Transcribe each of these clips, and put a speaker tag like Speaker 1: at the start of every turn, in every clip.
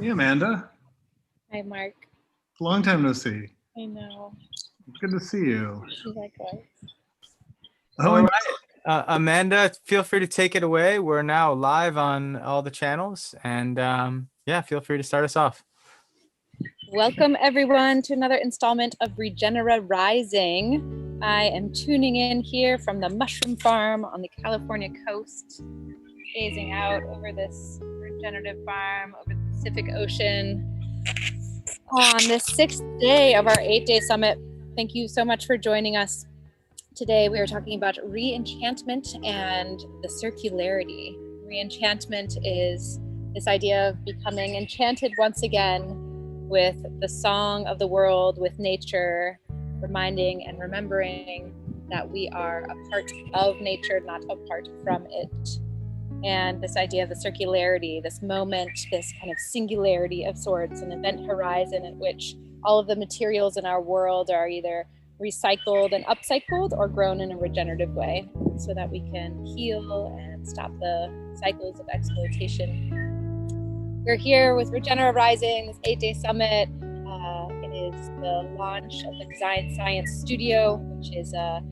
Speaker 1: Hey, Amanda.
Speaker 2: Hi, Mark.
Speaker 1: Long time no see.
Speaker 2: I know.
Speaker 1: Good to see you.
Speaker 2: Likewise.
Speaker 1: Oh,
Speaker 3: All right. Amanda, feel free to take it away. We're now live on all the channels. And yeah, feel free to start us off.
Speaker 2: Welcome, everyone, to another installment of Rising. I am tuning in here from the mushroom farm on the California coast, gazing out over this regenerative farm over the Pacific Ocean on the 6th day of our 8-day summit. Thank you so much for joining us. Today we are talking about re-enchantment and the circularity. Re-enchantment is this idea of becoming enchanted once again with the song of the world, with nature, reminding and remembering that we are a part of nature, not apart from it. And this idea of the circularity, this moment, this kind of singularity of sorts, an event horizon at which all of the materials in our world are either recycled and upcycled or grown in a regenerative way so that we can heal and stop the cycles of exploitation. We're here with Regenaissance, this 8-day summit. It is the launch of the Design Science Studio, which is a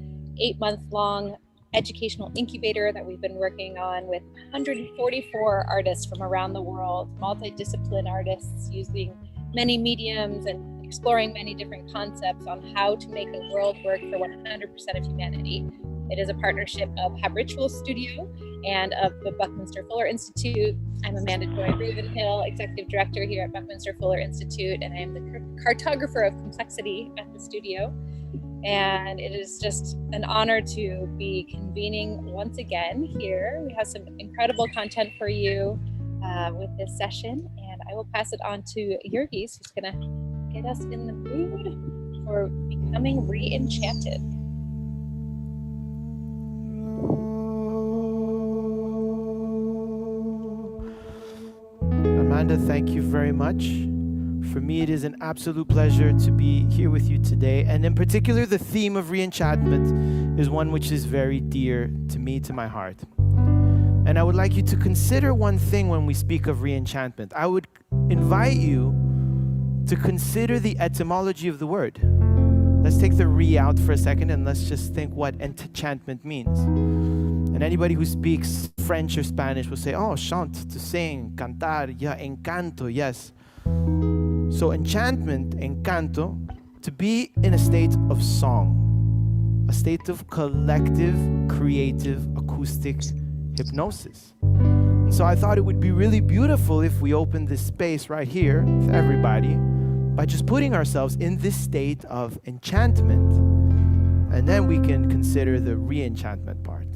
Speaker 2: 8-month-long educational incubator that we've been working on with 144 artists from around the world, multidiscipline artists using many mediums and exploring many different concepts on how to make a world work for 100% of humanity. It is a partnership of Habitual Studio and of the Buckminster Fuller Institute. I'm Amanda Joy Ravenhill, Executive Director here at Buckminster Fuller Institute, and I am the cartographer of complexity at the studio. And it is just an honor to be convening once again here. We have some incredible content for you with this session, and I will pass it on to Jurgis, who's gonna get us in the mood for becoming re-enchanted.
Speaker 4: Amanda, thank you very much. For me, it is an absolute pleasure to be here with you today. And in particular, the theme of re-enchantment is one which is very dear to me, to my heart. And I would like you to consider one thing when we speak of re-enchantment. I would invite you to consider the etymology of the word. Let's take the re out for a second and let's just think what enchantment means. And anybody who speaks French or Spanish will say, oh, chante, to sing, cantar, yeah, encanto, yes. So enchantment, encanto, to be in a state of song, a state of collective, creative, acoustic hypnosis. And so I thought it would be really beautiful if we opened this space right here for everybody by just putting ourselves in this state of enchantment, and then we can consider the re-enchantment part.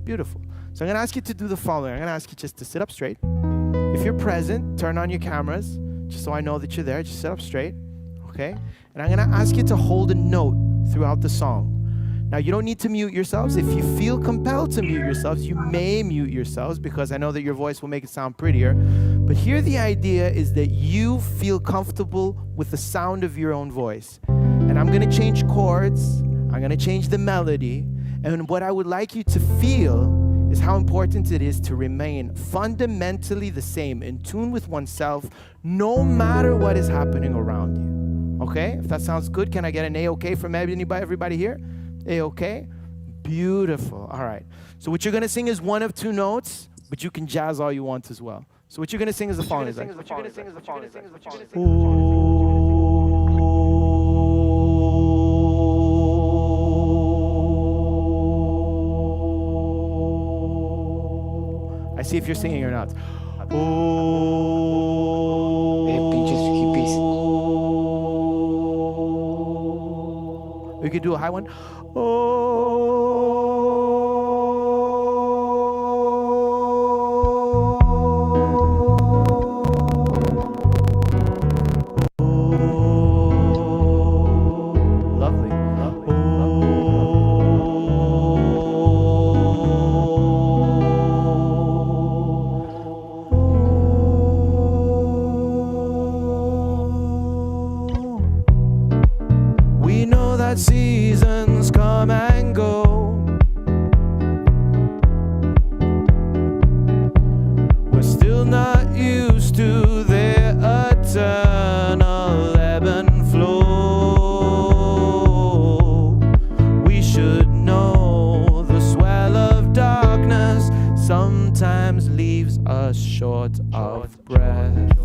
Speaker 4: Beautiful. So I'm going to ask you to do the following. I'm going to ask you just to sit up straight. If you're present, turn on your cameras, just so I know that you're there. Just sit up straight, okay? And I'm going to ask you to hold a note throughout the song. Now, you don't need to mute yourselves. If you feel compelled to mute yourselves, you may mute yourselves because I know that your voice will make it sound prettier. But here the idea is that you feel comfortable with the sound of your own voice. And I'm going to change chords. I'm going to change the melody. And what I would like you to feel is how important it is to remain fundamentally the same, in tune with oneself, no matter what is happening around you. Okay? If that sounds good, can I get an A-okay from everybody here? A-okay? Beautiful. All right. So what you're going to sing is one of two notes, but you can jazz all you want as well. So what you're going to sing is the following. I see if you're singing or not. We could do a high one. Lovely. We know that seasons just short of breath.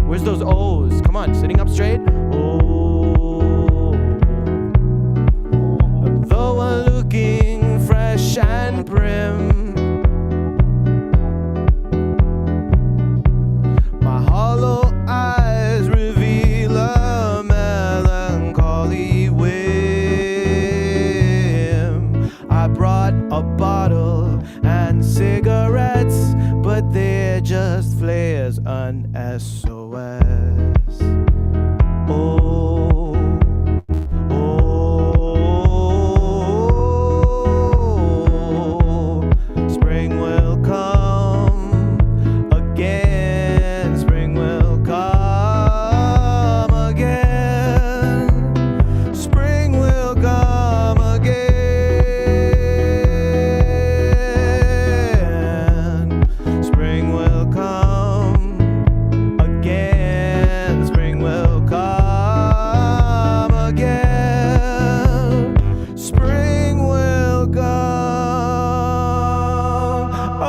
Speaker 4: Where's those O's? Come on, sitting up straight. Oh, though I'm looking fresh and prim, my hollow eyes reveal a melancholy whim. I brought a bottle and cigarettes, but they're just flares on SOS. Oh, oh, spring will come again, spring will come again, spring will come again, spring will come again, spring will come again, spring will come again.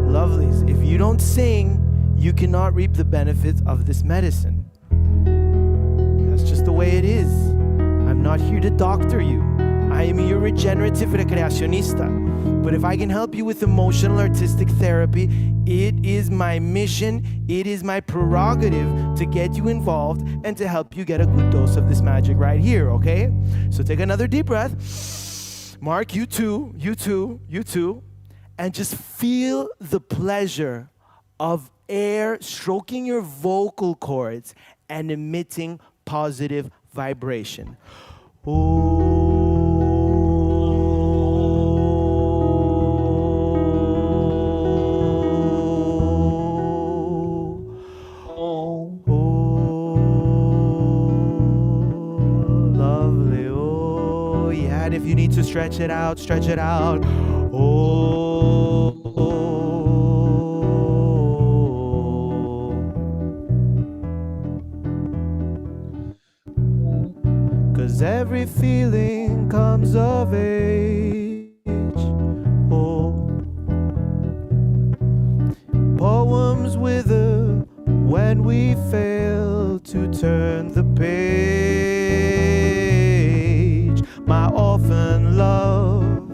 Speaker 4: Lovelies, if you don't sing, you cannot reap the benefits of this medicine. That's just the way it is. I'm not here to doctor you. I am your regenerative recreacionista. But if I can help you with emotional artistic therapy, it is my mission, it is my prerogative to get you involved and to help you get a good dose of this magic right here, okay? So take another deep breath. Mark, you too, you too, you too. And just feel the pleasure of air stroking your vocal cords and emitting positive vibration. Lovely. Oh, yeah. And if you need to stretch it out, stretch it out. Cause every feeling comes of age. Oh, poems wither when we fail to turn the page. My orphan love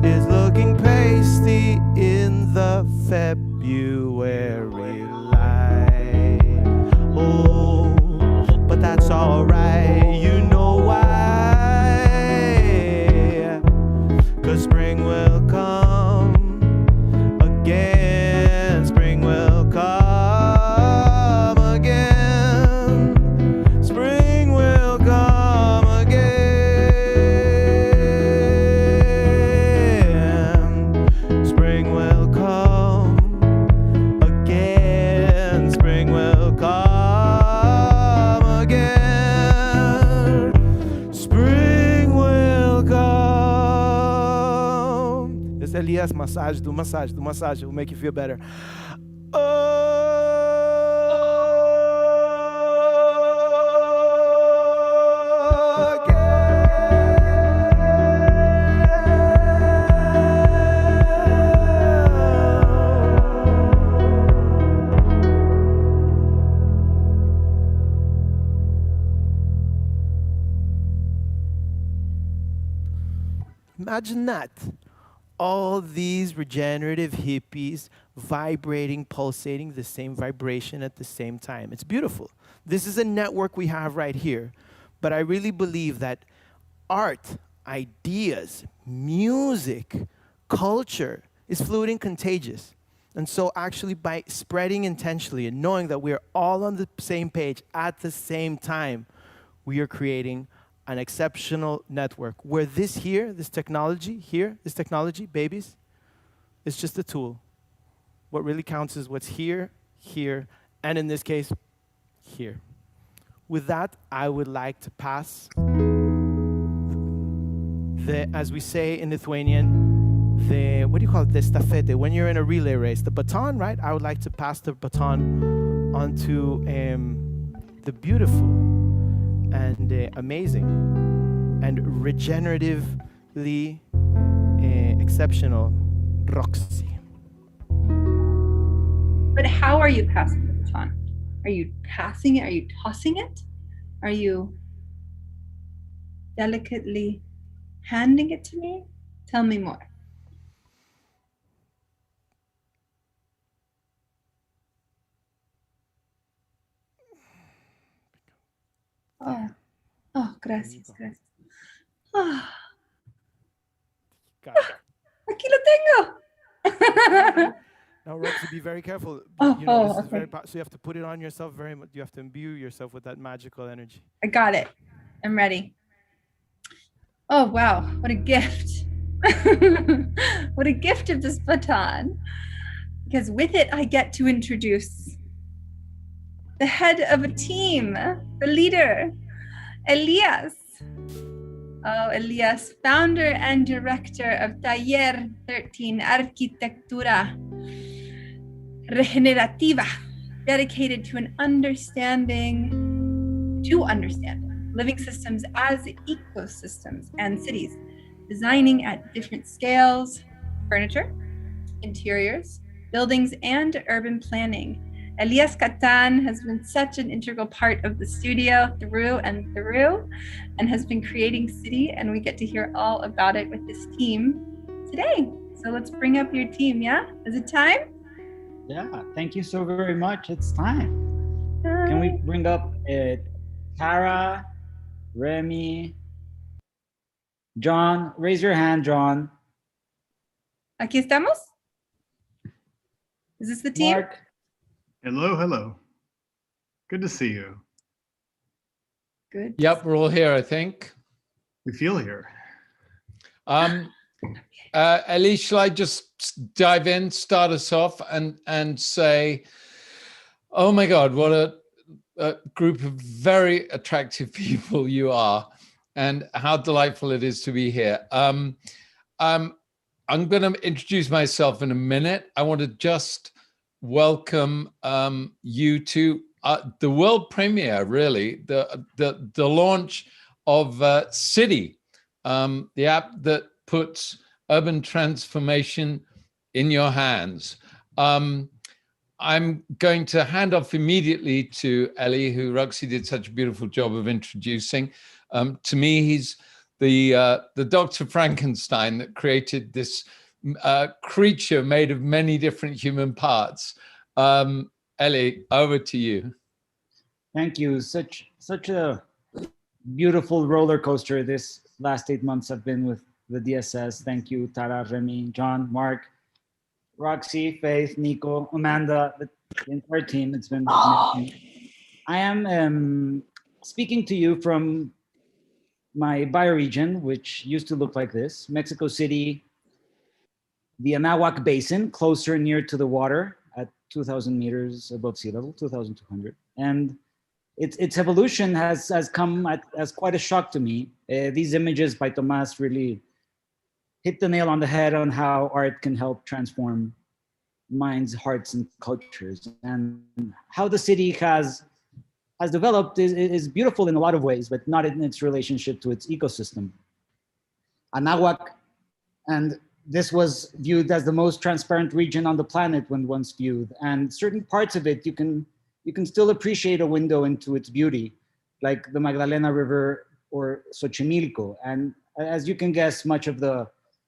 Speaker 4: is looking pasty in the February light. Oh, but that's alright, you know why? 'Cause spring will come again, spring will come again, spring will come again, spring will come again, spring will come again, spring will come. Esse ali é as massagens do massagem, will make you feel better. Imagine that. All these regenerative hippies vibrating, pulsating the same vibration at the same time. It's beautiful. This is a network we have right here. But I really believe that art, ideas, music, culture is fluid and contagious. And so actually by spreading intentionally and knowing that we're all on the same page at the same time, we are creating an exceptional network where this technology, babies, is just a tool. What really counts is what's here, and in this case, here. With that, I would like to pass as we say in Lithuanian, what do you call it? The stafete. When you're in a relay race, the baton, right? I would like to pass the baton onto the beautiful and amazing and regeneratively exceptional Roxy.
Speaker 5: But how are you passing the baton? Are you passing it? Are you tossing it? Are you delicately handing it to me? Tell me more. Oh, gracias, gracias. Ah,
Speaker 4: Got it.
Speaker 5: aquí lo tengo.
Speaker 4: Now, Roxy, be very careful.
Speaker 5: Oh,
Speaker 4: You know, this is
Speaker 5: okay.
Speaker 4: very so you have to put it on yourself very much. You have to imbue yourself with that magical energy.
Speaker 5: I got it. I'm ready. Oh, wow. What a gift. What a gift of this baton. Because with it, I get to introduce the head of a team, the leader, Elias. Oh, Elias, founder and director of Taller 13 Arquitectura Regenerativa, dedicated to understanding living systems as ecosystems and cities, designing at different scales, furniture, interiors, buildings, and urban planning. Elias Catan has been such an integral part of the studio through and through, and has been creating City, and we get to hear all about it with this team today. So let's bring up your team, yeah? Is it time?
Speaker 6: Yeah, thank you so very much. It's time. Can we bring up Tara, Remy, John? Raise your hand, John.
Speaker 5: Aquí estamos? Is this the team?
Speaker 6: Mark.
Speaker 1: Hello, hello. Good to see you.
Speaker 5: Good.
Speaker 7: Yep, we're all here, I think.
Speaker 1: We feel here.
Speaker 7: Ellie, shall I just dive in, start us off and say, oh my God, what a group of very attractive people you are, and how delightful it is to be here. I'm going to introduce myself in a minute. I want to just welcome you to the world premiere, really, the launch of City, the app that puts urban transformation in your hands. I'm going to hand off immediately to Ellie, who Roxy did such a beautiful job of introducing. To me, he's the Dr. Frankenstein that created this creature made of many different human parts. Ellie, over to you.
Speaker 6: Thank you. Such a beautiful roller coaster this last 8 months have been with the DSS. Thank you, Tara, Remy, John, Mark, Roxy, Faith, Nico, Amanda, the entire team. It's been amazing. I am speaking to you from my bioregion, which used to look like this: Mexico City, the Anahuac Basin, closer near to the water at 2,000 meters above sea level, 2,200. And its evolution has come as quite a shock to me. These images by Tomás really hit the nail on the head on how art can help transform minds, hearts, and cultures. And how the city has developed is beautiful in a lot of ways, but not in its relationship to its ecosystem. Anahuac, and this was viewed as the most transparent region on the planet when once viewed. And certain parts of it, you can still appreciate a window into its beauty, like the Magdalena River or Xochimilco. And as you can guess, much of the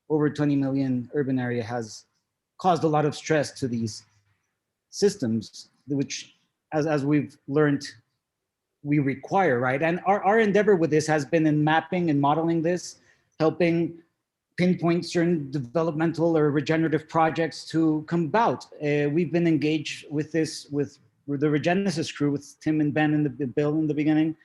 Speaker 6: over 20 million urban area has caused a lot of stress to these systems, which, as we've learned, we require, right? And our endeavor with this has been in mapping and modeling this, helping pinpoint certain developmental or regenerative projects to come about. We've been engaged with this with the Regenaissance crew, with Tim and Ben and Bill in the beginning,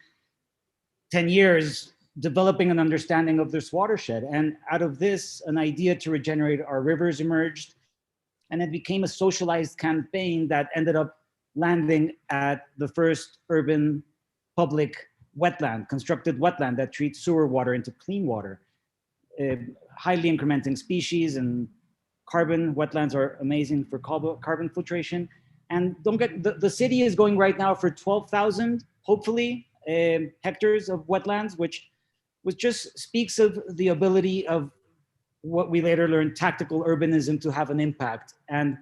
Speaker 6: 10 years, developing an understanding of this watershed. And out of this, an idea to regenerate our rivers emerged. And it became a socialized campaign that ended up landing at the first urban public wetland, constructed wetland that treats sewer water into clean water. highly incrementing species and carbon. Wetlands are amazing for carbon filtration. And don't get, the city is going right now for 12,000, hopefully, hectares of wetlands, which just speaks of the ability of what we later learned, tactical urbanism, to have an impact. And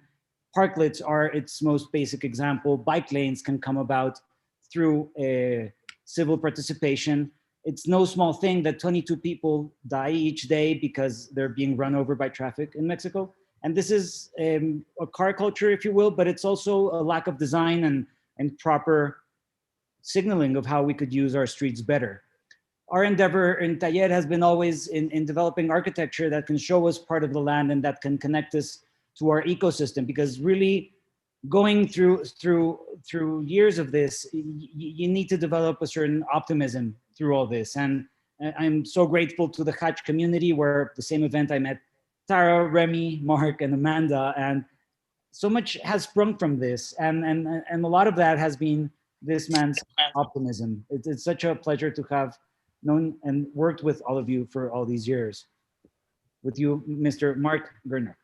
Speaker 6: parklets are its most basic example. Bike lanes can come about through civil participation. It's no small thing that 22 people die each day because they're being run over by traffic in Mexico. And this is a car culture, if you will, but it's also a lack of design and proper signaling of how we could use our streets better. Our endeavor in Taller has been always in developing architecture that can show us part of the land and that can connect us to our ecosystem, because really going through years of this, you need to develop a certain optimism through all this. And I'm so grateful to the Hatch community, where the same event I met Tara, Remy, Mark, and Amanda, and so much has sprung from this. And a lot of that has been this man's optimism. It's such a pleasure to have known and worked with all of you for all these years. With you, Mr. Mark Gerner.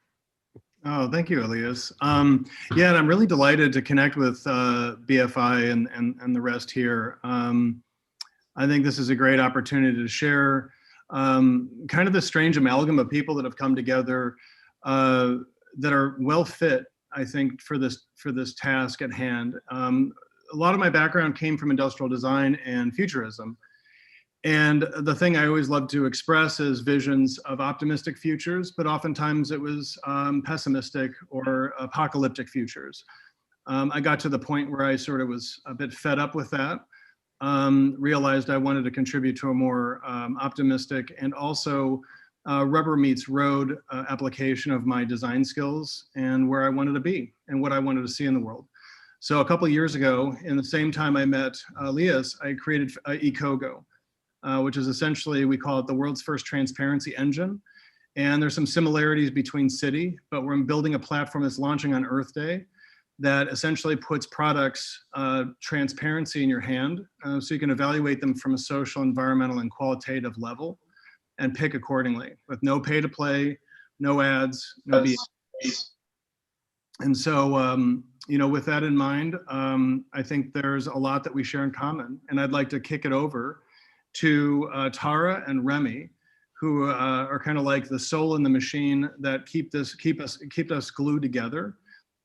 Speaker 1: Oh, thank you, Elias. Yeah, and I'm really delighted to connect with BFI and the rest here. I think this is a great opportunity to share kind of the strange amalgam of people that have come together that are well fit, I think, for this task at hand. A lot of my background came from industrial design and futurism. And the thing I always love to express is visions of optimistic futures, but oftentimes it was pessimistic or apocalyptic futures. I got to the point where I sort of was a bit fed up with that, realized I wanted to contribute to a more optimistic and also rubber meets road application of my design skills and where I wanted to be and what I wanted to see in the world. So a couple of years ago, in the same time I met Elias, I created Ecogo. Which is essentially, we call it the world's first transparency engine. And there's some similarities between City, but we're building a platform that's launching on Earth Day that essentially puts products transparency in your hand, so you can evaluate them from a social, environmental, and qualitative level and pick accordingly with no pay to play, no ads, no BS. And so, you know, with that in mind, I think there's a lot that we share in common. And I'd like to kick it over to Tara and Remy, who are kind of like the soul in the machine that keep us glued together,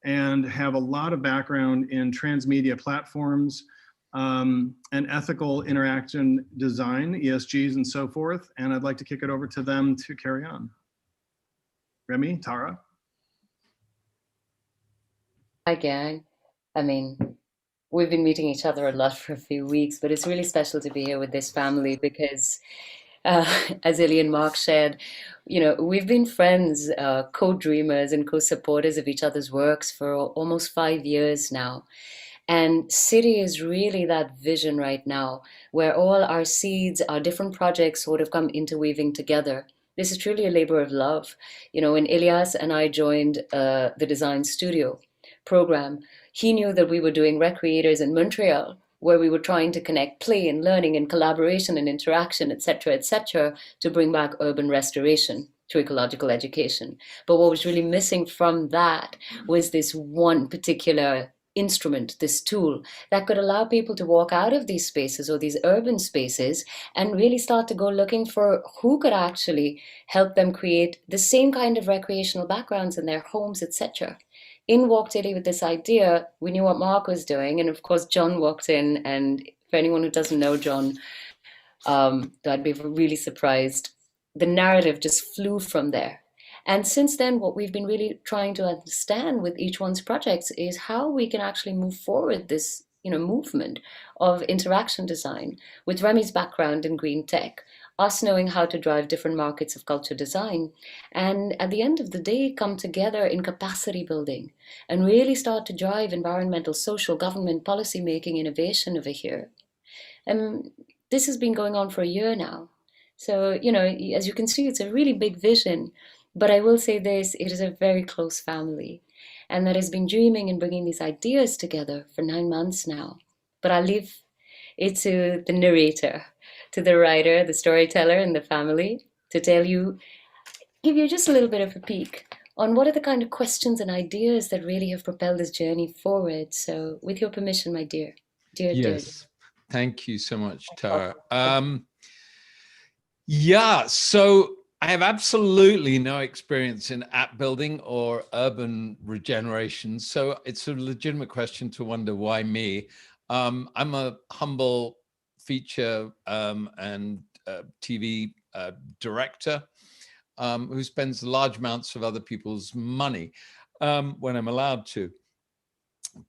Speaker 1: and have a lot of background in transmedia platforms and ethical interaction design, ESGs, and so forth. And I'd like to kick it over to them to carry on. Remy, Tara.
Speaker 8: Hi, gang. I mean, we've been meeting each other a lot for a few weeks, but it's really special to be here with this family because, as Illy and Mark shared, you know, we've been friends, co-dreamers and co-supporters of each other's works for almost 5 years now. And City is really that vision right now, where all our seeds, our different projects sort of come interweaving together. This is truly a labor of love. You know, when Elias and I joined the design studio program, he knew that we were doing Recreators in Montreal, where we were trying to connect play and learning and collaboration and interaction, etc., to bring back urban restoration to ecological education. But what was really missing from that was this one particular instrument, this tool that could allow people to walk out of these spaces or these urban spaces and really start to go looking for who could actually help them create the same kind of recreational backgrounds in their homes, etc. In walked Illy with this idea. We knew what Mark was doing, and of course John walked in, and for anyone who doesn't know John, I'd be really surprised. The narrative just flew from there. And since then, what we've been really trying to understand with each one's projects is how we can actually move forward this, you know, movement of interaction design. With Remy's background in green tech, us knowing how to drive different markets of culture design, and at the end of the day, come together in capacity building and really start to drive environmental, social, government, policy making innovation over here. And this has been going on for a year now. So, you know, as you can see, it's a really big vision. But I will say this, it is a very close family, and that has been dreaming and bringing these ideas together for 9 months now. But I'll leave it to the narrator, to the writer, the storyteller in the family to tell you give you just a little bit of a peek on what are the kind of questions and ideas that really have propelled this journey forward. So with your permission, my dear.
Speaker 7: Yes. Thank you so much, Tara. Yeah, so I have absolutely no experience in app building or urban regeneration. So it's a legitimate question to wonder why me. I'm a humble feature and TV director who spends large amounts of other people's money when I'm allowed to.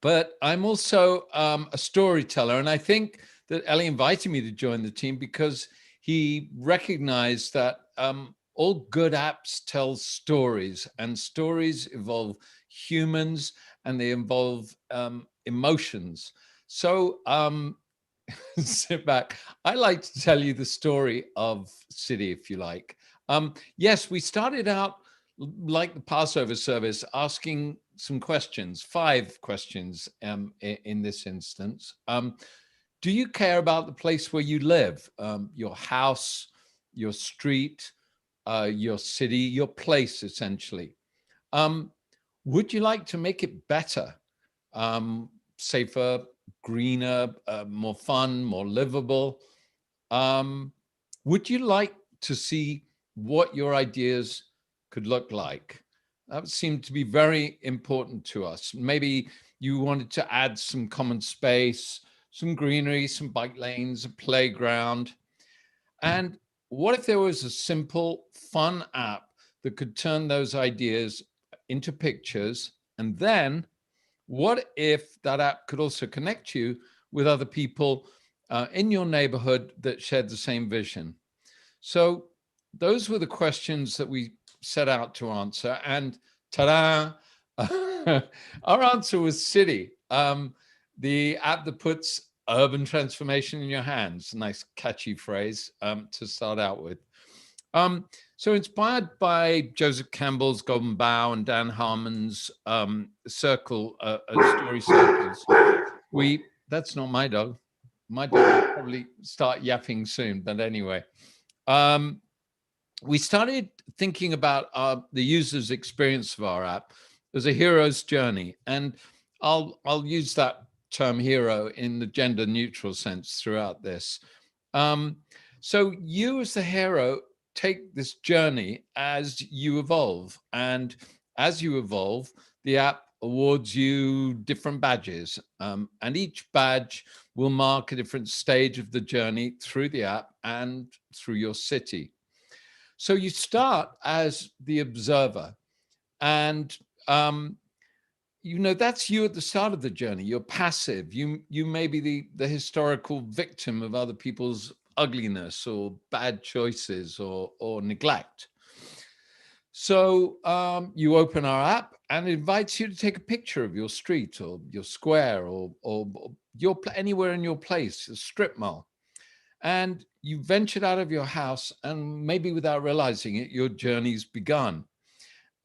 Speaker 7: But I'm also a storyteller, and I think that Ellie invited me to join the team because he recognized that all good apps tell stories, and stories involve humans and they involve emotions. So sit back. I like to tell you the story of City, if you like. Yes, we started out like the Passover service, asking some questions, 5 questions in this instance. Do you care about the place where you live, your house, your street, your city, your place, essentially? Would you like to make it better, safer, greener, more fun, more livable? Would you like to see what your ideas could look like? That seemed to be very important to us. Maybe you wanted to add some common space, some greenery, some bike lanes, a playground. And what if there was a simple, fun app that could turn those ideas into pictures? And then what if that app could also connect you with other people in your neighborhood that shared the same vision? So those were the questions that we set out to answer. And ta-da, our answer was City, the app that puts urban transformation in your hands. Nice catchy phrase to start out with. So inspired by Joseph Campbell's Golden Bough and Dan Harmon's circle, story circles, that's not my dog. My dog will probably start yapping soon, but anyway. We started thinking about the user's experience of our app as a hero's journey. And I'll use that term hero in the gender neutral sense throughout this. So you as the hero take this journey as you evolve. And as you evolve, the app awards you different badges. And each badge will mark a different stage of the journey through the app and through your city. So you start as the observer, and you know, that's you at the start of the journey. You're passive. You may be the historical victim of other people's ugliness or bad choices or neglect. So you open our app and it invites you to take a picture of your street or your square or your anywhere in your place, a strip mall. And you ventured out of your house, and maybe without realizing it, your journey's begun.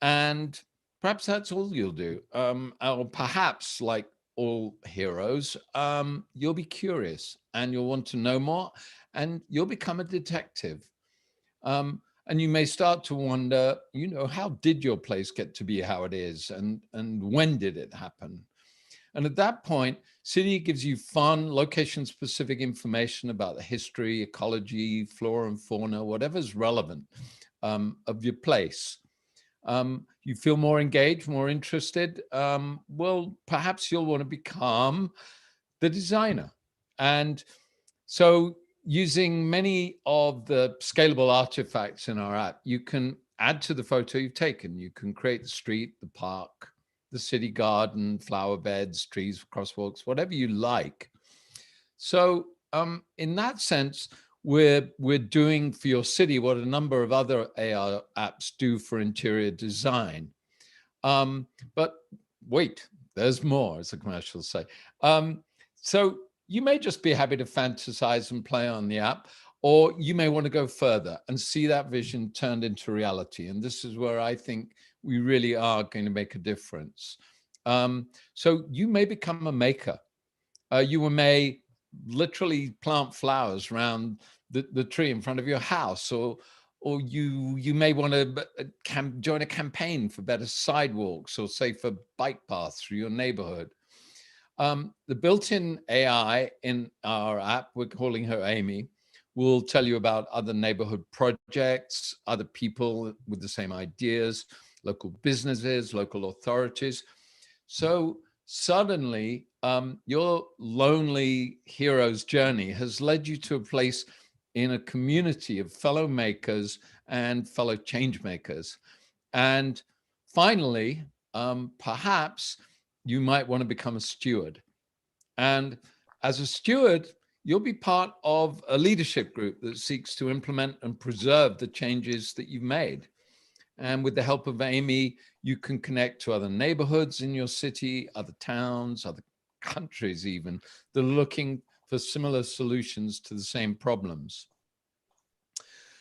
Speaker 7: And perhaps that's all you'll do. Or perhaps, like all heroes, you'll be curious and you'll want to know more, and you'll become a detective. And you may start to wonder, you know, how did your place get to be how it is? And when did it happen? And at that point, City gives you fun, location-specific information about the history, ecology, flora and fauna, whatever's relevant of your place. You feel more engaged, more interested. Well, perhaps you'll want to become the designer. And so using many of the scalable artifacts in our app, you can add to the photo you've taken. You can create the street, the park, the city garden, flower beds, trees, crosswalks, whatever you like. So in that sense, we're doing for your city what a number of other AR apps do for interior design. But wait, there's more, as the commercials say. So you may just be happy to fantasize and play on the app, or you may want to go further and see that vision turned into reality. And this is where I think we really are going to make a difference. So you may become a maker. You may literally plant flowers around the tree in front of your house, or or you may want to join a campaign for better sidewalks or safer bike paths through your neighborhood. The built-in AI in our app, we're calling her Amy, will tell you about other neighborhood projects, other people with the same ideas, local businesses, local authorities. So suddenly, your lonely hero's journey has led you to a place in a community of fellow makers and fellow change makers. And finally, perhaps you might want to become a steward. And as a steward, you'll be part of a leadership group that seeks to implement and preserve the changes that you've made. And with the help of Amy, you can connect to other neighborhoods in your city, other towns, other countries even, that are looking for similar solutions to the same problems.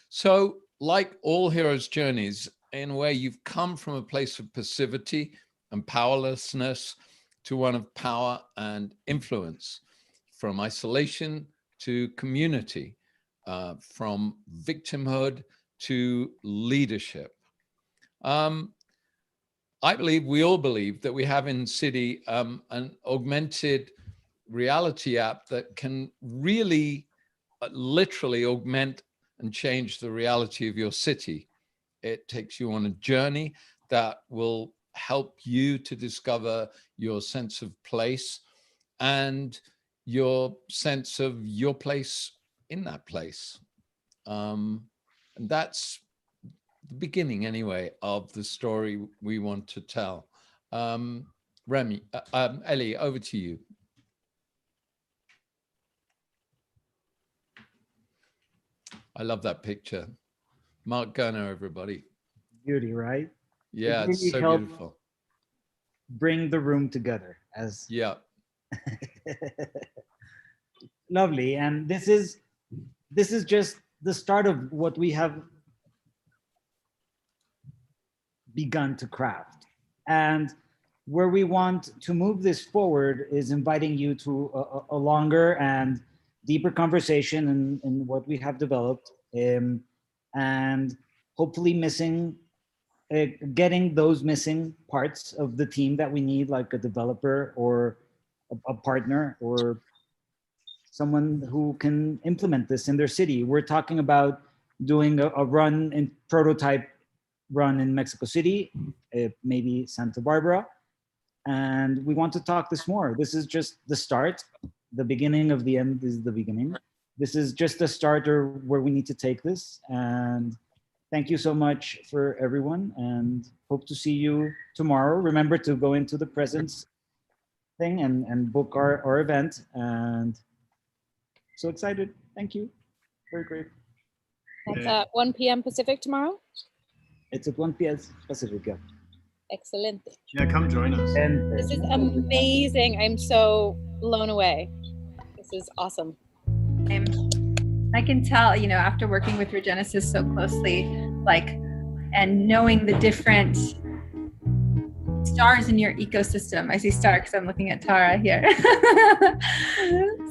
Speaker 7: So, like all heroes' journeys, in a way, you've come from a place of passivity and powerlessness to one of power and influence, from isolation to community, from victimhood to leadership. I believe, we all believe, that we have in City an augmented reality app that can really literally augment and change the reality of your city. It takes you on a journey that will help you to discover your sense of place and your sense of your place in that place. And that's the beginning, anyway, of the story we want to tell. Ellie, over to you. I love that picture. Mark Gunner, everybody.
Speaker 6: Beauty, right?
Speaker 7: Yeah,
Speaker 6: It
Speaker 7: it's
Speaker 6: really
Speaker 7: so
Speaker 6: helped
Speaker 7: beautiful.
Speaker 6: bring the room together as
Speaker 7: Yeah.
Speaker 6: Lovely. And this is just the start of what we have begun to craft. And where we want to move this forward is inviting you to a longer and deeper conversation in what we have developed, and hopefully getting those missing parts of the team that we need, like a developer or a partner or someone who can implement this in their city. We're talking about doing a run in prototype run in Mexico City, maybe Santa Barbara. And we want to talk this more. This is just the start. The beginning of the end is the beginning. This is just a starter where we need to take this. And thank you so much for everyone, and hope to see you tomorrow. Remember to go into the presence thing and book our event. And so excited. Thank you. Very great.
Speaker 2: That's at 1 p.m. Pacific tomorrow?
Speaker 6: It's at 1 p.m. Pacific, yeah.
Speaker 2: Excellent.
Speaker 1: Yeah, come join us.
Speaker 6: And
Speaker 2: This is amazing. I'm so blown away. This is awesome.
Speaker 5: I can tell, after working with Regeneissance so closely, and knowing the different stars in your ecosystem. I see star because I'm looking at Tara here.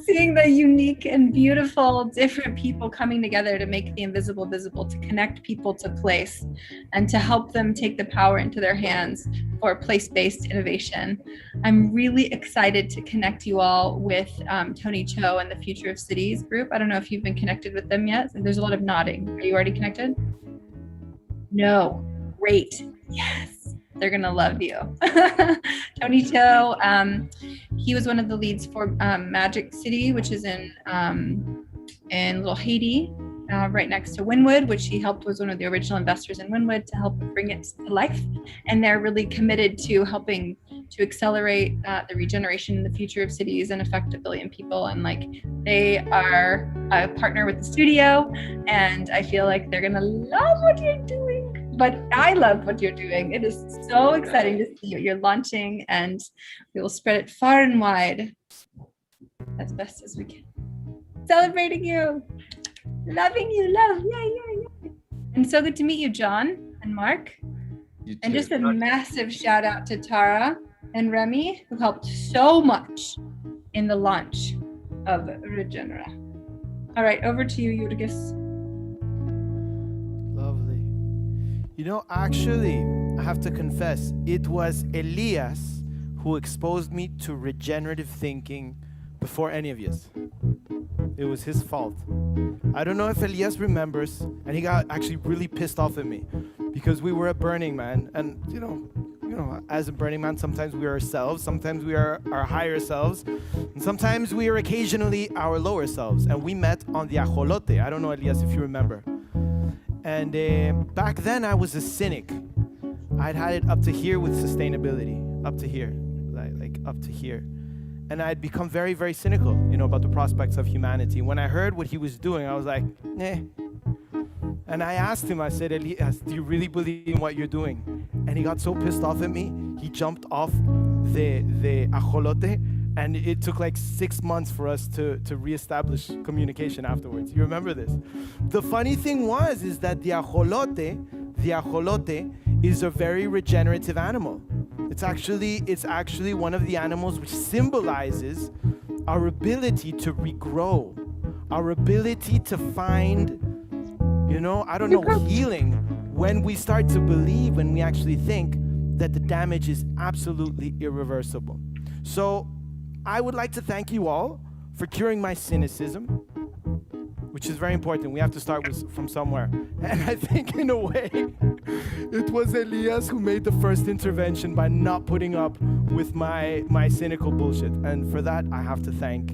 Speaker 5: Seeing the unique and beautiful different people coming together to make the invisible visible, to connect people to place, and to help them take the power into their hands for place-based innovation. I'm really excited to connect you all with Tony Cho and the Future of Cities group. I don't know if you've been connected with them yet. There's a lot of nodding. Are you already connected? No. Great. Yes. They're gonna love you. Tony Cho, he was one of the leads for Magic City, which is in Little Haiti, right next to Wynwood, which he helped, was one of the original investors in Wynwood to help bring it to life. And they're really committed to helping to accelerate the regeneration in the future of cities and affect 1 billion people. And they are a partner with the studio, and I feel like they're gonna love what you're doing. But I love what you're doing. It is so exciting to see what you're launching, and we will spread it far and wide as best as we can. Celebrating you, loving you, love, yay. And so good to meet you, John and Mark. And just a massive shout out to Tara and Remy, who helped so much in the launch of Regenera. All right, over to you, Jurgis.
Speaker 4: You know, actually, I have to confess, it was Elias who exposed me to regenerative thinking before any of you. It was his fault. I don't know if Elias remembers, and he got actually really pissed off at me because we were at Burning Man, and you know, as a Burning Man, sometimes we are ourselves, sometimes we are our higher selves, and sometimes we are occasionally our lower selves. And we met on the Ajolote. I don't know, Elias, if you remember. And back then, I was a cynic. I'd had it up to here with sustainability, up to here, like up to here. And I'd become very, very cynical, about the prospects of humanity. When I heard what he was doing, I was like, eh. And I asked him, I said, Elias, do you really believe in what you're doing? And he got so pissed off at me, he jumped off the ajolote, and it took like 6 months for us to reestablish communication afterwards. You remember this? The funny thing is that the ajolote is a very regenerative animal. It's actually one of the animals which symbolizes our ability to regrow, our ability to find, healing when we start to believe, when we actually think that the damage is absolutely irreversible. So I would like to thank you all for curing my cynicism, which is very important. We have to start from somewhere. And I think in a way, it was Elias who made the first intervention by not putting up with my cynical bullshit. And for that, I have to thank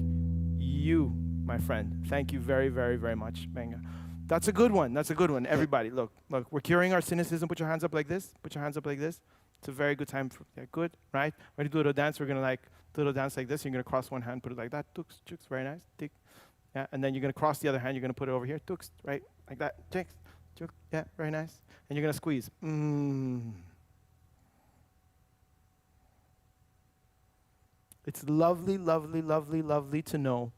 Speaker 4: you, my friend. Thank you very, very, very much. Venga. That's a good one. That's a good one. Everybody, look, we're curing our cynicism. Put your hands up like this. Put your hands up like this. It's a very good time. Good, right? Ready to do a little dance? We're going to do a little dance like this. You're going to cross one hand, put it like that. Tooks, chooks, very nice. Tick. Yeah, and then you're going to cross the other hand. You're going to put it over here. Tooks, right? Like that. Ticks, chook. Yeah, very nice. And you're going to squeeze. It's lovely, lovely, lovely, lovely to know,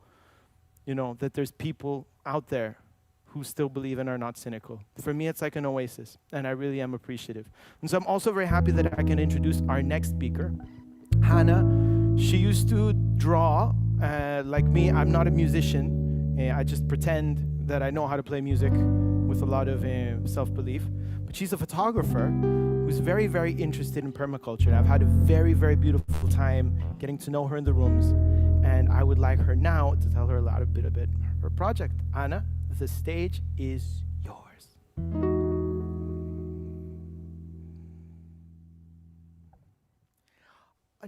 Speaker 4: that there's people out there who still believe and are not cynical. For me, it's like an oasis, and I really am appreciative. And so I'm also very happy that I can introduce our next speaker, Hannah. She used to draw, like me. I'm not a musician. I just pretend that I know how to play music with a lot of self-belief. But she's a photographer who's very, very interested in permaculture. And I've had a very, very beautiful time getting to know her in the rooms. And I would like her now to tell her a bit about her project. Anna, the stage is yours.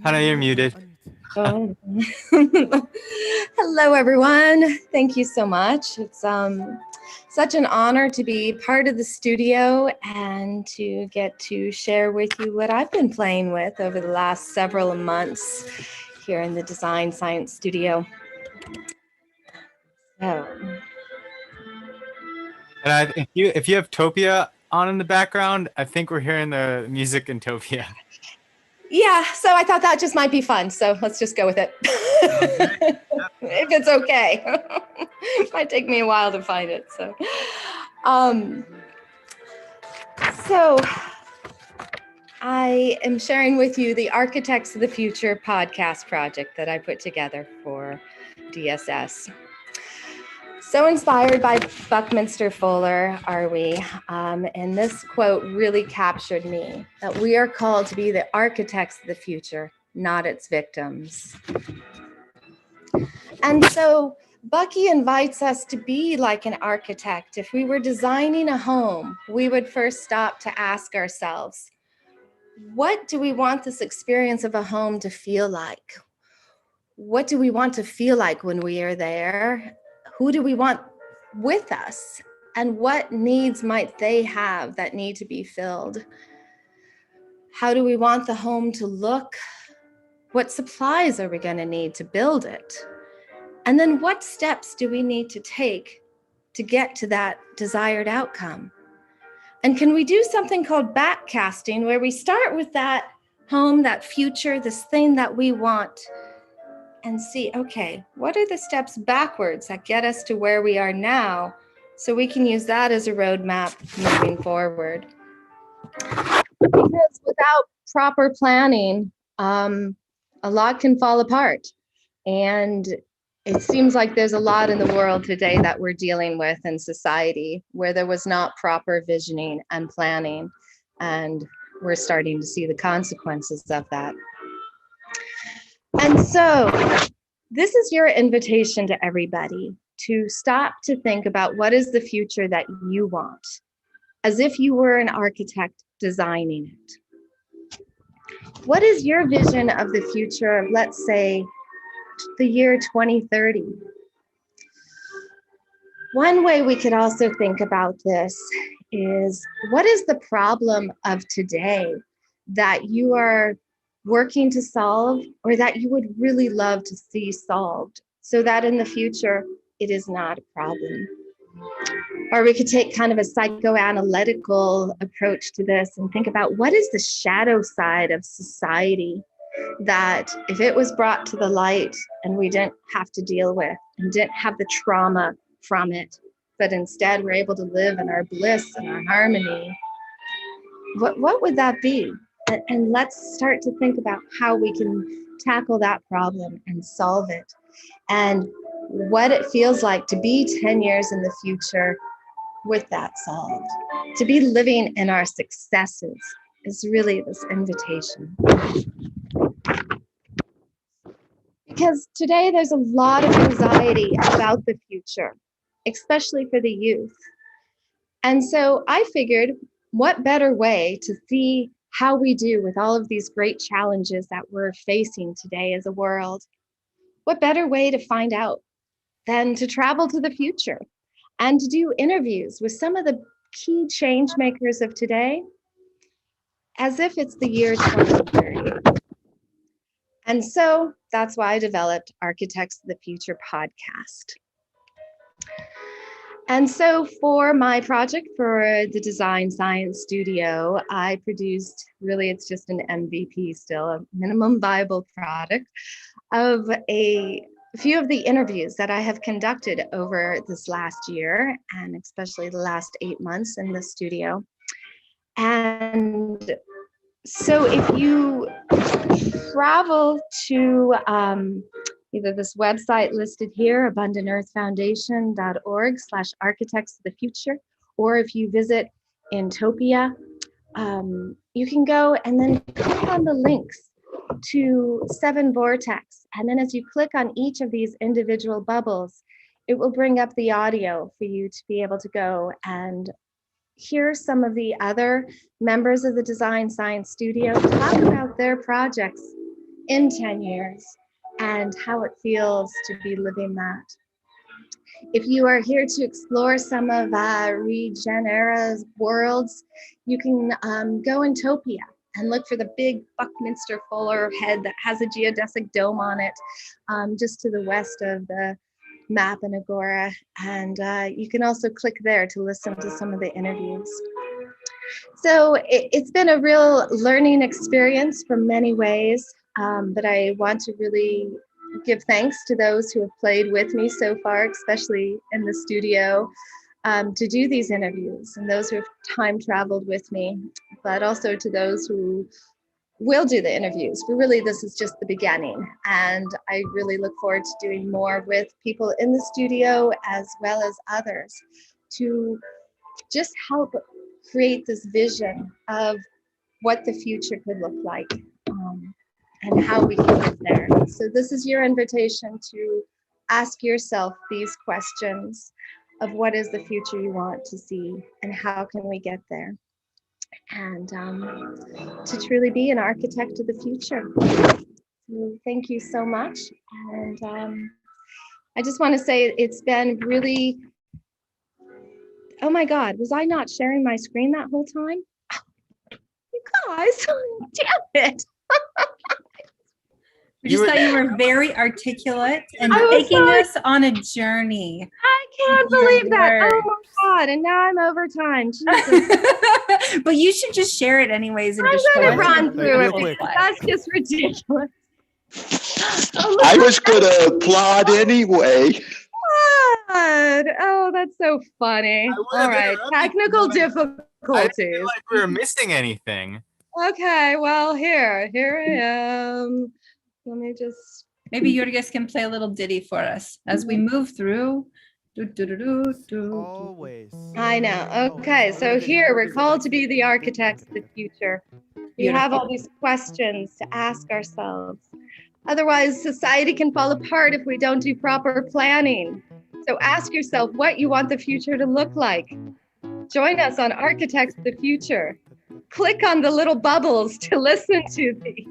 Speaker 3: Hannah, you're muted.
Speaker 9: Oh. Hello, everyone. Thank you so much. It's such an honor to be part of the studio and to get to share with you what I've been playing with over the last several months here in the Design Science Studio. So.
Speaker 3: And if you have Topia on in the background, I think we're hearing the music in Topia.
Speaker 9: Yeah, so I thought that just might be fun. So let's just go with it. If it's okay. It might take me a while to find it. So I am sharing with you the Architects of the Future podcast project that I put together for DSS. So inspired by Buckminster Fuller are we, and this quote really captured me, that we are called to be the architects of the future, not its victims. And so Bucky invites us to be like an architect. If we were designing a home, we would first stop to ask ourselves, what do we want this experience of a home to feel like? What do we want to feel like when we are there? Who do we want with us? And what needs might they have that need to be filled? How do we want the home to look? What supplies are we going to need to build it? And then what steps do we need to take to get to that desired outcome? And can we do something called backcasting, where we start with that home, that future, this thing that we want, and see, okay, what are the steps backwards that get us to where we are now, so we can use that as a roadmap moving forward? Because without proper planning, a lot can fall apart. And it seems like there's a lot in the world today that we're dealing with in society where there was not proper visioning and planning. And we're starting to see the consequences of that. And so this is your invitation to everybody to stop to think about what is the future that you want, as if you were an architect designing it. What is your vision of the future of, let's say, the year 2030? One way we could also think about this is, what is the problem of today that you are working to solve, or that you would really love to see solved, so that in the future it is not a problem? Or we could take kind of a psychoanalytical approach to this and think about, what is the shadow side of society that, if it was brought to the light and we didn't have to deal with and didn't have the trauma from it, but instead we're able to live in our bliss and our harmony, what would that be? And let's start to think about how we can tackle that problem and solve it, and what it feels like to be 10 years in the future with that solved. To be living in our successes is really this invitation. Because today there's a lot of anxiety about the future, especially for the youth. And so I figured, what better way to see how we do with all of these great challenges that we're facing today as a world? What better way to find out than to travel to the future and to do interviews with some of the key change makers of today, as if it's the year 2030. And so that's why I developed Architects of the Future podcast. And so for my project for the Design Science Studio, I produced, really it's just an MVP still, a minimum viable product of a few of the interviews that I have conducted over this last year, and especially the last 8 months in the studio. And so if you travel to either this website listed here, abundantearthfoundation.org/architects of the future, or if you visit Intopia, you can go and then click on the links to 7 Vortex. And then as you click on each of these individual bubbles, it will bring up the audio for you to be able to go and hear some of the other members of the Design Science Studio talk about their projects in 10 years and how it feels to be living that. If you are here to explore some of Regenera's worlds, you can go in Topia and look for the big Buckminster Fuller head that has a geodesic dome on it, just to the west of the map in Agora. And you can also click there to listen to some of the interviews. So it's been a real learning experience from many ways, but I want to really give thanks to those who have played with me so far, especially in the studio, to do these interviews, and those who have time traveled with me, but also to those who will do the interviews. But really, this is just the beginning, and I really look forward to doing more with people in the studio as well as others to just help create this vision of what the future could look like, and how we can live there. So this is your invitation to ask yourself these questions of what is the future you want to see and how can we get there, and to truly be an architect of the future. So thank you so much. And I just want to say it's been really, oh my God, was I not sharing my screen that whole time? You guys, damn it.
Speaker 5: We just thought you were very articulate and taking us on a journey.
Speaker 9: I can't believe that. Oh my God. And now I'm over time. Jesus.
Speaker 5: But you should just share it anyways. And
Speaker 9: I'm
Speaker 5: just
Speaker 9: going to run through it.
Speaker 4: quick.
Speaker 9: That's just ridiculous.
Speaker 10: I was going to applaud anyway.
Speaker 9: God. Oh, that's so funny. All right. Technical
Speaker 3: I didn't
Speaker 9: difficulties.
Speaker 3: feel like we were missing anything.
Speaker 9: Okay. Well, here I am. Let me just.
Speaker 5: maybe Jurgis can play a little ditty for us as we move through
Speaker 4: Always.
Speaker 9: I know. Okay, so here we're called to be the architects of the future. We have all these questions to ask ourselves. Otherwise, society can fall apart if we don't do proper planning. So ask yourself what you want the future to look like. Join us on Architects of the Future. Click on the little bubbles to listen to the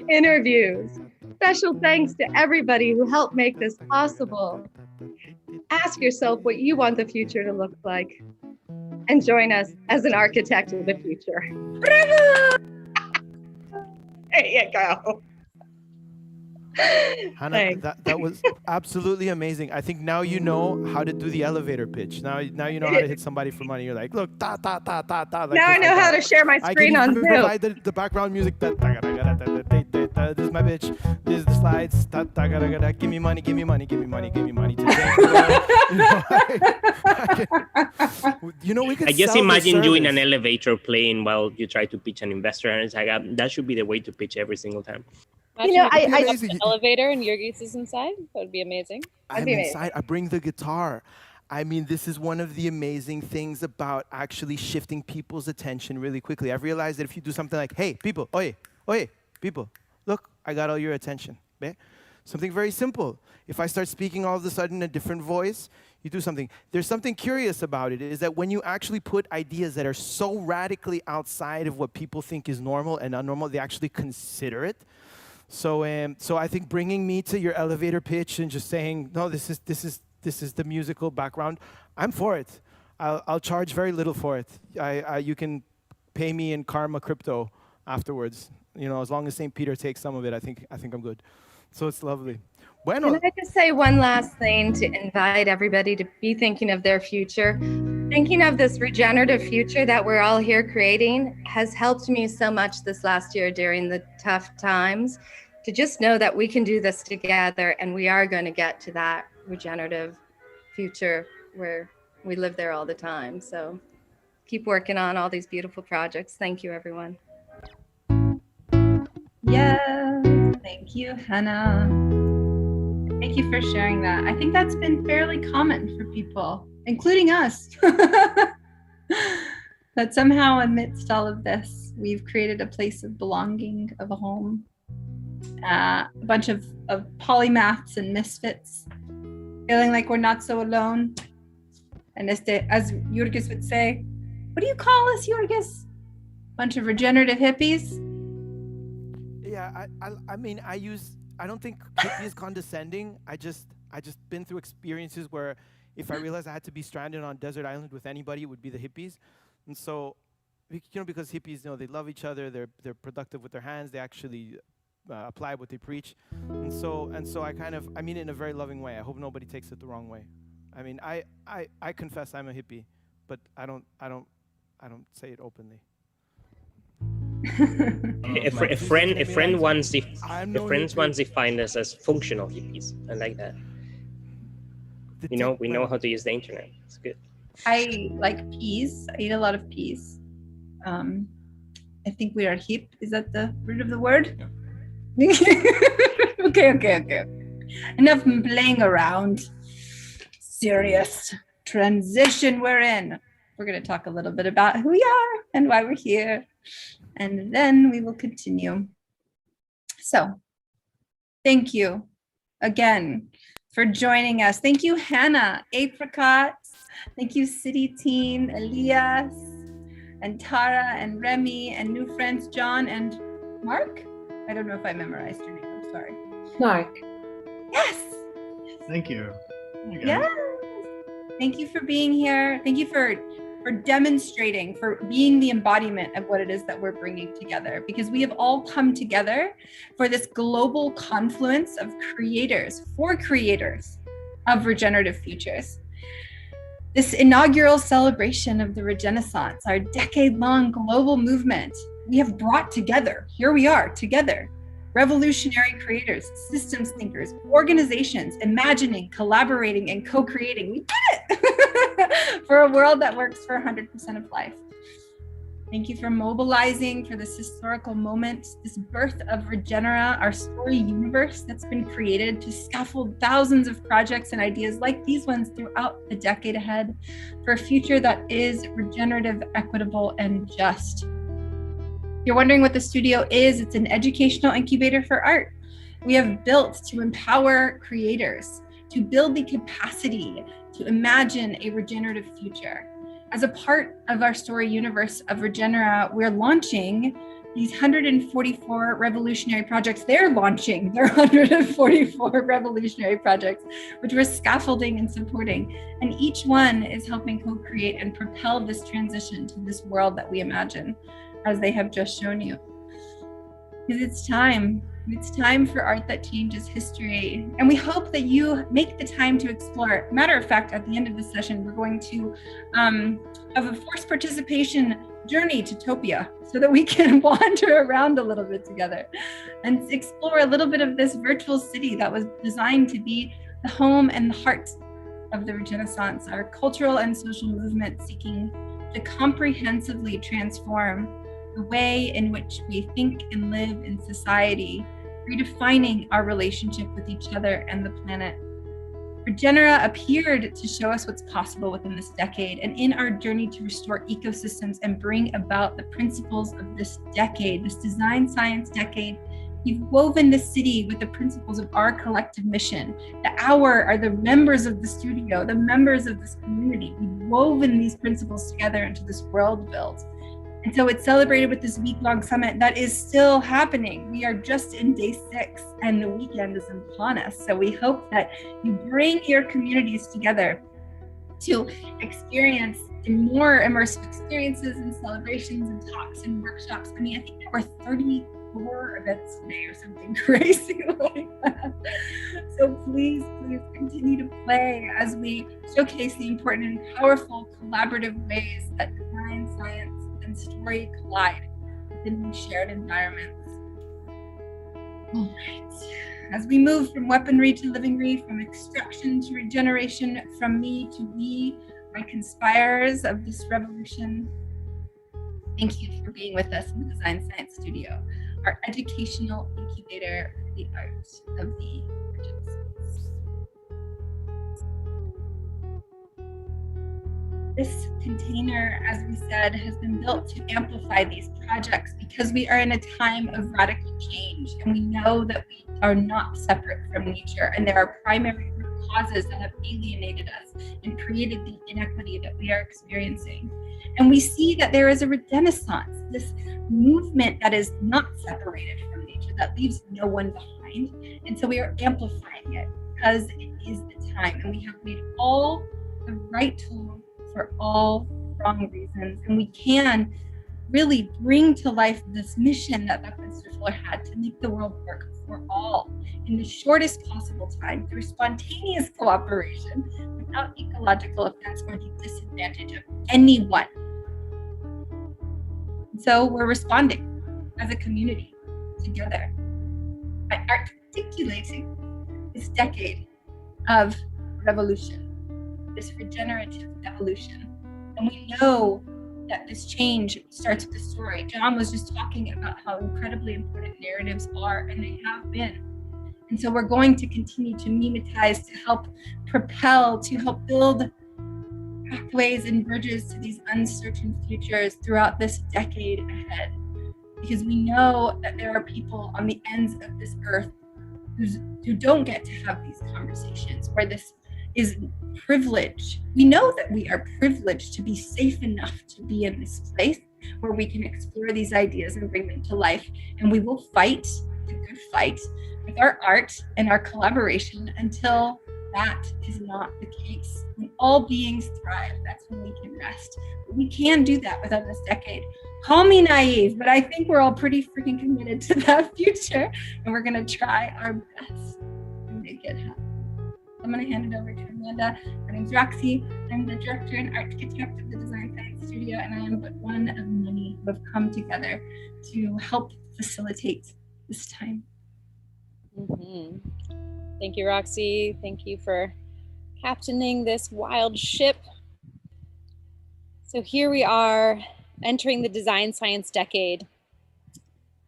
Speaker 9: interviews. Special thanks to everybody who helped make this possible. Ask yourself what you want the future to look like and join us as an architect of the future. Bravo! There you go.
Speaker 4: Hannah, that was absolutely amazing. I think now you know how to do the elevator pitch. Now you know how to hit somebody for money. You're like, look, ta ta ta ta ta.
Speaker 9: Now I know how to share my screen on Zoom.
Speaker 4: Provide the background music. This is my bitch. This is the slides. Give me money. Give me money. Give me money. Give me money. We could.
Speaker 11: I just
Speaker 4: sell the
Speaker 11: imagine you in
Speaker 4: service.
Speaker 11: an elevator playing while you try to pitch an investor, and it's like that should be the way to pitch every single time.
Speaker 2: Imagine
Speaker 9: I
Speaker 2: you up the elevator and Jurgis is inside. That would be amazing.
Speaker 4: I'm inside. I bring the guitar. I mean, this is one of the amazing things about actually shifting people's attention really quickly. I've realized that if you do something like, hey, people, oye, people, look, I got all your attention. Okay? Something very simple. If I start speaking all of a sudden in a different voice, you do something. There's something curious about it, is that when you actually put ideas that are so radically outside of what people think is normal and unnormal, they actually consider it. So I think bringing me to your elevator pitch and just saying, no, this is the musical background, I'm for it. I'll charge very little for it. You can pay me in karma crypto afterwards. As long as St. Peter takes some of it, I think I'm good. So it's lovely. Bueno.
Speaker 9: Can I just say one last thing to invite everybody to be thinking of their future? Thinking of this regenerative future that we're all here creating has helped me so much this last year during the tough times, to just know that we can do this together and we are going to get to that regenerative future where we live there all the time. So keep working on all these beautiful projects. Thank you, everyone.
Speaker 5: Yeah, thank you, Hannah. Thank you for sharing that. I think that's been fairly common for people, including us, that somehow amidst all of this, we've created a place of belonging, of a home, a bunch of polymaths and misfits, feeling like we're not so alone. And as Jurgis would say, what do you call us, Jurgis? Bunch of regenerative hippies?
Speaker 4: Yeah, I don't think hippie is condescending. I just been through experiences where if I realized I had to be stranded on a desert island with anybody, it would be the hippies. And so, because hippies, they love each other, they're productive with their hands, they actually apply what they preach. And so I mean it in a very loving way. I hope nobody takes it the wrong way. I mean, I confess I'm a hippie, but I don't say it openly.
Speaker 11: A friend once defined us as functional hippies. I like that. We know how to use the internet. It's good.
Speaker 5: I like peas. I eat a lot of peas. I think we are hip. Is that the root of the word? Yeah. Okay. Enough playing around. Serious transition we're in. We're going to talk a little bit about who we are and why we're here. And then we will continue. So, thank you again for joining us. Thank you, Hannah, Apricots. Thank you, City Team, Elias, and Tara, and Remy, and new friends, John and Mark. I don't know if I memorized your name. I'm sorry.
Speaker 8: Mark.
Speaker 5: Yes.
Speaker 1: Thank you.
Speaker 5: Yes. Thank you for being here. Thank you for demonstrating, for being the embodiment of what it is that we're bringing together, because we have all come together for this global confluence of creators of regenerative futures. This inaugural celebration of the Regenaissance, our decade-long global movement, we have brought together, here we are together, revolutionary creators, systems thinkers, organizations, imagining, collaborating, and co-creating. We did it for a world that works for 100% of life. Thank you for mobilizing for this historical moment, this birth of Regenera, our story universe that's been created to scaffold thousands of projects and ideas like these ones throughout the decade ahead for a future that is regenerative, equitable, and just. You're wondering what the studio is? It's an educational incubator for art. We have built to empower creators, to build the capacity to imagine a regenerative future. As a part of our story universe of Regenera, we're launching these 144 revolutionary projects. They're launching their 144 revolutionary projects, which we're scaffolding and supporting. And each one is helping co-create and propel this transition to this world that we imagine, as they have just shown you. Because it's time. It's time for art that changes history. And we hope that you make the time to explore. Matter of fact, at the end of this session, we're going to have a forced participation journey to Topia so that we can wander around a little bit together and explore a little bit of this virtual city that was designed to be the home and the heart of the Regenaissance, our cultural and social movement seeking to comprehensively transform the way in which we think and live in society, redefining our relationship with each other and the planet. Regenera appeared to show us what's possible within this decade, and in our journey to restore ecosystems and bring about the principles of this decade, this design science decade, we've woven the city with the principles of our collective mission. The hour are the members of the studio, the members of this community. We've woven these principles together into this world build. And so it's celebrated with this week-long summit that is still happening. We are just in day 6 and the weekend is upon us. So we hope that you bring your communities together to experience more immersive experiences and celebrations and talks and workshops. I mean, I think there were 34 events today or something crazy like that. So please continue to play as we showcase the important and powerful collaborative ways that design, science, and story collide within these shared environments. All right. As we move from weaponry to livingry, from extraction to regeneration, from me to we, my conspirers of this revolution, thank you for being with us in the Design Science Studio, our educational incubator for the art of the Regenaissance. This container, as we said, has been built to amplify these projects because we are in a time of radical change, and we know that we are not separate from nature, and there are primary root causes that have alienated us and created the inequity that we are experiencing. And we see that there is a regenaissance, this movement that is not separated from nature, that leaves no one behind. And so we are amplifying it because it is the time, and we have made all the right tools for all wrong reasons. And we can really bring to life this mission that Dr. Fuller had to make the world work for all in the shortest possible time through spontaneous cooperation without ecological offense or the disadvantage of anyone. And so we're responding as a community together by articulating this decade of revolution, this regenerative evolution. And we know that this change starts with the story. John was just talking about how incredibly important narratives are, and they have been. And so we're going to continue to memetize, to help propel, to help build pathways and bridges to these uncertain futures throughout this decade ahead. Because we know that there are people on the ends of this earth who don't get to have these conversations, where this is privilege. We know that we are privileged to be safe enough to be in this place where we can explore these ideas and bring them to life. And we will fight the good fight with our art and our collaboration until that is not the case. When all beings thrive, that's when we can rest. But we can do that within this decade. Call me naive, but I think we're all pretty freaking committed to that future, and we're gonna try our best to make it happen. I'm going to hand it over to Amanda. My name's Roxy. I'm the director and architect of the Design Science Studio, and I am but one of many who have come together to help facilitate this time.
Speaker 2: Thank you, Roxy. Thank you for captaining this wild ship. So here we are entering the design science decade.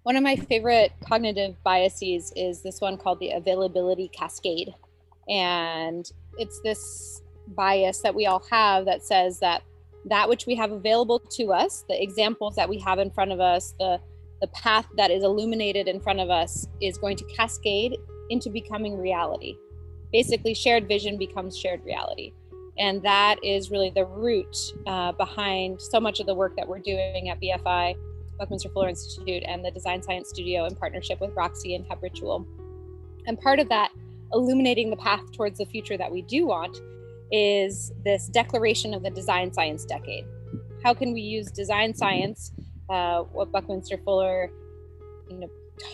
Speaker 2: One of my favorite cognitive biases is this one called the availability cascade. And it's this bias that we all have that says that which we have available to us, the examples that we have in front of us, the path that is illuminated in front of us is going to cascade into becoming reality. Basically, shared vision becomes shared reality. And that is really the root behind so much of the work that we're doing at BFI, Buckminster Fuller Institute, and the Design Science Studio in partnership with Roxy and Hub Ritual. And part of that, illuminating the path towards the future that we do want, is this declaration of the design science decade. How can we use design science, what Buckminster Fuller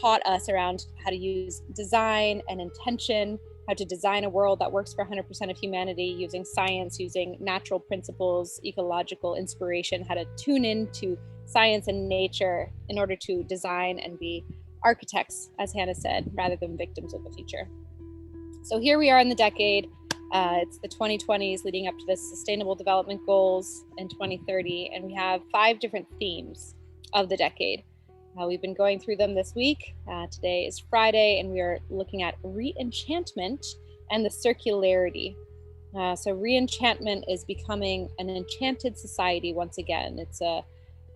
Speaker 2: taught us around how to use design and intention, how to design a world that works for 100% of humanity using science, using natural principles, ecological inspiration, how to tune into science and nature in order to design and be architects, as Hannah said, rather than victims of the future. So here we are in the decade. It's the 2020s leading up to the Sustainable Development Goals in 2030, and we have 5 different themes of the decade. We've been going through them this week. Today is Friday, and we are looking at re-enchantment and the circularity. So re-enchantment is becoming an enchanted society once again. It's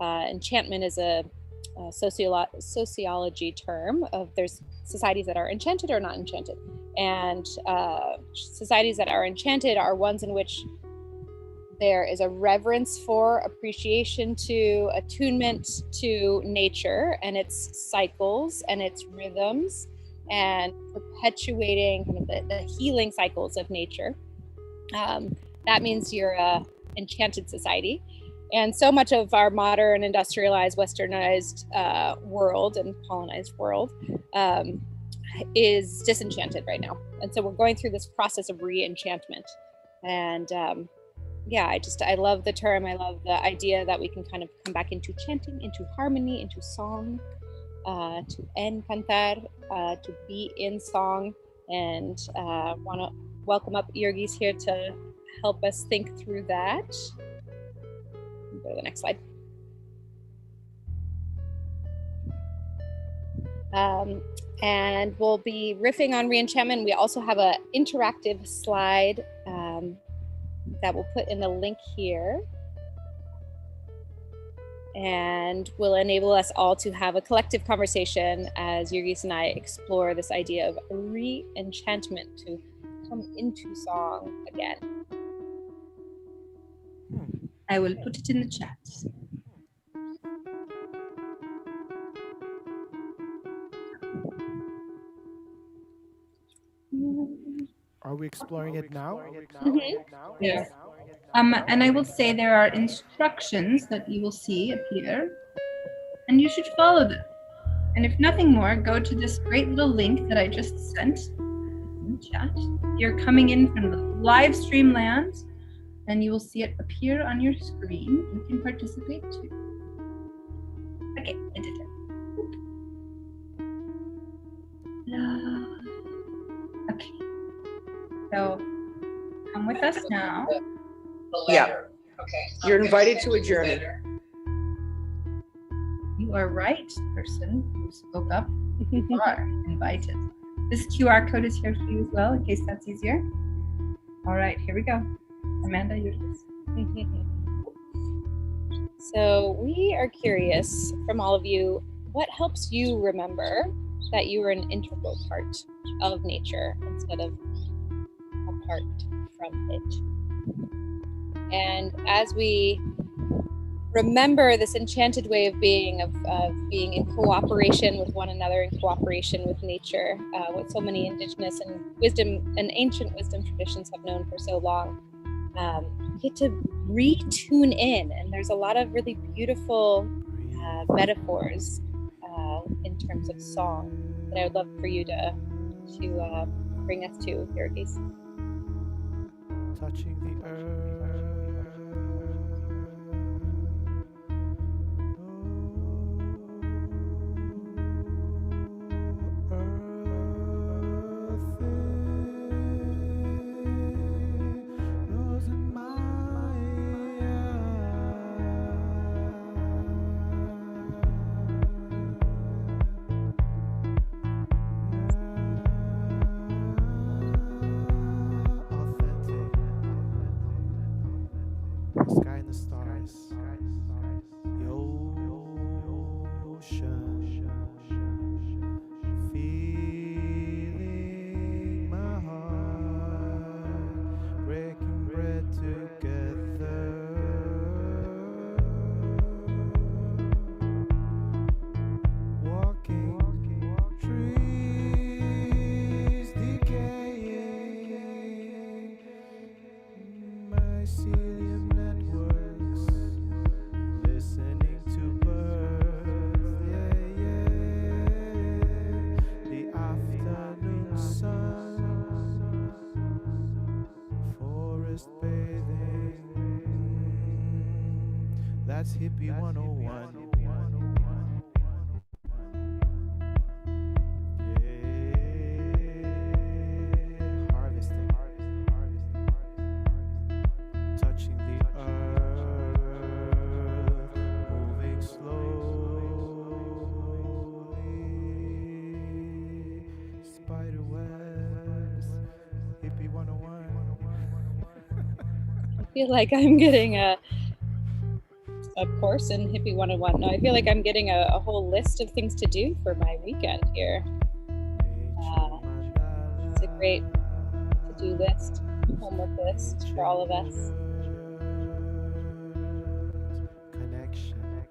Speaker 2: enchantment is a sociology term of there's societies that are enchanted or not enchanted. And societies that are enchanted are ones in which there is a reverence for, appreciation to, attunement to nature and its cycles and its rhythms, and perpetuating kind of the healing cycles of nature. That means you're an enchanted society. And so much of our modern, industrialized, westernized world and colonized world is disenchanted right now. And so we're going through this process of re-enchantment. And yeah, I love the term. I love the idea that we can kind of come back into chanting, into harmony, into song, to encantar, to be in song. And want to welcome up Jurgis here to help us think through that. Go to the next slide. And we'll be riffing on re-enchantment. We also have an interactive slide that we'll put in the link here, and will enable us all to have a collective conversation as Jurgis and I explore this idea of re-enchantment, to come into song again.
Speaker 5: I will put it in the chat.
Speaker 4: Are we exploring it now?
Speaker 5: Yes. And I will say there are instructions that you will see appear, and you should follow them. And if nothing more, go to this great little link that I just sent in the chat. You're coming in from the live stream land, and you will see it appear on your screen. You can participate too. Okay, I did it. Okay. So come with us now.
Speaker 12: Yeah. You're invited to a journey.
Speaker 5: You are right, person who spoke up. You are invited. This QR code is here for you as well, in case that's easier. All right, here we go. Amanda, you're this.
Speaker 2: So we are curious from all of you, what helps you remember that you are an integral part of nature instead of apart from it? And as we remember this enchanted way of being in cooperation with one another, in cooperation with nature, what so many indigenous and ancient wisdom traditions have known for so long, you get to retune in, and there's a lot of really beautiful metaphors in terms of song that I would love for you to bring us to, Jurgis.
Speaker 4: Touching the earth. Sky and the stars. The ocean. Feeling my heart. Breaking bread together. Walking trees decaying. Mycelium networks. Listening to birds. Yeah, yeah. The afternoon sun. Forest bathing. That's hippie 101. Harvesting, touching the earth, moving slowly, spider webs, hippie 101.
Speaker 2: I feel like I'm getting a course in Hippie 101. No, I feel like I'm getting a whole list of things to do for my weekend here. It's a great to-do list, homework list for all of us.
Speaker 4: Connection,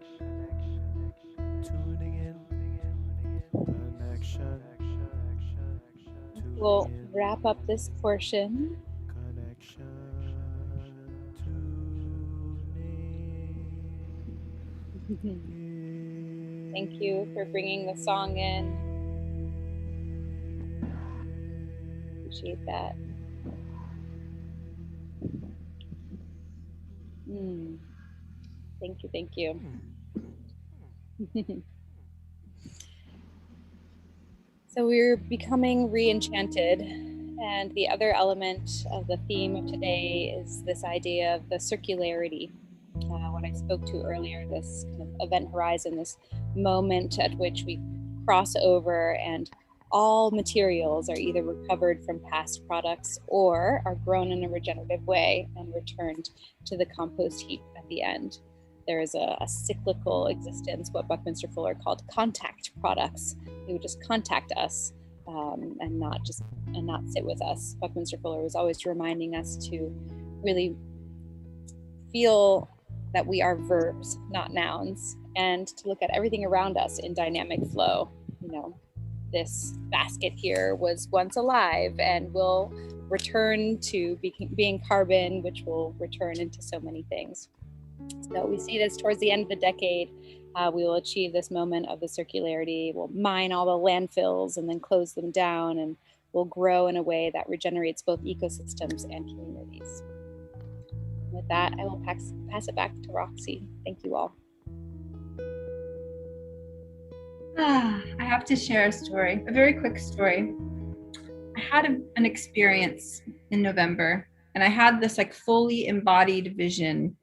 Speaker 4: tuning in, connection.
Speaker 2: We'll wrap up this portion. Thank you for bringing the song in. Appreciate that. Thank you, thank you. So we're becoming re-enchanted, and the other element of the theme of today is this idea of the circularity. What I spoke to earlier, this kind of event horizon, this moment at which we cross over and all materials are either recovered from past products or are grown in a regenerative way and returned to the compost heap at the end. There is a cyclical existence, what Buckminster Fuller called contact products. They would just contact us and not sit with us. Buckminster Fuller was always reminding us to really feel that we are verbs, not nouns, and to look at everything around us in dynamic flow. You know, this basket here was once alive and will return to being carbon, which will return into so many things. So we see this towards the end of the decade. We will achieve this moment of the circularity. We'll mine all the landfills and then close them down, and we'll grow in a way that regenerates both ecosystems and communities. With that, I will pass it back to Roxy. Thank you all.
Speaker 5: I have to share a story, a very quick story. I had an experience in November, and I had this like fully embodied vision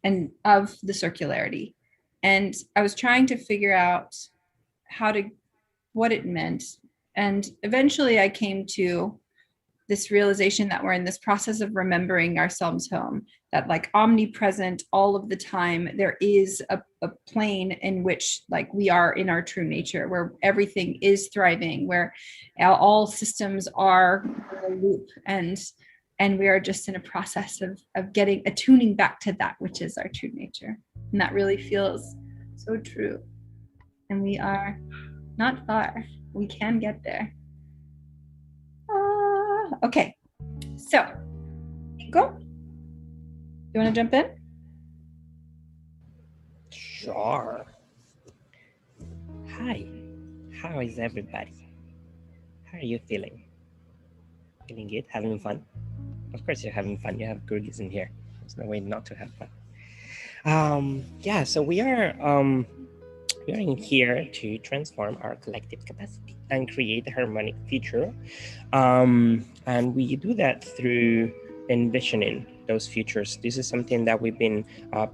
Speaker 5: and of the circularity. And I was trying to figure out what it meant. And eventually I came to this realization that we're in this process of remembering ourselves home, that like omnipresent all of the time, there is a plane in which like we are in our true nature, where everything is thriving, where all systems are in a loop, and we are just in a process of attuning back to that which is our true nature. And that really feels so true. And we are not far. We can get there. Okay, so Nico, you want to jump in?
Speaker 11: Sure. Hi, how is everybody? How are you feeling? Feeling good? Having fun? Of course you're having fun. You have goodies in here. There's no way not to have fun. Yeah, so we are in here to transform our collective capacity and create a harmonic future. And we do that through envisioning those futures. This is something that we've been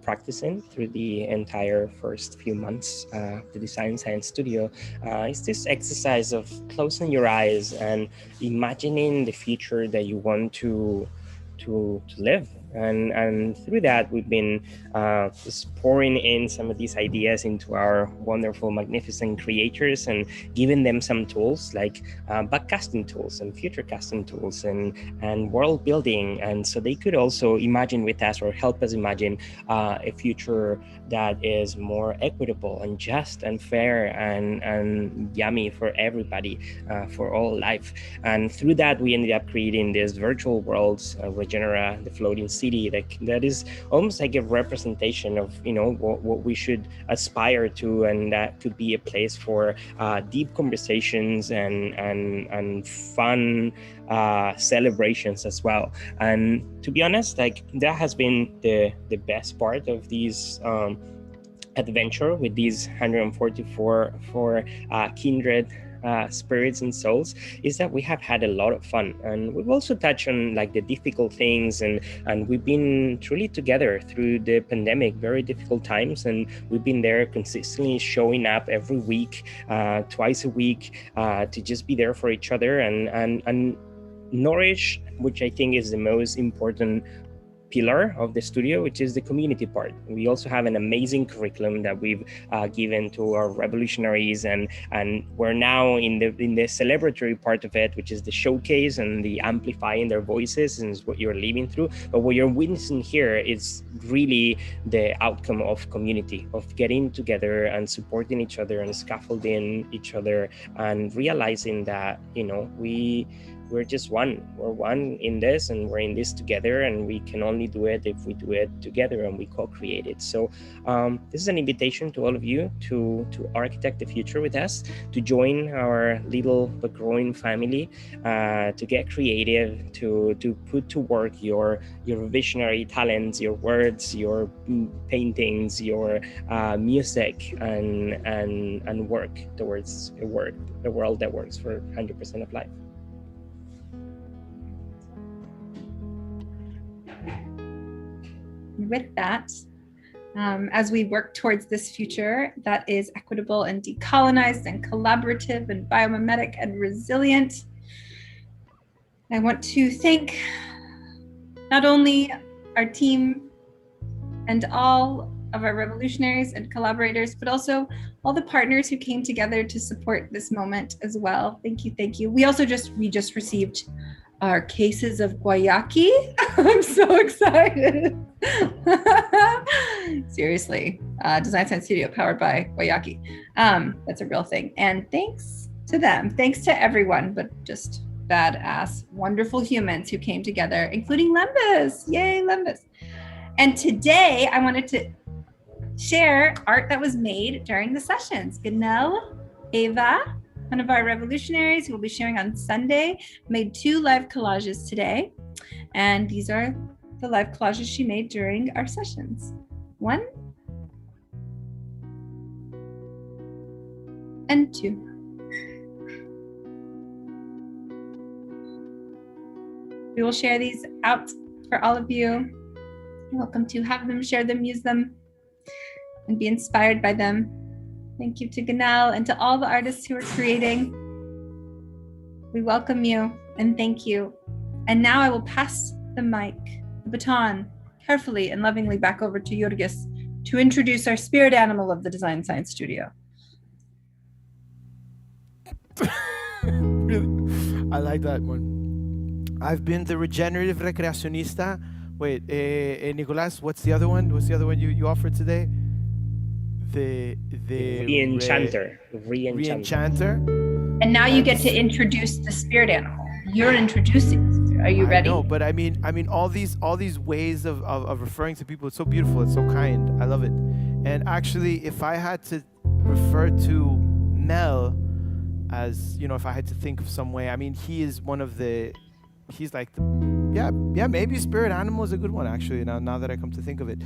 Speaker 11: practicing through the entire first few months of the Design Science Studio. It's this exercise of closing your eyes and imagining the future that you want to live And through that, we've been just pouring in some of these ideas into our wonderful, magnificent creators and giving them some tools like backcasting tools and future casting tools and world building. And so they could also imagine with us or help us imagine a future that is more equitable and just and fair and yummy for everybody, for all life. And through that, we ended up creating these virtual worlds, Regenera, the floating city, that is almost like a representation of, you know, what we should aspire to, and that could be a place for deep conversations and fun celebrations as well. And to be honest, like, that has been the best part of these adventure with these 144 kindred spirits and souls, is that we have had a lot of fun. And we've also touched on like the difficult things, and we've been truly together through the pandemic, very difficult times, and we've been there consistently showing up every week, twice a week, to just be there for each other and nourish, which I think is the most important pillar of the studio, which is the community part. We also have an amazing curriculum that we've given to our revolutionaries, and we're now in the celebratory part of it, which is the showcase and the amplifying their voices, and is what you're living through. But what you're witnessing here is really the outcome of community, of getting together and supporting each other and scaffolding each other, and realizing that, you know, we're just one. We're one in this, and we're in this together, and we can only do it if we do it together and we co-create it. So this is an invitation to all of you to architect the future with us, to join our little but growing family, to get creative, to put to work your visionary talents, your words, your paintings, your music, and work towards a world that works for 100% of life.
Speaker 5: With that, as we work towards this future that is equitable and decolonized and collaborative and biomimetic and resilient, I want to thank not only our team and all of our revolutionaries and collaborators, but also all the partners who came together to support this moment as well. Thank you, thank you. We just received our cases of guayaki. I'm so excited. Seriously, Design Science Studio powered by guayaki. That's a real thing. And thanks to them, thanks to everyone, but just badass, wonderful humans who came together, including Lembas. Yay, Lembas. And today I wanted to share art that was made during the sessions. Ganel, Ava, one of our revolutionaries who will be sharing on Sunday, made 2 live collages today. And these are the live collages she made during our sessions. 1 and 2. We will share these out for all of you. You're welcome to have them, share them, use them, and be inspired by them. Thank you to Ganel and to all the artists who are creating. We welcome you and thank you. And now I will pass the mic, the baton, carefully and lovingly back over to Jurgis to introduce our spirit animal of the Design Science Studio.
Speaker 4: Really? I like that one. I've been the regenerative recreacionista. Wait, Nicolas, what's the other one? What's the other one you offered today? The
Speaker 11: Re-enchanter.
Speaker 4: Re-enchanter.
Speaker 5: And now you get to introduce the spirit animal. You're introducing. Are you ready?
Speaker 4: No, but I mean, all these ways of referring to people. It's so beautiful. It's so kind. I love it. And actually, if I had to refer to Mel as, you know, if I had to think of some way, I mean, he is one of the. He's like, maybe spirit animal is a good one, actually, now that I come to think of it.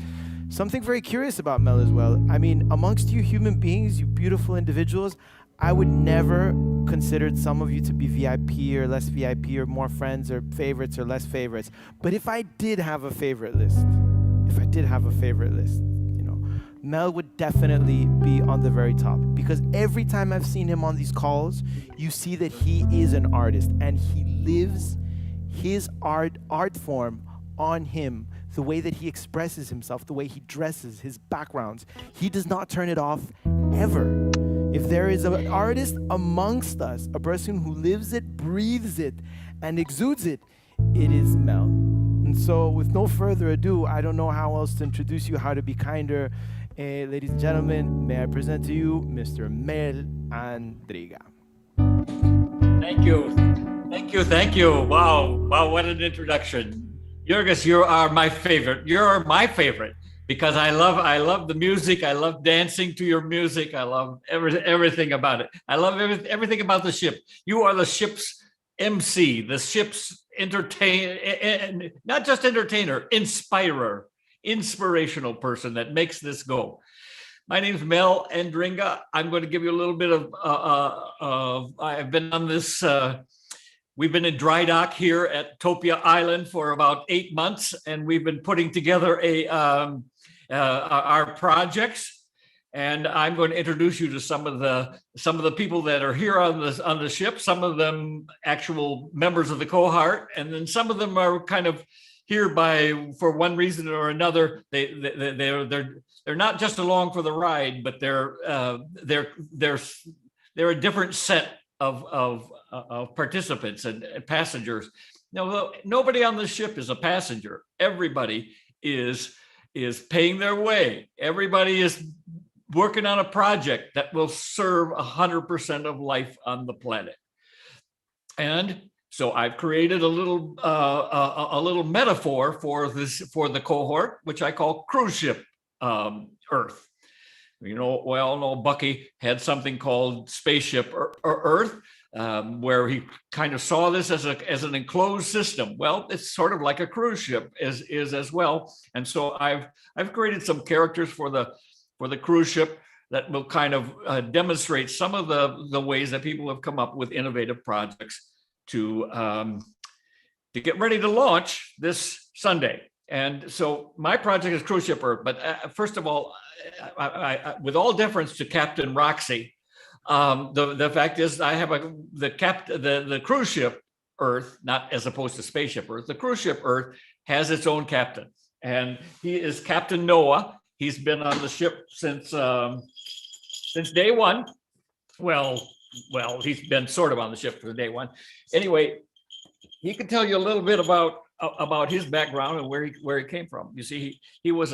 Speaker 4: Something very curious about Mel as well. I mean, amongst you human beings, you beautiful individuals, I would never consider some of you to be VIP or less VIP or more friends or favorites or less favorites. But if I did have a favorite list, you know, Mel would definitely be on the very top, because every time I've seen him on these calls, you see that he is an artist and he lives his art form on him the way that he expresses himself, the way he dresses, his backgrounds. He does not turn it off ever. If there is an artist amongst us, a person who lives it, breathes it, and exudes it, it is Mel. And so with no further ado, I don't know how else to introduce you, how to be kinder. Ladies and gentlemen, may I present to you Mr. Merrill Andriga.
Speaker 13: Thank you. Thank you. Thank you. Wow. Wow. What an introduction. Jurgis, you are my favorite. You're my favorite because I love the music. I love dancing to your music. I love everything about it. I love everything about the ship. You are the ship's MC, the ship's not just entertainer, inspirational person that makes this go. My name is Mel Andriga. I'm going to give you a little bit of I've been on this, we've been in dry dock here at Topia Island for about 8 months, and we've been putting together our projects. And I'm going to introduce you to some of the people that are here on the ship. Some of them actual members of the cohort, and then some of them are kind of here for one reason or another. They're not just along for the ride, but they're a different set of participants and passengers. Now, nobody on the ship is a passenger. Everybody is paying their way. Everybody is working on a project that will serve 100% of life on the planet. And so I've created a little metaphor for the cohort, which I call cruise ship Earth. You know, we all know Bucky had something called Spaceship Earth, where he kind of saw this as an enclosed system. Well, it's sort of like a cruise ship is as well. And so I've created some characters for the cruise ship that will kind of demonstrate some of the ways that people have come up with innovative projects to get ready to launch this Sunday. And so my project is Cruise Ship Earth. But first of all, I, with all deference to Captain Roxy, the fact is I have the cruise ship Earth, not as opposed to Spaceship Earth. The cruise ship Earth has its own captain, and he is Captain Noah. He's been on the ship since day one. Well, he's been sort of on the ship from day one. Anyway, he can tell you a little bit about his background and where he came from. You see, he was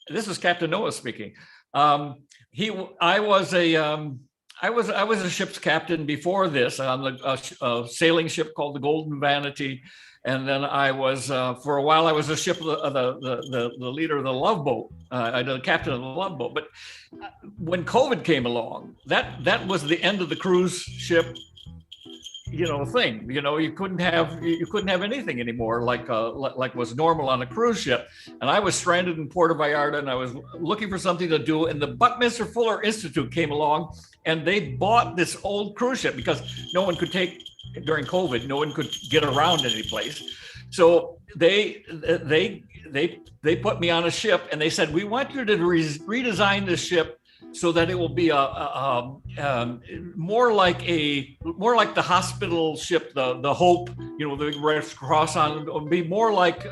Speaker 13: this is Captain Noah speaking. I was a ship's captain before this on a sailing ship called the Golden Vanity. And then I was, for a while, I was the leader of the Love Boat, the captain of the Love Boat. But when COVID came along, that was the end of the cruise ship, thing. You couldn't have anything anymore like was normal on a cruise ship. And I was stranded in Puerto Vallarta, and I was looking for something to do. And the Buckminster Fuller Institute came along, and they bought this old cruise ship because no one could during COVID, no one could get around any place. So they put me on a ship, and they said, we want you to redesign this ship so that it will be more like the hospital ship, the Hope, the Red Cross on. It'll be more like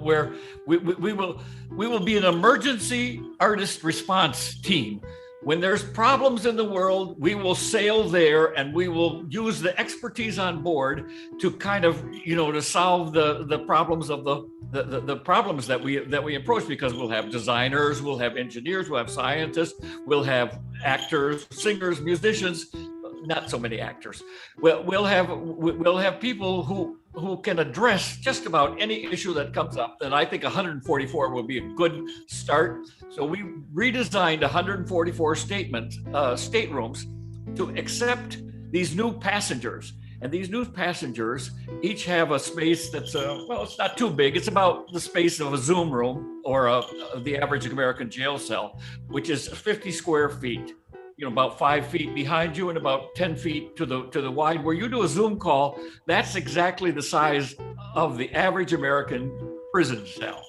Speaker 13: where we will be an emergency artist response team. When there's problems in the world, we will sail there, and we will use the expertise on board to kind of, to solve the problems of the problems that we approach, because we'll have designers, we'll have engineers, we'll have scientists, we'll have actors, singers, musicians, not so many actors. We'll have people who can address just about any issue that comes up. And I think 144 will be a good start. So we redesigned 144 staterooms to accept these new passengers. And these new passengers each have a space that's, it's not too big. It's about the space of a Zoom room or the average American jail cell, which is 50 square feet. About 5 feet behind you and about 10 feet to the wide. Where you do a Zoom call, that's exactly the size of the average American prison cell.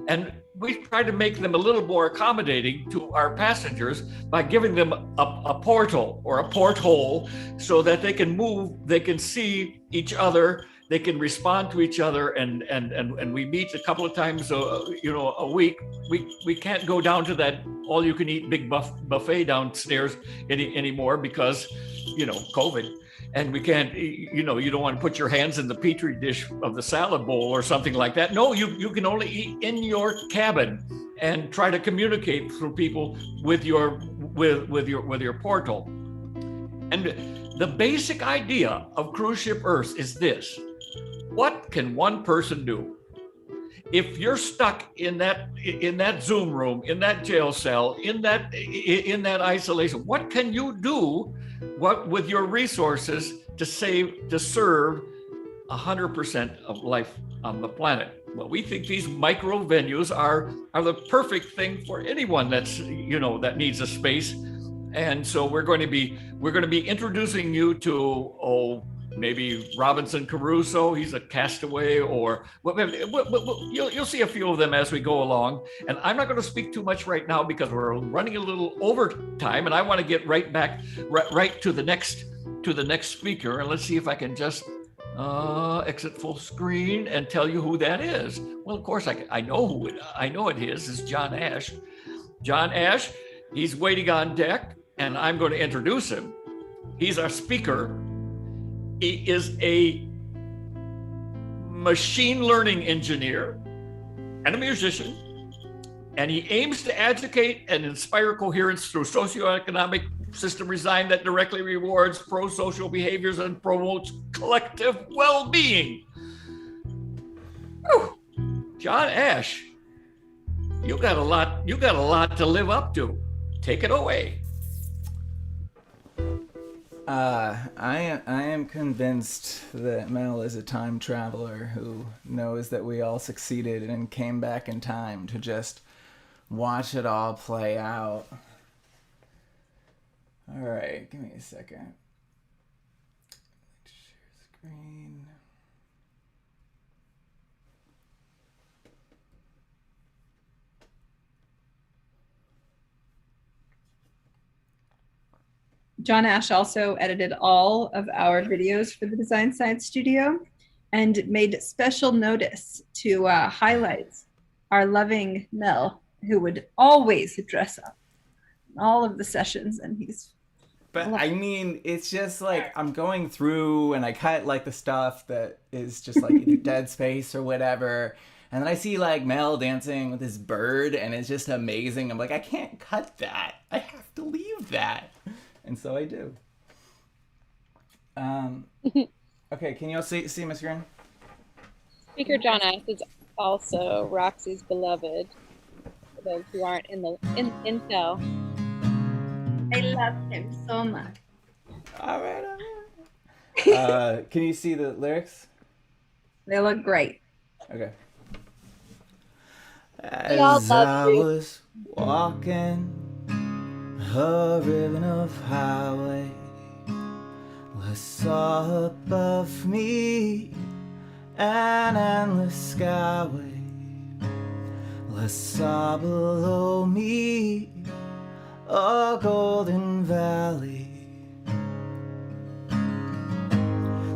Speaker 13: And we try to make them a little more accommodating to our passengers by giving them a portal or a porthole so that they can move, they can see each other, they can respond to each other, and we meet a couple of times a week. We can't go down to that all-you-can-eat big buffet downstairs anymore because COVID. And we can't, you don't want to put your hands in the petri dish of the salad bowl or something like that. No, you can only eat in your cabin and try to communicate through people with your portal. And the basic idea of Cruise Ship Earth is this: what can one person do? If you're stuck in that Zoom room, in that jail cell, in that isolation, what can you do? What with your resources to serve 100% of life on the planet? Well, we think these micro venues are the perfect thing for anyone that's that needs a space, and so we're going to be introducing you to maybe Robinson Crusoe. He's a castaway, or you'll see a few of them as we go along. And I'm not going to speak too much right now because we're running a little over time, and I want to get right back to the next speaker. And let's see if I can just exit full screen and tell you who that is. Well, of course I know it is. It's John Ash. John Ash. He's waiting on deck, and I'm going to introduce him. He's our speaker. He is a machine learning engineer and a musician, and he aims to educate and inspire coherence through socioeconomic system design that directly rewards pro-social behaviors and promotes collective well-being. Whew. John Ash, you got a lot to live up to. Take it away.
Speaker 3: I am convinced that Mel is a time traveler who knows that we all succeeded and came back in time to just watch it all play out. All right, give me a second. Share screen.
Speaker 5: John Ash also edited all of our videos for the Design Science Studio and made special notice to highlight our loving Mel, who would always dress up in all of the sessions, and he's...
Speaker 3: But I mean, it's just like I'm going through and I cut like the stuff that is just like either dead space or whatever. And then I see like Mel dancing with this bird and it's just amazing. I'm like, I can't cut that. I have to leave that. And so I do. Okay, can you all see my screen?
Speaker 2: Speaker John Ash is also Roxy's beloved, for those who aren't in Intel.
Speaker 5: I love him so much.
Speaker 3: All right. Can you see the lyrics?
Speaker 5: They look great.
Speaker 3: Okay.
Speaker 2: We all
Speaker 3: As
Speaker 2: love
Speaker 3: I
Speaker 2: you.
Speaker 3: was walking a ribbon of highway, I saw above me an endless skyway. I saw below me a golden valley.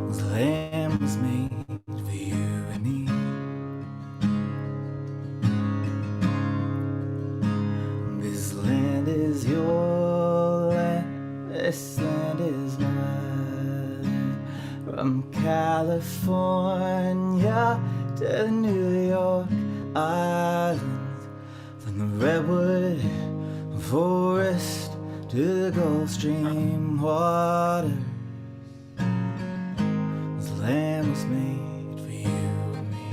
Speaker 3: This land was made for you and me. This land is your land, this land is mine. From California to New York Island, from the redwood forest to the Gulf Stream waters, this land was made for you and me.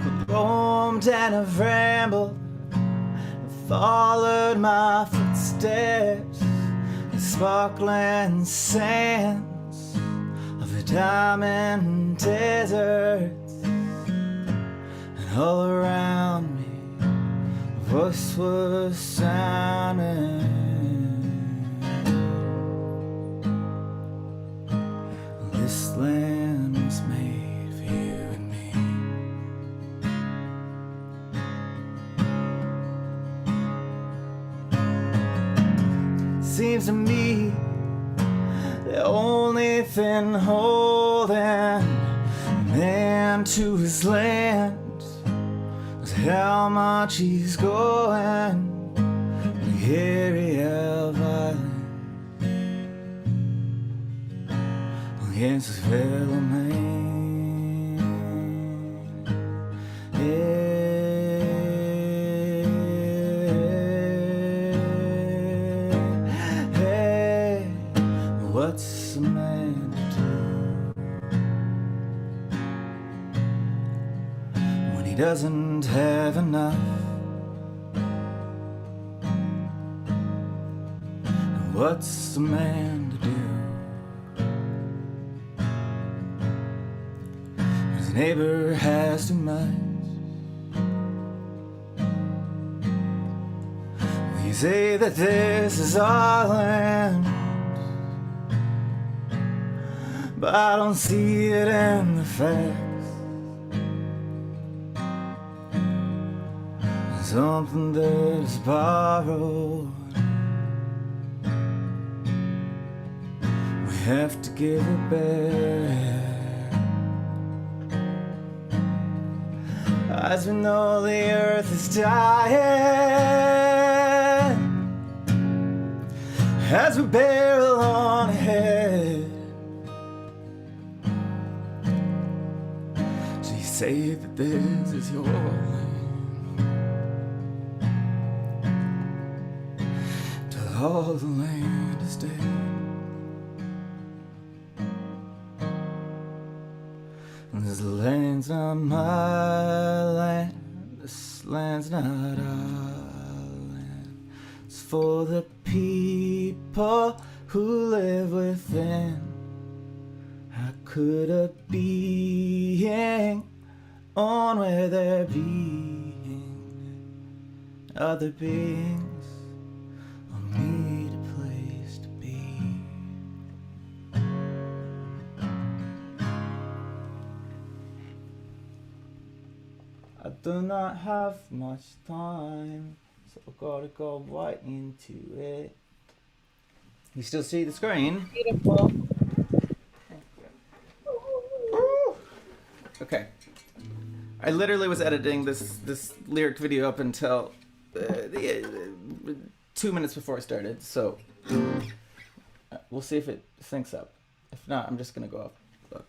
Speaker 3: I've roamed and I've rambled, I've followed my footsteps, the sparkling sands of the diamond deserts. All around me, a voice was sounding. This land was made for you and me. seems to me the only thing holding man to his land is how much he's going to the area of island against his fellow man. Hey, what's a man to do when he doesn't have enough? What's a man to do when his neighbor has too much? You say that this is our land, but I don't see it in the facts. Something that is borrowed, we have to give it back. As we know the earth is dying, as we barrel on ahead. So you say that this is your land, till all the land is dead. And this land's not my land, this land's not our land. It's for the people who live within. How could a being on where there being other beings will need a place to be? I do not have much time, so I've got to go right into it. You still see the screen?
Speaker 2: Beautiful.
Speaker 3: Okay. I literally was editing this lyric video up until 2 minutes before I started, so we'll see if it syncs up. If not, I'm just gonna go up.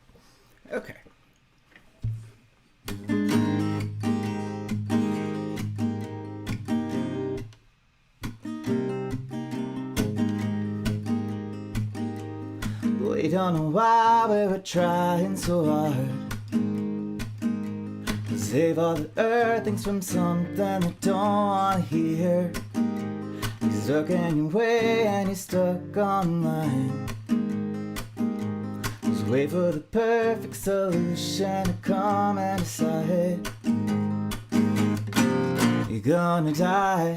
Speaker 3: Okay. We don't know why we were trying so hard to save all the earthings from something they don't want to hear. You're stuck in your way and you're stuck online. Just wait for the perfect solution to come and decide. You're gonna die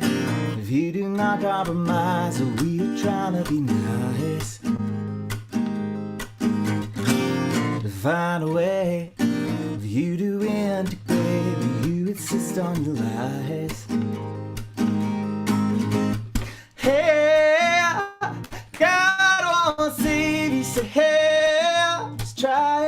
Speaker 3: if you do not compromise. So we are trying to be nice, to find a way for you to integrate, but you insist on your lies. Hey, God won't save you, so hey, just try.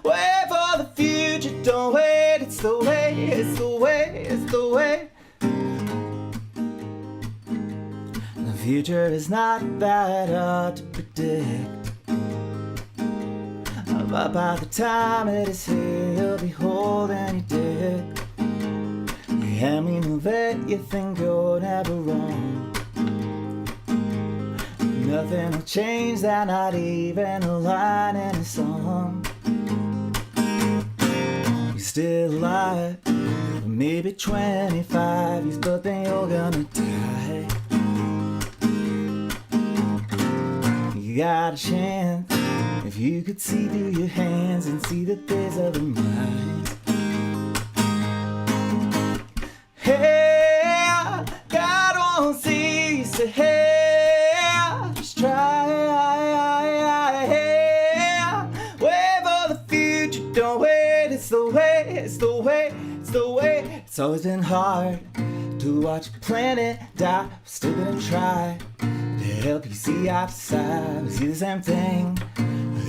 Speaker 3: Wait for the future, don't wait, it's the way, it's the way, it's the way. The future is not that hard to predict, but by the time it is here, you'll be holding your dick. And we know that you think you're never wrong. Nothing will change that, not even a line in a song. You're still alive, or maybe 25 years, but then you're gonna die. You got a chance if you could see through your hands and see that there's other minds. Hey, God won't see you, so hey, just try. Wait for the future, don't wait, it's the way, it's the way, it's the way. It's always been hard to watch your planet die. We're still gonna try to help you see outside. We see the same thing.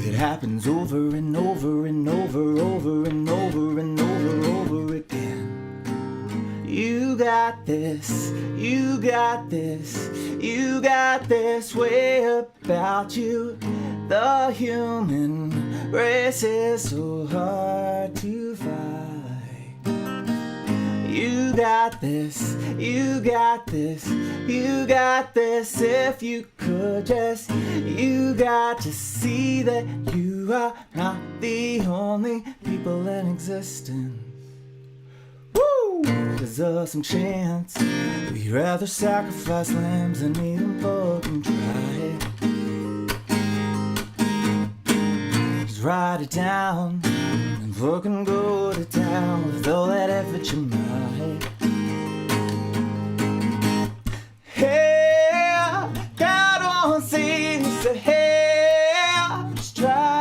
Speaker 3: It happens over and over and over, over and over and over again. You got this, you got this, you got this way about you. The human race is so hard to fight. You got this, you got this, you got this. If you could just, you got to see that you are not the only people in existence. Woo! There's some chance we'd rather sacrifice lambs than eat them pork and dry. Just write it down and fucking go to town with all that effort you might. Hey, God won't see you, so hey, just try.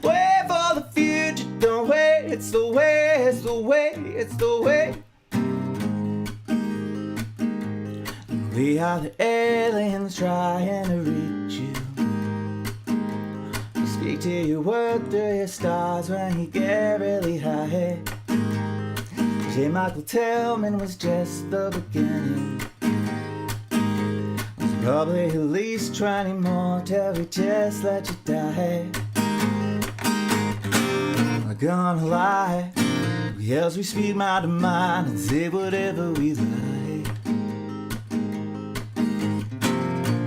Speaker 3: Wait for the future, don't wait. It's the way, it's the way, it's the way. We are the aliens trying to reach you. Speak to your work through your stars when you get really high. J. Michael Tillman was just the beginning. There's probably at least 20 more till we just let you die. I'm not gonna lie, yes, we speak mind to mind and say whatever we like.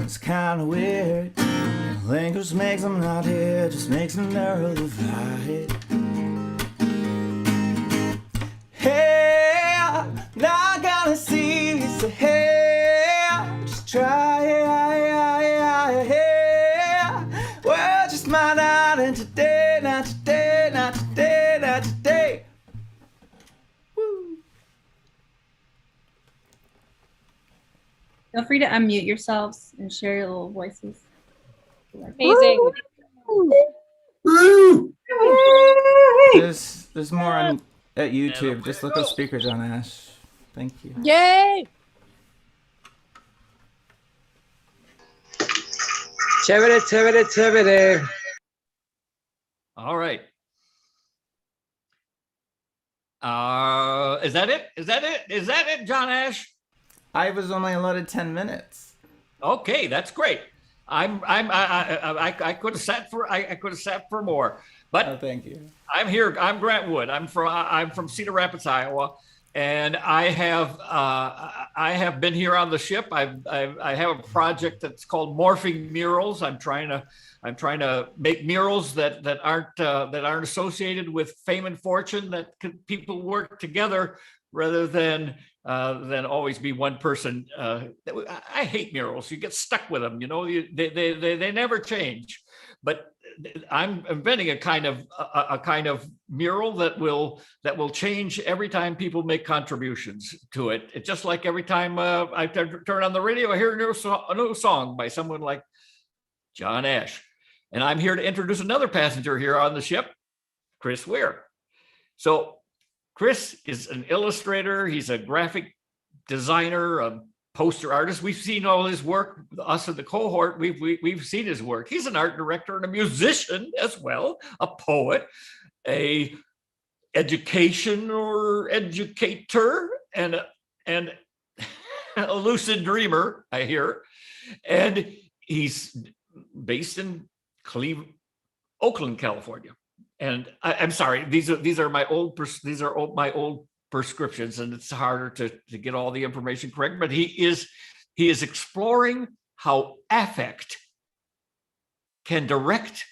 Speaker 3: It's kinda weird. Language makes them not here, just makes them narrow the fight. Hey, not gonna see you, so hey, just try. Well, just my night and today, not today, not today, not today. Woo.
Speaker 5: Feel free to unmute yourselves and share your little voices.
Speaker 2: Amazing.
Speaker 3: There's more on at YouTube. Just look up Speaker John Ash. Thank you.
Speaker 2: Yay!
Speaker 12: Chévere.
Speaker 13: All right. Is that it? Is that it? Is that it, John Ash?
Speaker 3: I was only allotted 10 minutes.
Speaker 13: Okay, that's great. I could have sat for more, but
Speaker 3: thank you.
Speaker 13: I'm here. I'm Grant Wood. I'm from Cedar Rapids, Iowa, and I have been here on the ship. I have a project that's called Morphing Murals. I'm trying to make murals that aren't associated with fame and fortune. That people work together rather than always be one person. I hate murals. You get stuck with them. You know, they never change. But I'm inventing a kind of mural that will change every time people make contributions to it. It's just like every time I turn on the radio, I hear a new song by someone like John Ash. And I'm here to introduce another passenger here on the ship, Chris Weir. So Chris is an illustrator. He's a graphic designer, a poster artist. We've seen all his work. Us in the cohort, we've seen his work. He's an art director and a musician as well, a poet, a education or educator, and a lucid dreamer, I hear. And he's based in Oakland, California. And I'm sorry, these are my old prescriptions, and it's harder to get all the information correct. But he is exploring how affect can direct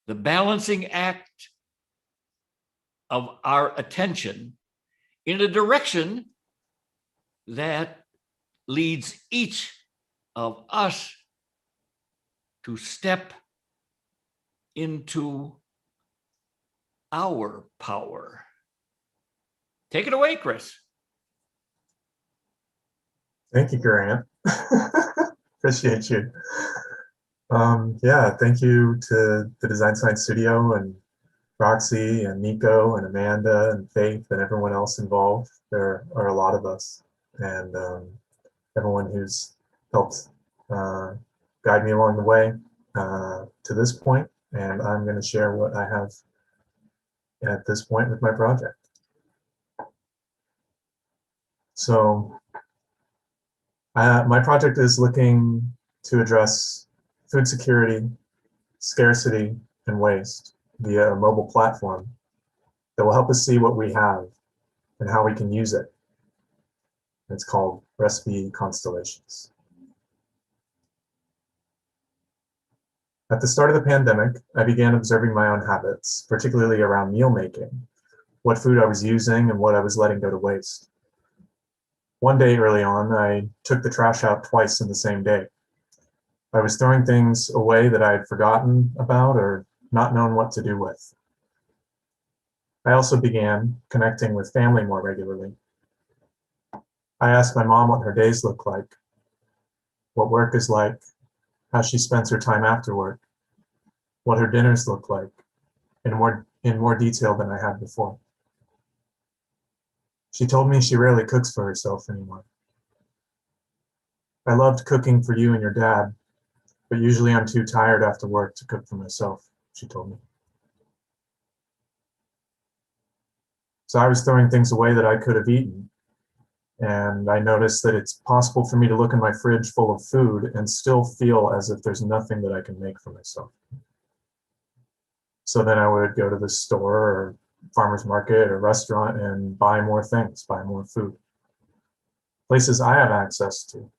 Speaker 13: the balancing act of our attention in a direction that leads each of us to step into our power. Take it away, Chris.
Speaker 14: Thank you, Grant. Appreciate you. Yeah, thank you to the Design Science Studio and Roxy and Nico and Amanda and Faith and everyone else involved. There are a lot of us, and everyone who's helped guide me along the way to this point. And I'm going to share what I have at this point with my project. So my project is looking to address food security, scarcity, and waste via a mobile platform that will help us see what we have and how we can use it. It's called Recipe Constellations. At the start of the pandemic, I began observing my own habits, particularly around meal making, what food I was using and what I was letting go to waste. One day early on, I took the trash out twice in the same day. I was throwing things away that I had forgotten about or not known what to do with. I also began connecting with family more regularly. I asked my mom what her days look like, what work is like, how she spends her time after work, what her dinners look like, in more detail than I had before. She told me she rarely cooks for herself anymore. I loved cooking for you and your dad, but usually I'm too tired after work to cook for myself, she told me. So I was throwing things away that I could have eaten. And I noticed that it's possible for me to look in my fridge full of food and still feel as if there's nothing that I can make for myself. So then I would go to the store or farmer's market or restaurant and buy more things, buy more food. Places I have access to.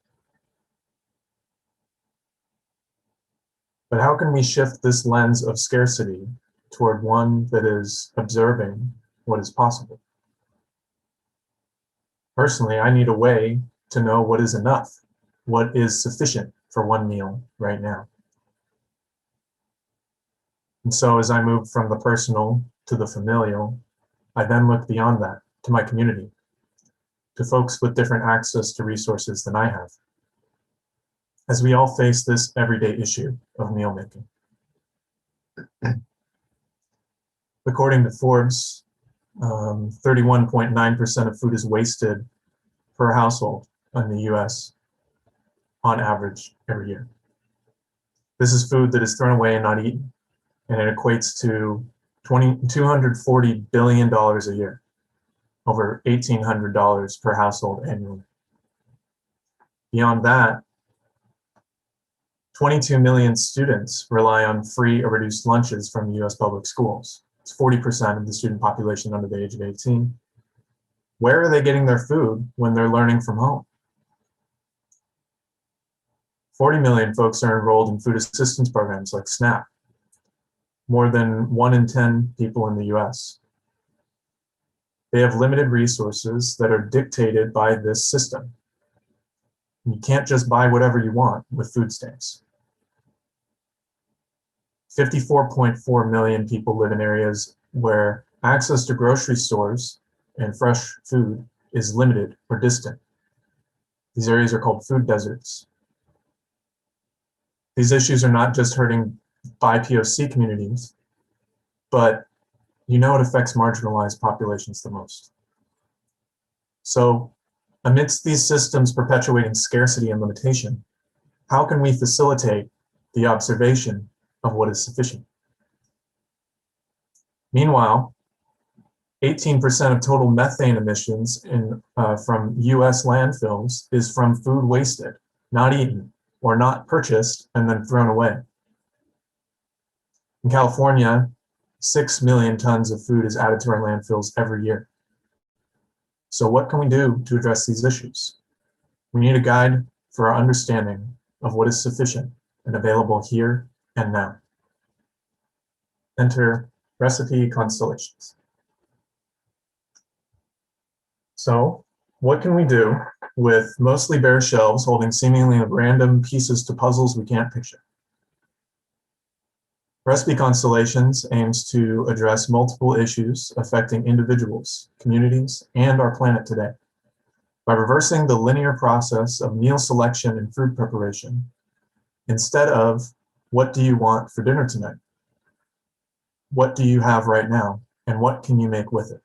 Speaker 14: But how can we shift this lens of scarcity toward one that is observing what is possible? Personally, I need a way to know what is enough, what is sufficient for one meal right now. And so as I move from the personal to the familial, I then look beyond that to my community, to folks with different access to resources than I have, as we all face this everyday issue of meal making. According to Forbes, 31.9% of food is wasted per household in the US on average every year. This is food that is thrown away and not eaten, and it equates to $240 billion a year, over $1,800 per household annually. Beyond that, 22 million students rely on free or reduced lunches from US public schools. It's 40% of the student population under the age of 18. Where are they getting their food when they're learning from home? 40 million folks are enrolled in food assistance programs like SNAP, more than 1 in 10 people in the US. They have limited resources that are dictated by this system. You can't just buy whatever you want with food stamps. 54.4 million people live in areas where access to grocery stores and fresh food is limited or distant. These areas are called food deserts. These issues are not just hurting BIPOC communities, but it affects marginalized populations the most. So amidst these systems perpetuating scarcity and limitation, how can we facilitate the observation of what is sufficient? Meanwhile, 18% of total methane emissions from US landfills is from food wasted, not eaten, or not purchased and then thrown away. In California, 6 million tons of food is added to our landfills every year. So what can we do to address these issues? We need a guide for our understanding of what is sufficient and available here and now. Enter Recipe Constellations. So what can we do with mostly bare shelves holding seemingly random pieces to puzzles we can't picture? Recipe Constellations aims to address multiple issues affecting individuals, communities, and our planet today by reversing the linear process of meal selection and food preparation instead of what do you want for dinner tonight? what do you have right now, and what can you make with it?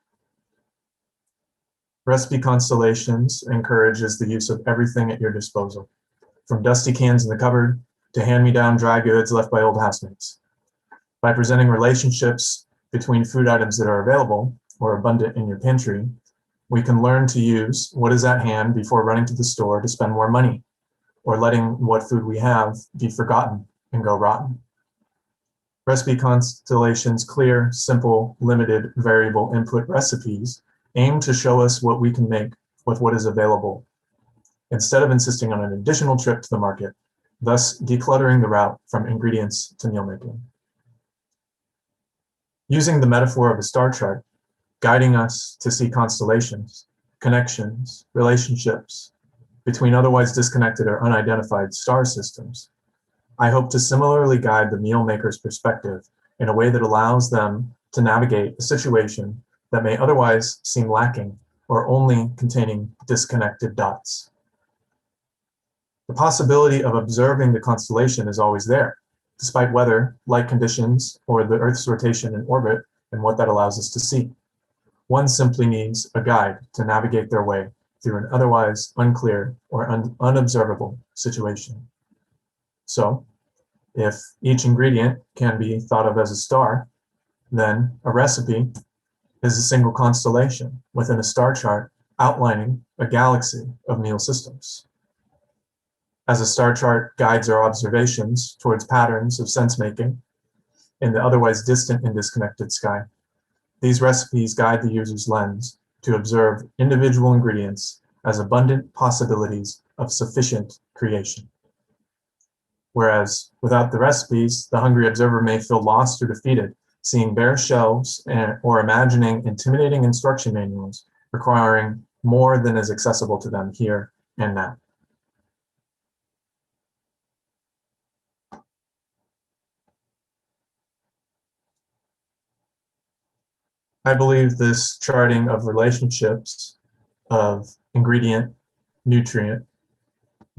Speaker 14: Recipe Constellations encourages the use of everything at your disposal, from dusty cans in the cupboard to hand-me-down dry goods left by old housemates. By presenting relationships between food items that are available or abundant in your pantry, we can learn to use what is at hand before running to the store to spend more money, or letting what food we have be forgotten and go rotten. Recipe Constellations' clear, simple, limited, variable input recipes aim to show us what we can make with what is available, instead of insisting on an additional trip to the market, thus decluttering the route from ingredients to meal making. Using the metaphor of a star chart, guiding us to see constellations, connections, relationships between otherwise disconnected or unidentified star systems, I hope to similarly guide the meal maker's perspective in a way that allows them to navigate a situation that may otherwise seem lacking or only containing disconnected dots. The possibility of observing the constellation is always there, despite weather, light conditions, or the Earth's rotation in orbit and what that allows us to see. One simply needs a guide to navigate their way through an otherwise unclear or unobservable situation. So, if each ingredient can be thought of as a star, then a recipe is a single constellation within a star chart outlining a galaxy of meal systems. As a star chart guides our observations towards patterns of sense-making in the otherwise distant and disconnected sky, these recipes guide the user's lens to observe individual ingredients as abundant possibilities of sufficient creation. Whereas without the recipes, the hungry observer may feel lost or defeated, seeing bare shelves or imagining intimidating instruction manuals requiring more than is accessible to them here and now. I believe this charting of relationships of ingredient, nutrient,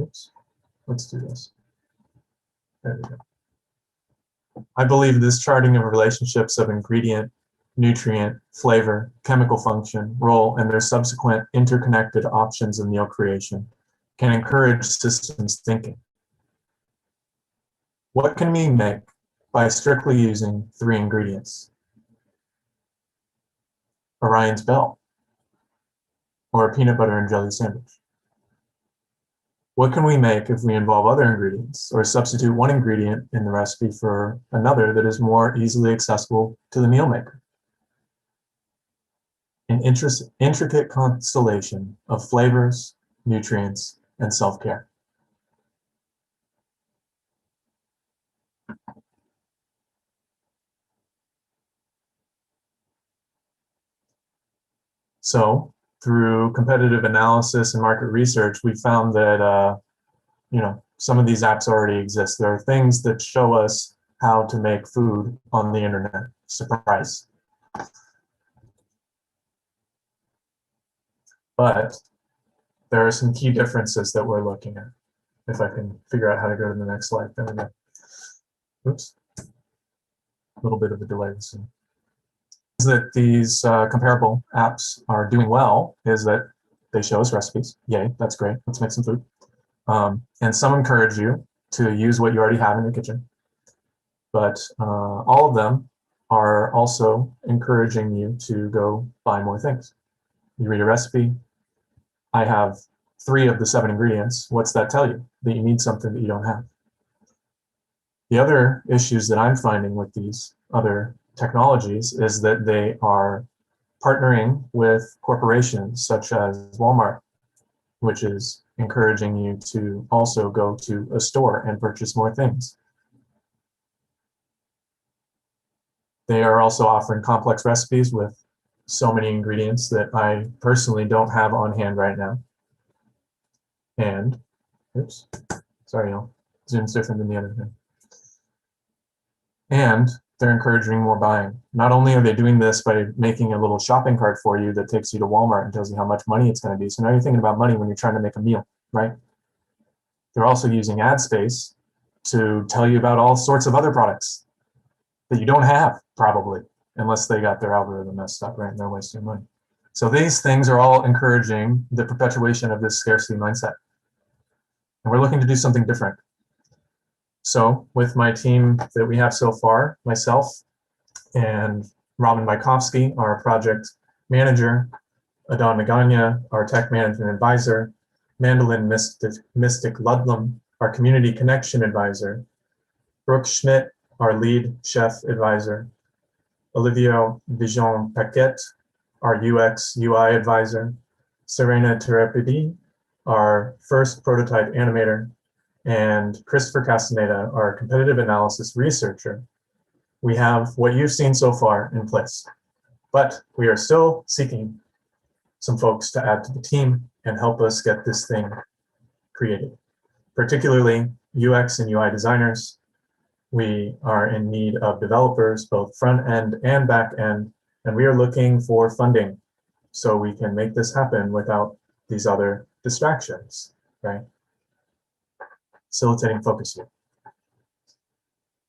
Speaker 14: oops, let's do this. There we go. I believe this charting of relationships of ingredient, nutrient, flavor, chemical function, role, and their subsequent interconnected options of meal creation can encourage systems thinking. What can we make by strictly using 3 ingredients? Orion's bell, or a peanut butter and jelly sandwich? What can we make if we involve other ingredients or substitute one ingredient in the recipe for another that is more easily accessible to the meal maker? An intricate constellation of flavors, nutrients, and self-care. So, through competitive analysis and market research, we found that some of these apps already exist. There are things that show us how to make food on the internet. Surprise. But there are some key differences that we're looking at. If I can figure out how to go to the next slide. There we go. Oops. A little bit of a delay. That these comparable apps are doing well is that they show us recipes. Yay, that's great. Let's make some food. And some encourage you to use what you already have in your kitchen. But all of them are also encouraging you to go buy more things. You read a recipe. I have 3 of the 7 ingredients. What's that tell you? That you need something that you don't have. The other issues that I'm finding with these other technologies is that they are partnering with corporations such as Walmart, which is encouraging you to also go to a store and purchase more things. They are also offering complex recipes with so many ingredients that I personally don't have on hand right now. And, oops, sorry, y'all, Zoom's different than the other thing. And they're encouraging more buying. Not only are they doing this by making a little shopping cart for you that takes you to Walmart and tells you how much money it's going to be. So now you're thinking about money when you're trying to make a meal, right? They're also using ad space to tell you about all sorts of other products. that you don't have, probably, unless they got their algorithm messed up, right? And they're wasting money. So these things are all encouraging the perpetuation of this scarcity mindset. And we're looking to do something different. So with my team that we have so far, myself and Robin Maikovsky, our project manager, Adon Magana, our tech management advisor, Mandolin Mystic Ludlam, our community connection advisor, Brooke Schmidt, our lead chef advisor, Olivia Vision Paquette, our UX UI advisor, Serena Terepidi, our first prototype animator, and Christopher Castaneda, our competitive analysis researcher. We have what you've seen so far in place, but we are still seeking some folks to add to the team and help us get this thing created, particularly UX and UI designers. We are in need of developers, both front end and back end, and we are looking for funding so we can make this happen without these other distractions, right? Facilitating focus here.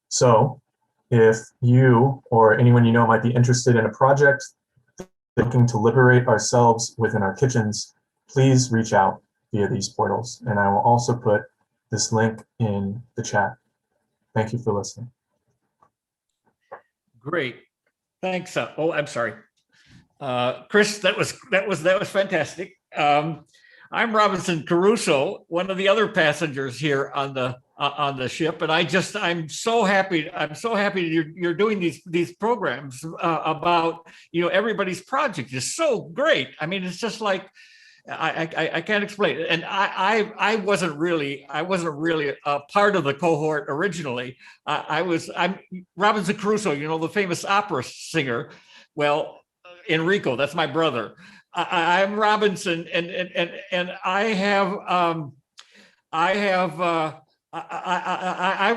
Speaker 14: So if you or anyone you know might be interested in a project looking to liberate ourselves within our kitchens, please reach out via these portals. And I will also put this link in the chat. Thank you for listening.
Speaker 13: Great. Thanks. Oh, I'm sorry. Chris, that was fantastic. I'm Robinson Caruso, one of the other passengers here on the ship, and I'm so happy. I'm so happy you're doing these programs about, everybody's project is so great. I mean, it's just like I can't explain it. And I wasn't really a part of the cohort originally. I'm Robinson Crusoe, the famous opera singer. Well, Enrico, that's my brother. I'm Robinson, and I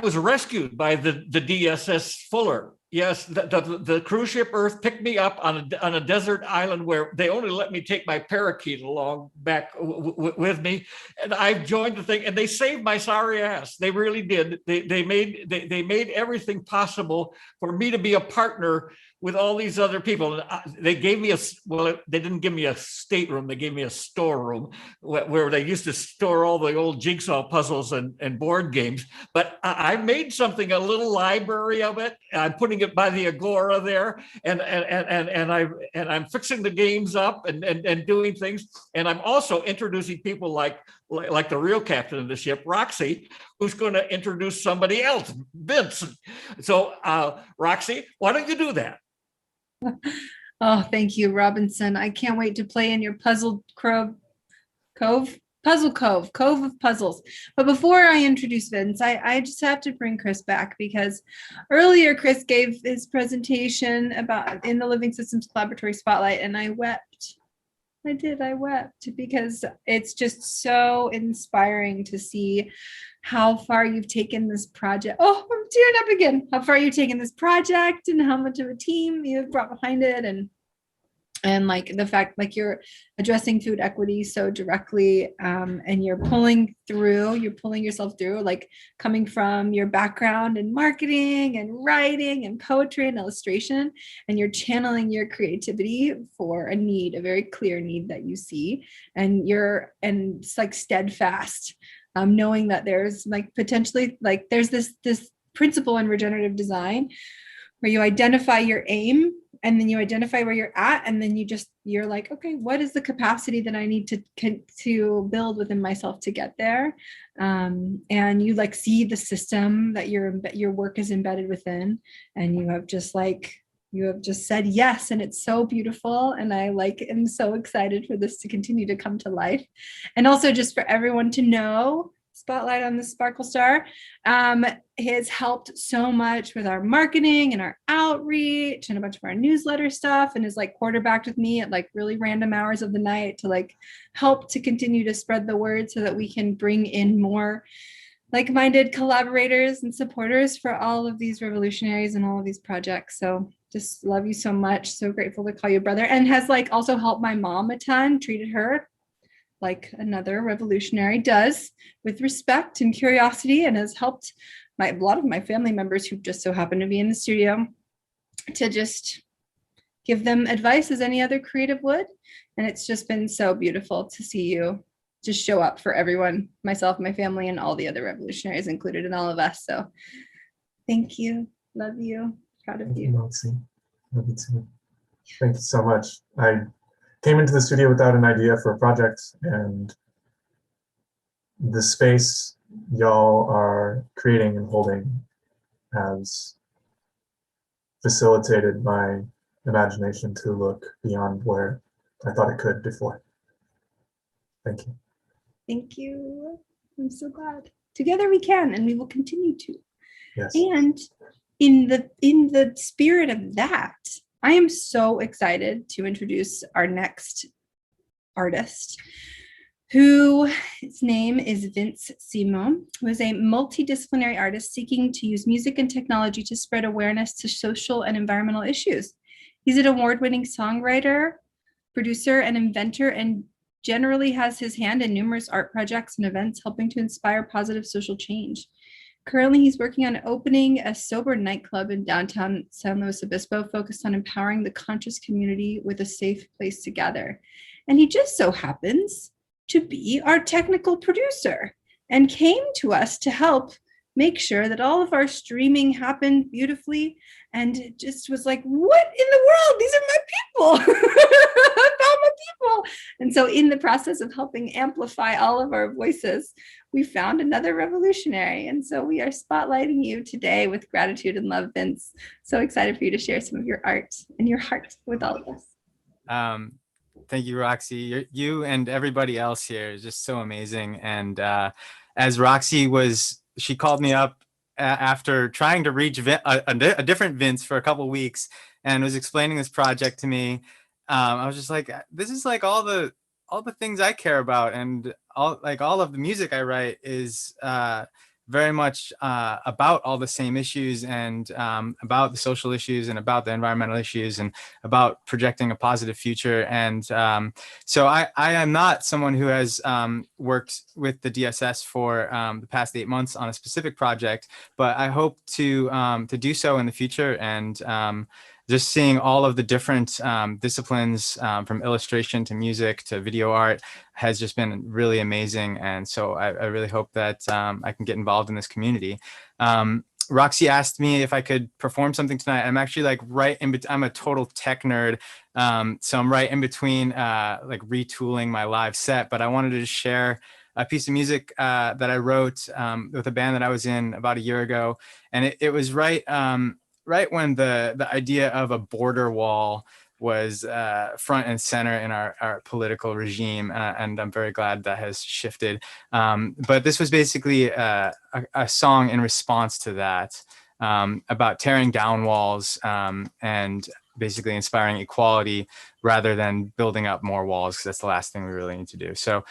Speaker 13: was rescued by the DSS Fuller. Yes, the cruise ship Earth picked me up on a desert island where they only let me take my parakeet along back with me, and I joined the thing, and they saved my sorry ass. They really did. They made everything possible for me to be a partner with all these other people. They gave me they didn't give me a stateroom, they gave me a storeroom where they used to store all the old jigsaw puzzles and board games. But I made something, a little library of it. I'm putting it by the Agora there, and I'm fixing the games up and doing things. And I'm also introducing people like the real captain of the ship, Roxy, who's going to introduce somebody else, Vince. So Roxy, why don't you do that?
Speaker 5: Oh, thank you, Robinson. I can't wait to play in your Puzzle Cove of Puzzles. But before I introduce Vince, I just have to bring Chris back, because earlier Chris gave his presentation about in the Living Systems Collaboratory Spotlight, and I wept. I wept, because it's just so inspiring to see how far you've taken this project. Oh, I'm tearing up again. How far you've taken this project and how much of a team you've brought behind it, and like the fact like you're addressing food equity so directly, and you're pulling yourself through, like coming from your background in marketing and writing and poetry and illustration, and you're channeling your creativity for a very clear need that you see, and it's like steadfast, knowing that there's like potentially like there's this principle in regenerative design where you identify your aim, and then you identify where you're at, and then you're like, okay, what is the capacity that I need to build within myself to get there? And you like see the system that your work is embedded within, and you have just said yes, and it's so beautiful, and I am so excited for this to continue to come to life. And also just for everyone to know, spotlight on the Sparkle Star has helped so much with our marketing and our outreach and a bunch of our newsletter stuff, and is like quarterbacked with me at like really random hours of the night to like help to continue to spread the word so that we can bring in more like-minded collaborators and supporters for all of these revolutionaries and all of these projects. So just love you so much. So grateful to call you brother, and has like also helped my mom a ton, treated her like another revolutionary does, with respect and curiosity, and has helped a lot of my family members who just so happen to be in the studio, to just give them advice as any other creative would. And it's just been so beautiful to see you just show up for everyone, myself, my family, and all the other revolutionaries included in all of us. So thank you. Love you. Proud of you.
Speaker 14: Love you too. Thank you so much. I came into the studio without an idea for a project, and the space y'all are creating and holding has facilitated my imagination to look beyond where I thought it could before. Thank you.
Speaker 5: Thank you. I'm so glad. Together we can, and we will continue to.
Speaker 14: Yes.
Speaker 5: And in the spirit of that, I am so excited to introduce our next artist, who his name is Vince Simone, who is a multidisciplinary artist seeking to use music and technology to spread awareness to social and environmental issues. He's an award-winning songwriter, producer, and inventor, and generally has his hand in numerous art projects and events helping to inspire positive social change. Currently, he's working on opening a sober nightclub in downtown San Luis Obispo focused on empowering the conscious community with a safe place to gather. And he just so happens to be our technical producer and came to us to help make sure that all of our streaming happened beautifully, and just was like, what in the world? These are my people. I found my people. And so in the process of helping amplify all of our voices, we found another revolutionary. And so we are spotlighting you today with gratitude and love, Vince. So excited for you to share some of your art and your heart with all of us.
Speaker 15: Thank you, Roxy. You and everybody else here is just so amazing. And as Roxy she called me up after trying to reach a different Vince for a couple of weeks and was explaining this project to me. I was just like, this is like all the things I care about, and all of the music I write is very much about all the same issues, and about the social issues, and about the environmental issues, and about projecting a positive future. And so I am not someone who has worked with the DSS for the past 8 months on a specific project, but I hope to do so in the future. And just seeing all of the different disciplines, from illustration to music to video art, has just been really amazing. And so I really hope that I can get involved in this community. Roxy asked me if I could perform something tonight. I'm actually like right in between. I'm a total tech nerd. So I'm right in between like retooling my live set, but I wanted to share a piece of music that I wrote with a band that I was in about a year ago. And it was right when the idea of a border wall was front and center in our political regime, and I'm very glad that has shifted. But this was basically a song in response to that, about tearing down walls and basically inspiring equality rather than building up more walls, because that's the last thing we really need to do. So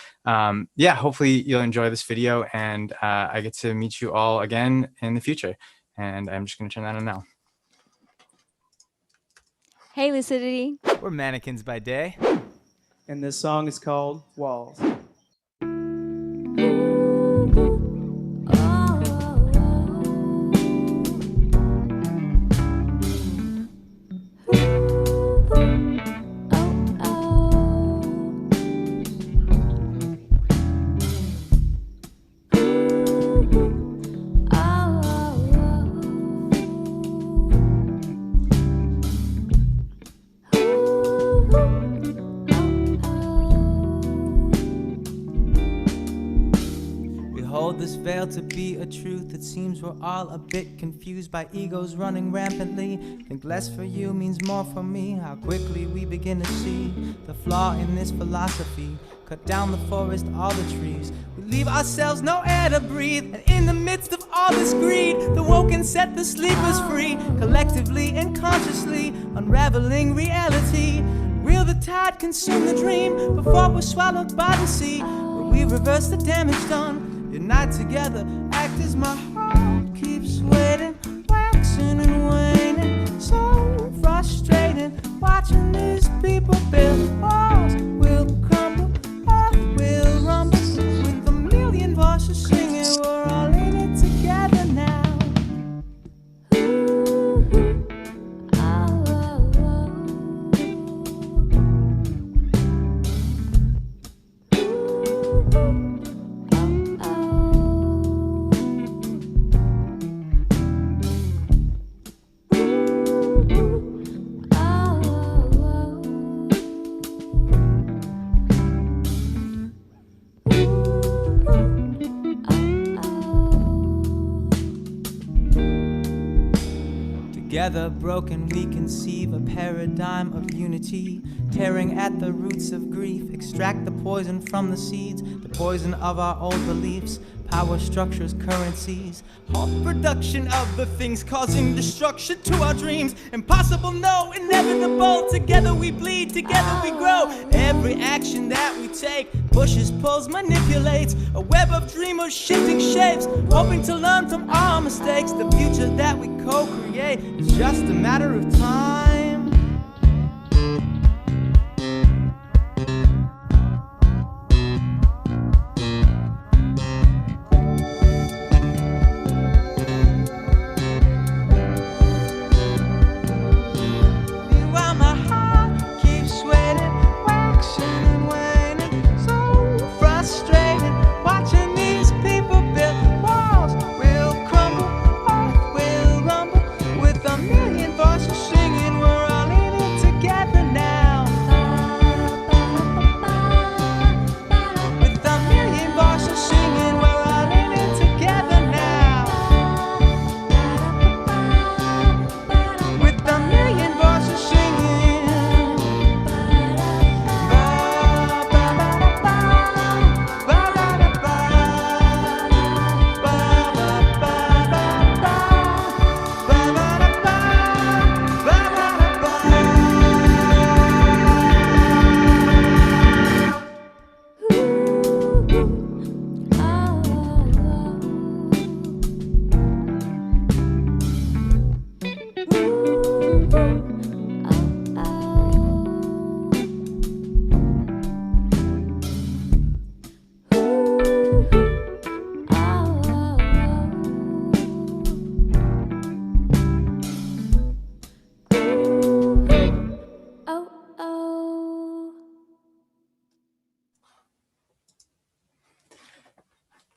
Speaker 15: yeah, hopefully you'll enjoy this video, and I get to meet you all again in the future. And I'm just going to turn that on now.
Speaker 16: Hey, Lucidity.
Speaker 4: We're mannequins by day.
Speaker 17: And this song is called Walls.
Speaker 18: This veil to be a truth. It seems we're all a bit confused by egos running rampantly. Think less for you means more for me. How quickly we begin to see the flaw in this philosophy. Cut down the forest, all the trees. We leave ourselves no air to breathe. And in the midst of all this greed, the woken set the sleepers free. Collectively and consciously unraveling reality. Reel the tide, consume the dream before we're swallowed by the sea. Where we reverse the damage done. Unite together, act as my heart keeps waiting, waxing and waning, so frustrating. Watching these people build walls, will crumble, earth will rumble. With a million voices singing, we're all in it together now. Together broken we conceive a paradigm of unity, tearing at the roots of grief, extract the poison from the seeds, the poison of our old beliefs, power structures, currencies, halt production of the things causing destruction to our dreams. Impossible, no, inevitable. Together we bleed, together we grow. Every action that we take pushes, pulls, manipulates a web of dreamers shifting shapes, hoping to learn from our mistakes. The future that we co-create is just a matter of time.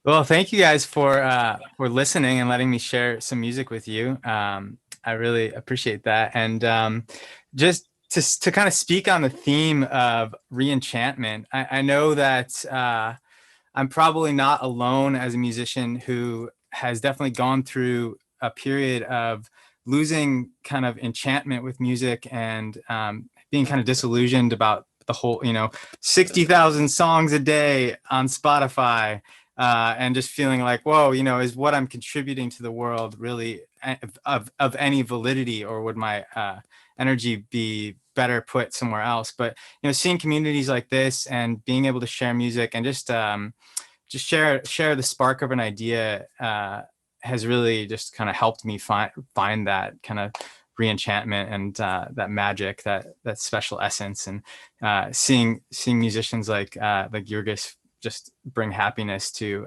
Speaker 15: Well, thank you guys for listening and letting me share some music with you. I really appreciate that. And just to kind of speak on the theme of re-enchantment, I know that I'm probably not alone as a musician who has definitely gone through a period of losing kind of enchantment with music and being kind of disillusioned about the whole, 60,000 songs a day on Spotify. And just feeling like, whoa, is what I'm contributing to the world really of any validity, or would my energy be better put somewhere else? But seeing communities like this and being able to share music and just share the spark of an idea has really just kind of helped me find that kind of re-enchantment and that magic, that special essence. And seeing musicians like Jurgis just bring happiness to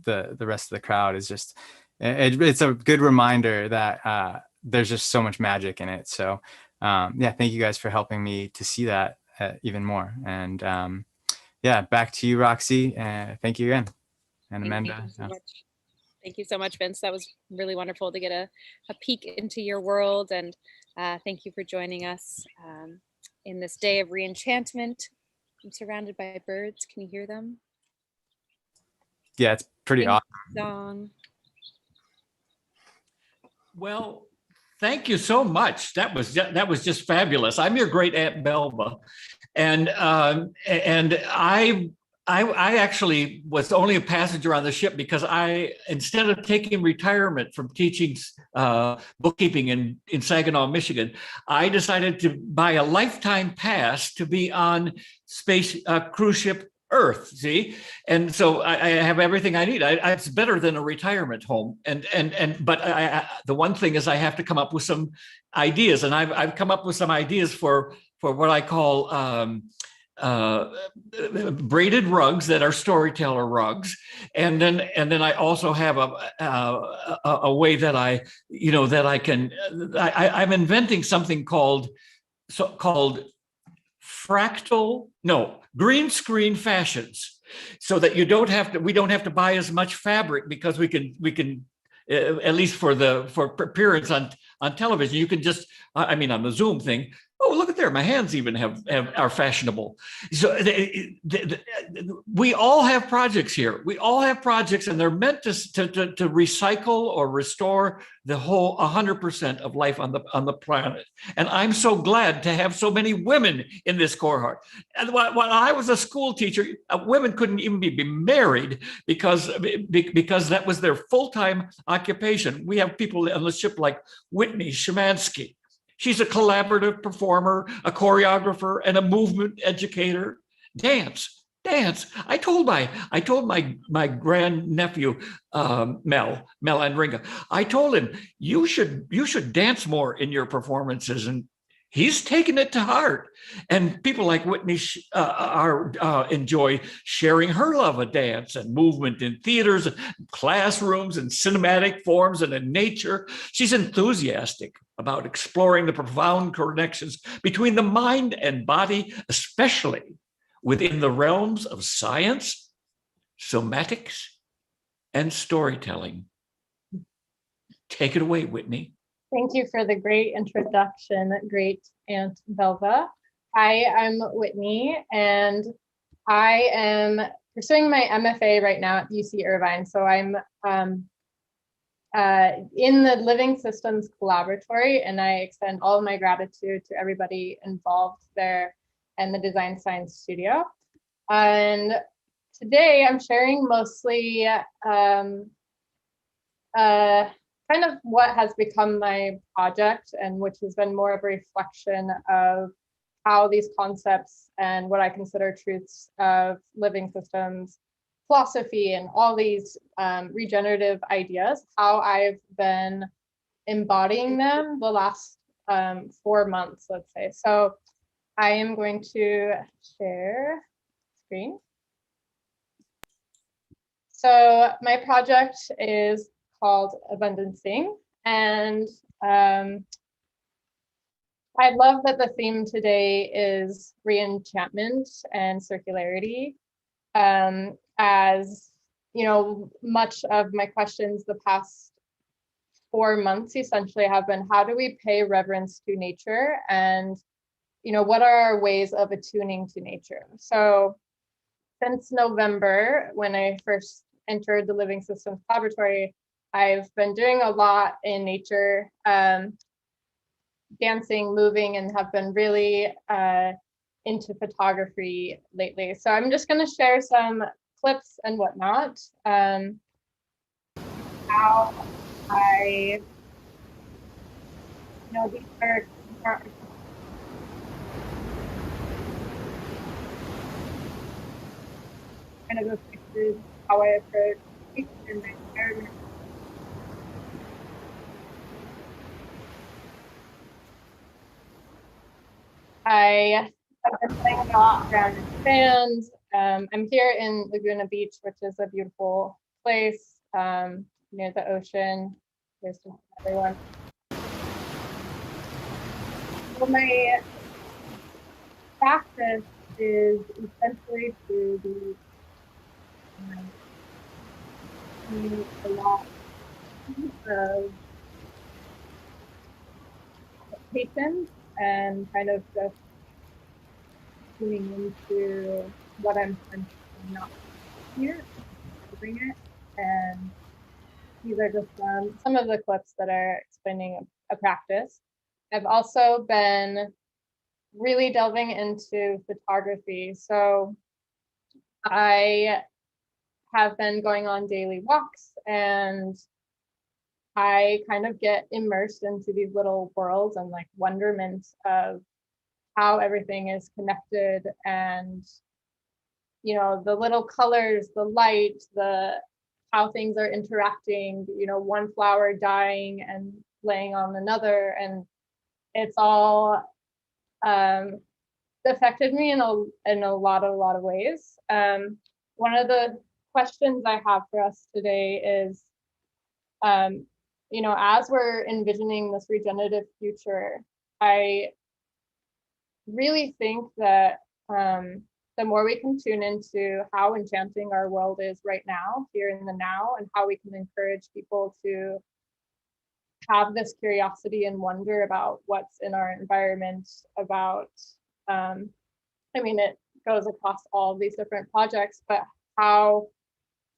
Speaker 15: the rest of the crowd is just, it's a good reminder that there's just so much magic in it. So yeah, thank you guys for helping me to see that even more. And yeah, back to you, Roxy. Thank you again. And Amanda.
Speaker 2: Thank you so much, Vince. That was really wonderful to get a peek into your world. And thank you for joining us in this day of re-enchantment. I'm surrounded by birds. Can you hear them?
Speaker 15: Yeah, it's pretty awesome.
Speaker 2: Song.
Speaker 13: Well, thank you so much. That was just fabulous. I'm your great Aunt Belva, and I actually was only a passenger on the ship because instead of taking retirement from teaching bookkeeping in Saginaw, Michigan, I decided to buy a lifetime pass to be on space cruise ship Earth. See, and so I have everything I need. It's better than a retirement home. But the one thing is I have to come up with some ideas, and I've come up with some ideas for what I call braided rugs that are storyteller rugs, and then I also have a way that I'm inventing something called green screen fashions, so that we don't have to buy as much fabric, because we can at least for appearance on television, you can just, I mean, on the Zoom thing, oh, look at there, my hands even are fashionable. So we all have projects here. We all have projects, and they're meant to recycle or restore the whole 100% of life on the planet. And I'm so glad to have so many women in this cohort. And when I was a school teacher, women couldn't even be married because that was their full-time occupation. We have people on the ship like Whitney Shemansky. She's a collaborative performer, a choreographer, and a movement educator. Dance. I told my grandnephew, Mel and Ringa, I told him, you should dance more in your performances, and he's taken it to heart. And people like Whitney enjoy sharing her love of dance and movement in theaters, classrooms, and cinematic forms, and in nature. She's enthusiastic about exploring the profound connections between the mind and body, especially within the realms of science, somatics, and storytelling. Take it away, Whitney.
Speaker 16: Thank you for the great introduction, great Aunt Belva. Hi, I'm Whitney, and I am pursuing my MFA right now at UC Irvine. So I'm in the Living Systems Collaboratory, and I extend all of my gratitude to everybody involved there and the Design Science Studio. And today I'm sharing mostly kind of what has become my project, and which has been more of a reflection of how these concepts and what I consider truths of living systems philosophy and all these regenerative ideas, how I've been embodying them the last 4 months, let's say. So I am going to share screen. So my project is called Abundancing, and I love that the theme today is re-enchantment and circularity. As you know, much of my questions the past 4 months essentially have been, how do we pay reverence to nature, and you know, what are our ways of attuning to nature? So since November, when I first entered the Living Systems Laboratory, I've been doing a lot in nature, dancing, moving, and have been really into photography lately. So I'm just going to share some clips and whatnot. How I, you know, these are kind of affected how I approach nature and my environment. I have been playing a lot around fans. I'm here in Laguna Beach, which is a beautiful place near the ocean. Here's to everyone. So my practice is essentially to be a lot of patience and kind of just tuning into what I'm not here, observing it. And these are just some of the clips that are explaining a practice. I've also been really delving into photography. So I have been going on daily walks, and I kind of get immersed into these little worlds and like wonderment of how everything is connected, and you know, the little colors, the light, how things are interacting, you know, one flower dying and laying on another, and it's all affected me in a lot of ways. One of the questions I have for us today is, you know, as we're envisioning this regenerative future, I really think that the more we can tune into how enchanting our world is right now, here in the now, and how we can encourage people to have this curiosity and wonder about what's in our environment, about, I mean, it goes across all of these different projects, but how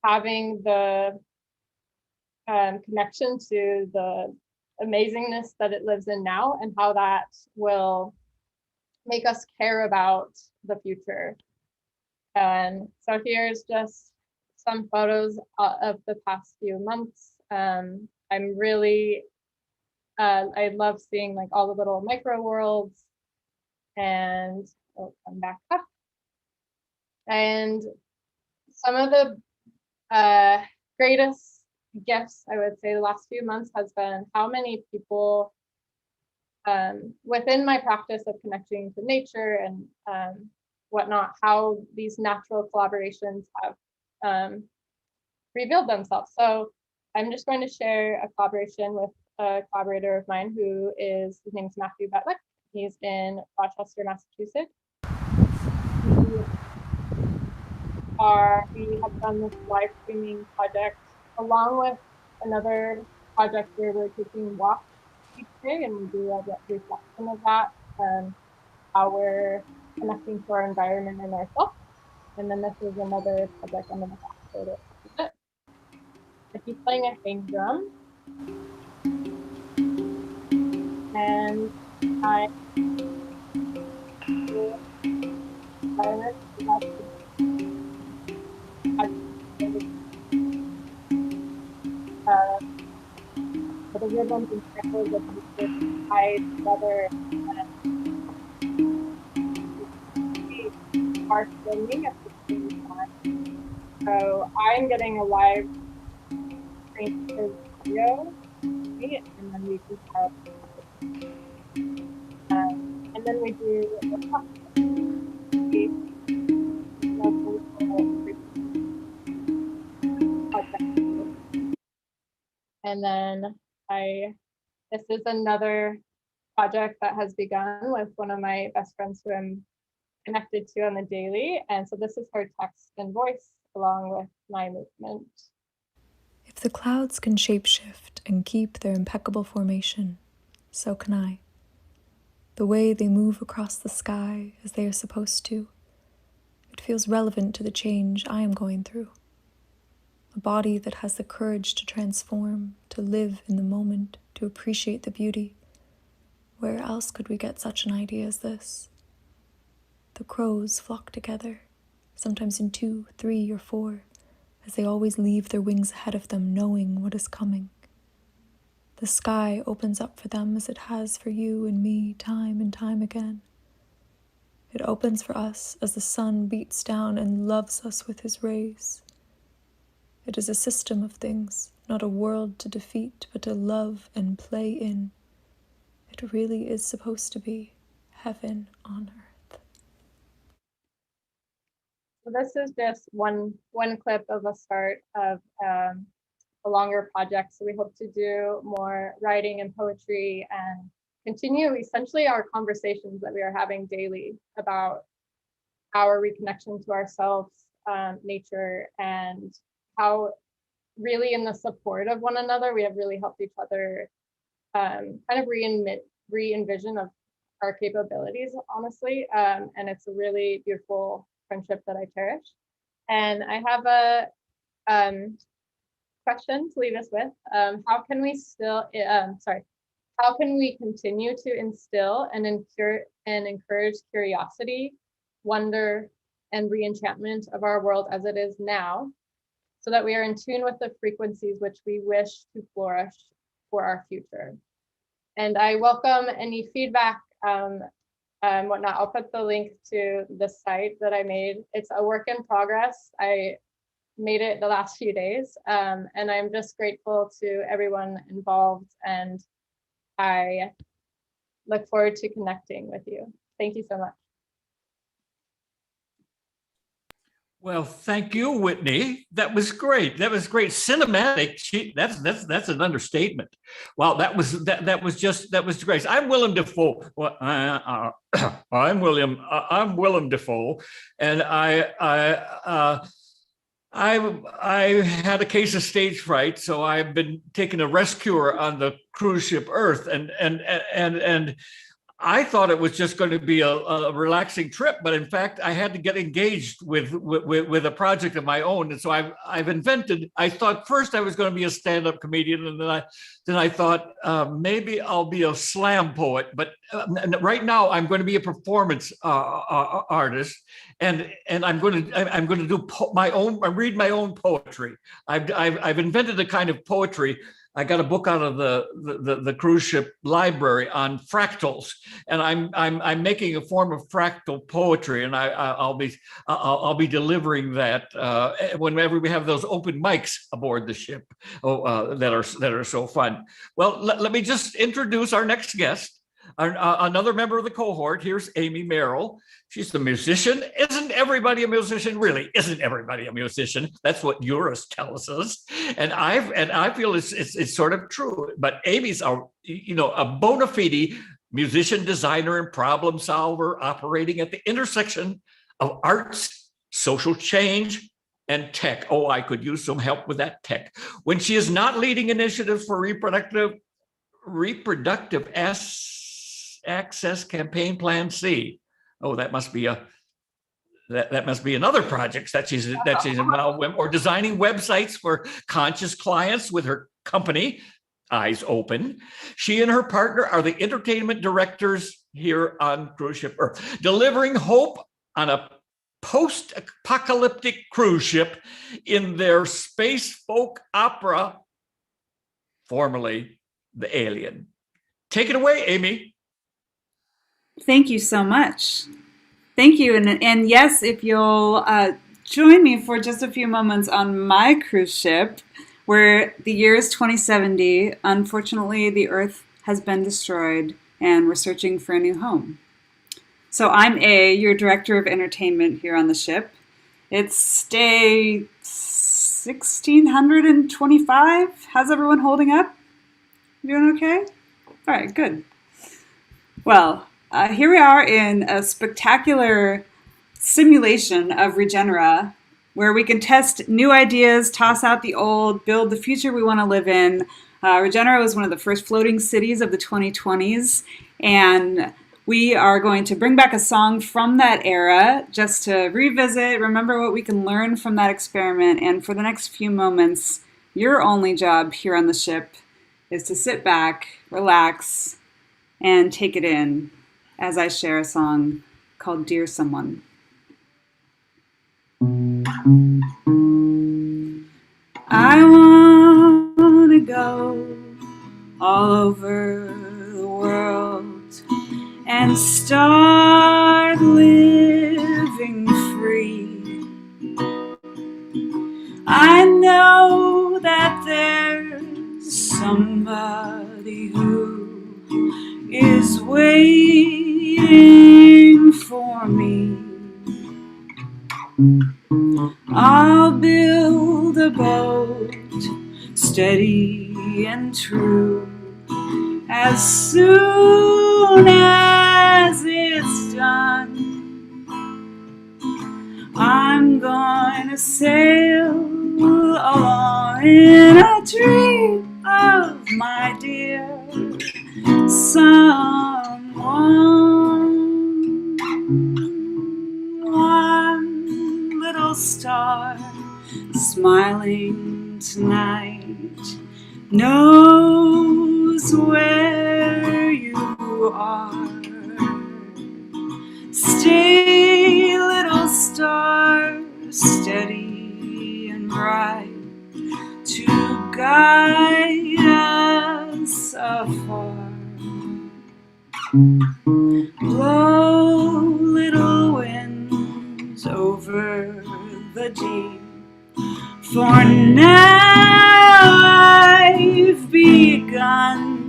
Speaker 16: having the connection to the amazingness that it lives in now, and how that will make us care about the future. And so here's just some photos of the past few months. I'm really, I love seeing like all the little micro worlds, and oh, come back up. And some of the greatest gifts, I would say, the last few months has been how many people within my practice of connecting to nature and whatnot, how these natural collaborations have revealed themselves. So I'm just going to share a collaboration with a collaborator of mine who is, his name is Matthew Butlick. He's in Rochester, Massachusetts. We have done this live streaming project along with another project where we're taking walks each day, and we do a reflection of that, how we're connecting to our environment and ourselves. And then this is another project I'm going to have to it. He's playing a hang drum, and I the rhythms and cycles of nature tied together, and are filming at the same time. So I'm getting a live stream video, and then we do have, and then we do and then this is another project that has begun with one of my best friends who I'm connected to on the daily. And so this is her text and voice along with my movement.
Speaker 19: If the clouds can shapeshift and keep their impeccable formation, so can I. The way they move across the sky as they are supposed to, it feels relevant to the change I am going through. A body that has the courage to transform, to live in the moment, to appreciate the beauty. Where else could we get such an idea as this? The crows flock together, sometimes in 2, 3, or 4, as they always leave their wings ahead of them, knowing what is coming. The sky opens up for them as it has for you and me time and time again. It opens for us as the sun beats down and loves us with his rays. It is a system of things, not a world to defeat, but to love and play in. It really is supposed to be heaven on earth.
Speaker 16: So this is just one clip of a start of a longer project. So we hope to do more writing and poetry and continue essentially our conversations that we are having daily about our reconnection to ourselves, nature, and how really in the support of one another, we have really helped each other kind of re-envision of our capabilities, honestly. And it's a really beautiful friendship that I cherish. And I have a question to leave us with. How can we how can we continue to instill and encourage curiosity, wonder, and re-enchantment of our world as it is now, so that we are in tune with the frequencies which we wish to flourish for our future? And I welcome any feedback, whatnot. I'll put the link to the site that I made. It's a work in progress. I made it the last few days, and I'm just grateful to everyone involved, and I look forward to connecting with you. Thank you so much.
Speaker 13: Well, thank you, Whitney. That was great. That was great. Cinematic. That's an understatement. Wow, that was great. I'm Willem Dafoe. Well, I'm Willem Dafoe, and I had a case of stage fright, so I've been taking a rest cure on the cruise ship Earth, and I thought it was just going to be a relaxing trip, but in fact, I had to get engaged with a project of my own. And so I've invented. I thought first I was going to be a stand-up comedian, and then I thought maybe I'll be a slam poet. But right now, I'm going to be a performance artist, and I'm going to do my own. I read my own poetry. I've invented a kind of poetry. I got a book out of the cruise ship library on fractals, and I'm making a form of fractal poetry, and I'll be delivering that whenever we have those open mics aboard the ship that are so fun. Well, let me just introduce our next guest, another member of the cohort. Here's Amy Merrill. She's the musician. Isn't everybody a musician? Really, isn't everybody a musician? That's what Eurus tells us, and I feel it's sort of true. But Amy's a bona fide musician, designer, and problem solver, operating at the intersection of arts, social change, and tech. Oh, I could use some help with that tech. When she is not leading initiatives for reproductive access campaign Plan C. Oh, that must be another project that she's involved with, or designing websites for conscious clients with her company, Eyes Open. She and her partner are the entertainment directors here on Cruise Ship Earth, delivering hope on a post-apocalyptic cruise ship in their space folk opera, formerly The Alien. Take it away, Amy.
Speaker 20: Thank you so much. Thank you. And yes, if you'll join me for just a few moments on my cruise ship, where the year is 2070. Unfortunately, the Earth has been destroyed and we're searching for a new home. So I'm your director of entertainment here on the ship. It's day 1625. How's everyone holding up? You doing okay? All right, good. Well, here we are in a spectacular simulation of Regenera, where we can test new ideas, toss out the old, build the future we want to live in. Regenera was one of the first floating cities of the 2020s, and we are going to bring back a song from that era just to revisit, remember what we can learn from that experiment. And for the next few moments, your only job here on the ship is to sit back, relax, and take it in as I share a song called Dear Someone. I want to go all over the world and start living free. I know that there's somebody who is waiting for me. I'll build a boat steady and true. As soon as it's done, I'm going to sail along in a dream of my dear someone. One little star smiling tonight knows where you are. Stay, little star, steady and bright, to guide us afar. Blow, little winds, over the deep, for now I've begun.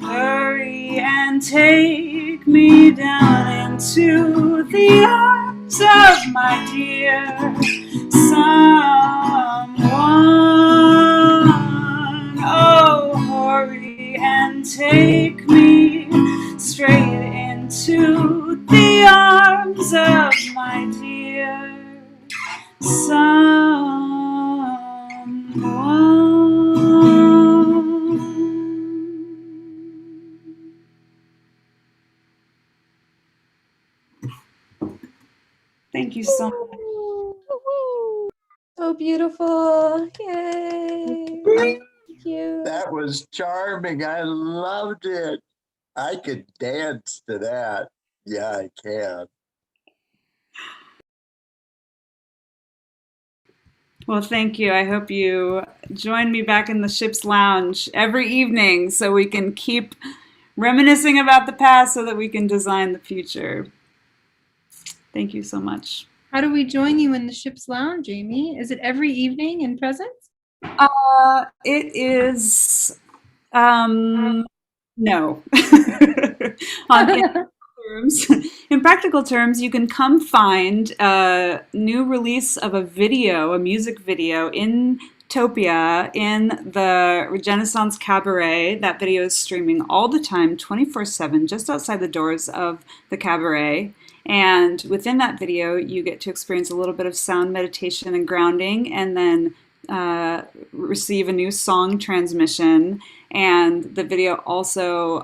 Speaker 20: Hurry and take me down into the arms of my dear someone. Oh, hurry and take me straight into the arms of my dear Thank you so much.
Speaker 9: So beautiful. Yay. Thank you.
Speaker 10: That was charming. I loved it. I could dance to that. Yeah, I can.
Speaker 20: Well, thank you. I hope you join me back in the ship's lounge every evening so we can keep reminiscing about the past so that we can design the future. Thank you so much.
Speaker 5: How do we join you in the ship's lounge, Amy? Is it every evening in presence?
Speaker 20: It is no. In practical terms, you can come find a new release of a video, a music video in Topia in the Regenaissance Cabaret. That video is streaming all the time, 24/7, just outside the doors of the cabaret. And within that video, you get to experience a little bit of sound meditation and grounding, and then receive a new song transmission. And the video also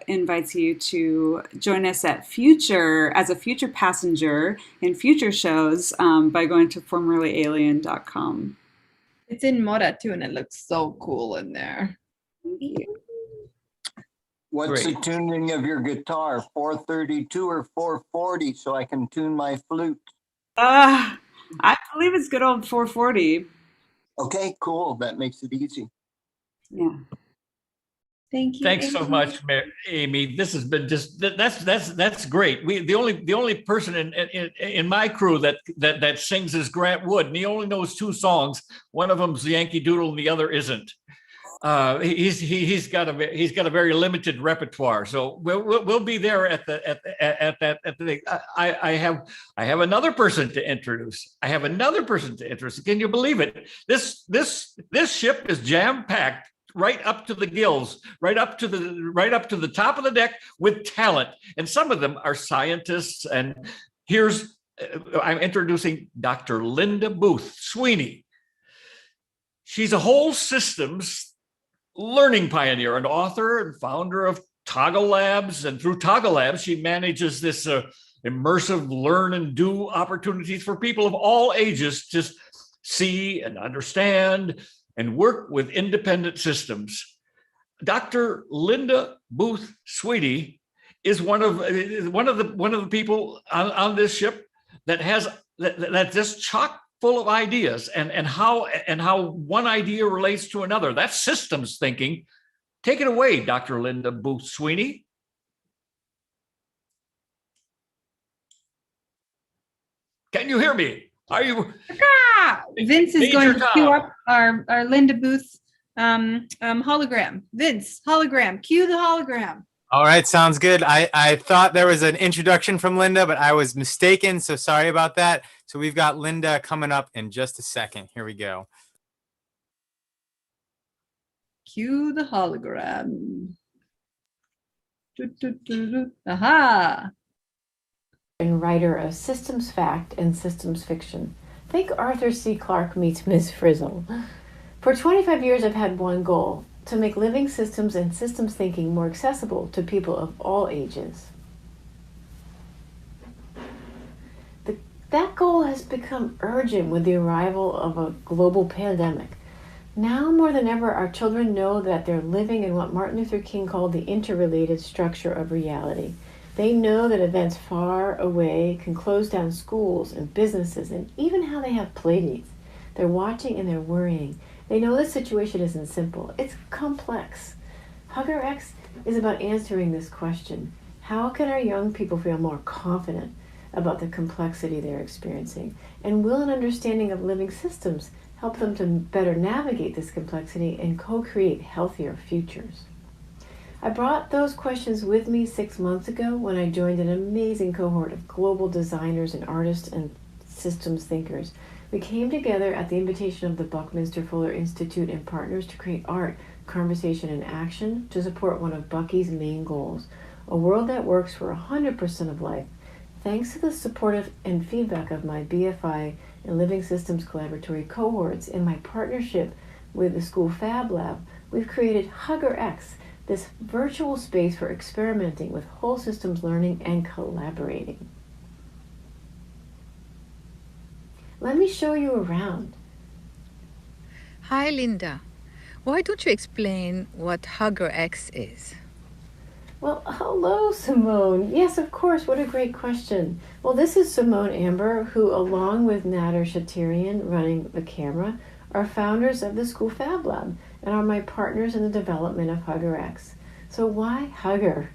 Speaker 20: invites you to join us as a future passenger in future shows by going to formerlyalien.com.
Speaker 5: It's in Mora too, and it looks so cool in there.
Speaker 20: Thank you.
Speaker 10: What's the tuning of your guitar? 432 or 440 so I can tune my flute?
Speaker 20: I believe it's good old 440.
Speaker 10: Okay, cool. That makes it easy.
Speaker 20: Yeah.
Speaker 5: Thank you.
Speaker 13: Thanks so much, Amy. This has been just that's great. The only person in my crew that sings is Grant Wood, and he only knows 2 songs. One of them's Yankee Doodle, and the other isn't. He's got a very limited repertoire, so we'll be there at the. I have another person to introduce. Can you believe it? This ship is jam packed right up to the gills, right up to the top of the deck with talent, and some of them are scientists. And I'm introducing Dr. Linda Booth Sweeney. She's a whole systems learning pioneer, an author and founder of Toggle Labs. And through Toggle Labs, she manages this immersive learn and do opportunities for people of all ages to see and understand and work with independent systems. Dr. Linda Booth Sweeney is one of the people on this ship that's just chock full of ideas, and how one idea relates to another. That's systems thinking. Take it away, Dr. Linda Booth Sweeney. Can you hear me? Are you?
Speaker 5: Vince is going to cue up our Linda Booth hologram. Vince, hologram. Cue the hologram.
Speaker 15: All right, sounds good. I thought there was an introduction from Linda, but I was mistaken, so sorry about that. So we've got Linda coming up in just a second. Here we go.
Speaker 5: Cue the hologram. Aha!
Speaker 21: And writer of Systems Fact and Systems Fiction. Think Arthur C. Clarke meets Ms. Frizzle. For 25 years, I've had one goal: to make living systems and systems thinking more accessible to people of all ages. That goal has become urgent with the arrival of a global pandemic. Now more than ever, our children know that they're living in what Martin Luther King called the interrelated structure of reality. They know that events far away can close down schools and businesses and even how they have playdates. They're watching and they're worrying. They know the situation isn't simple. It's complex. Hugger X is about answering this question. How can our young people feel more confident about the complexity they're experiencing? And will an understanding of living systems help them to better navigate this complexity and co-create healthier futures? I brought those questions with me 6 months ago when I joined an amazing cohort of global designers and artists and systems thinkers. We came together at the invitation of the Buckminster Fuller Institute and partners to create art, conversation, and action to support one of Bucky's main goals, a world that works for 100% of life. Thanks to the support and feedback of my BFI and Living Systems Collaboratory cohorts and my partnership with the School Fab Lab, we've created HuggerX, this virtual space for experimenting with whole systems learning and collaborating. Let me show you around.
Speaker 7: Hi, Linda. Why don't you explain what HuggerX is?
Speaker 21: Well, hello, Simone. Yes, of course. What a great question. Well, this is Simone Amber, who, along with Nader Shatirian running the camera, are founders of the School Fab Lab and are my partners in the development of HuggerX. So why Hugger?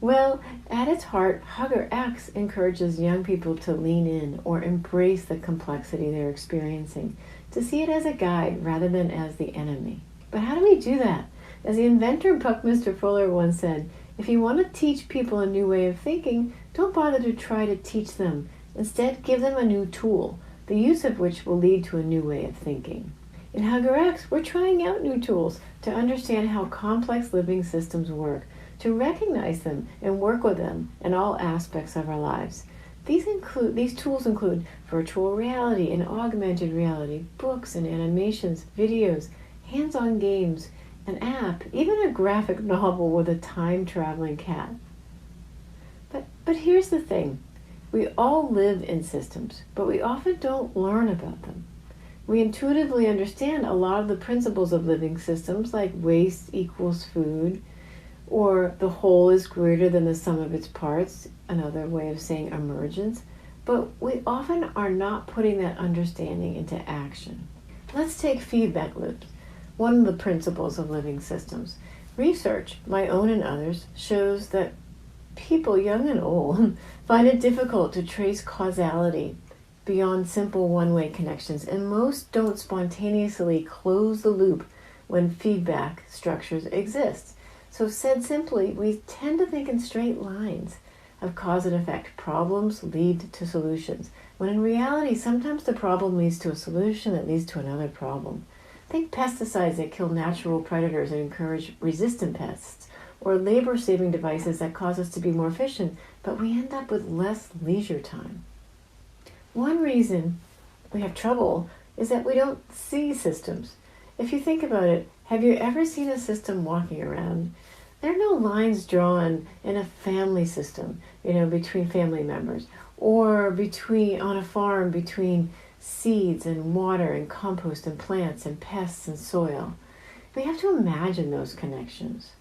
Speaker 21: Well, at its heart, HuggerX encourages young people to lean in or embrace the complexity they're experiencing, to see it as a guide rather than as the enemy. But how do we do that? As the inventor Buckminster Fuller once said, if you want to teach people a new way of thinking, don't bother to try to teach them. Instead, give them a new tool, the use of which will lead to a new way of thinking. In HuggerX, we're trying out new tools to understand how complex living systems work, to recognize them and work with them in all aspects of our lives. These tools include virtual reality and augmented reality, books and animations, videos, hands-on games, an app, even a graphic novel with a time-traveling cat. But here's the thing. We all live in systems, but we often don't learn about them. We intuitively understand a lot of the principles of living systems, like waste equals food, or the whole is greater than the sum of its parts, another way of saying emergence, but we often are not putting that understanding into action. Let's take feedback loops, one of the principles of living systems. Research, my own and others, shows that people, young and old, find it difficult to trace causality beyond simple one-way connections, and most don't spontaneously close the loop when feedback structures exist. So said simply, we tend to think in straight lines of cause and effect. Problems lead to solutions, when in reality, sometimes the problem leads to a solution that leads to another problem. Think pesticides that kill natural predators and encourage resistant pests, or labor-saving devices that cause us to be more efficient, but we end up with less leisure time. One reason we have trouble is that we don't see systems. If you think about it, have you ever seen a system walking around? There are no lines drawn in a family system, between family members, or on a farm between seeds and water and compost and plants and pests and soil. We have to imagine those connections.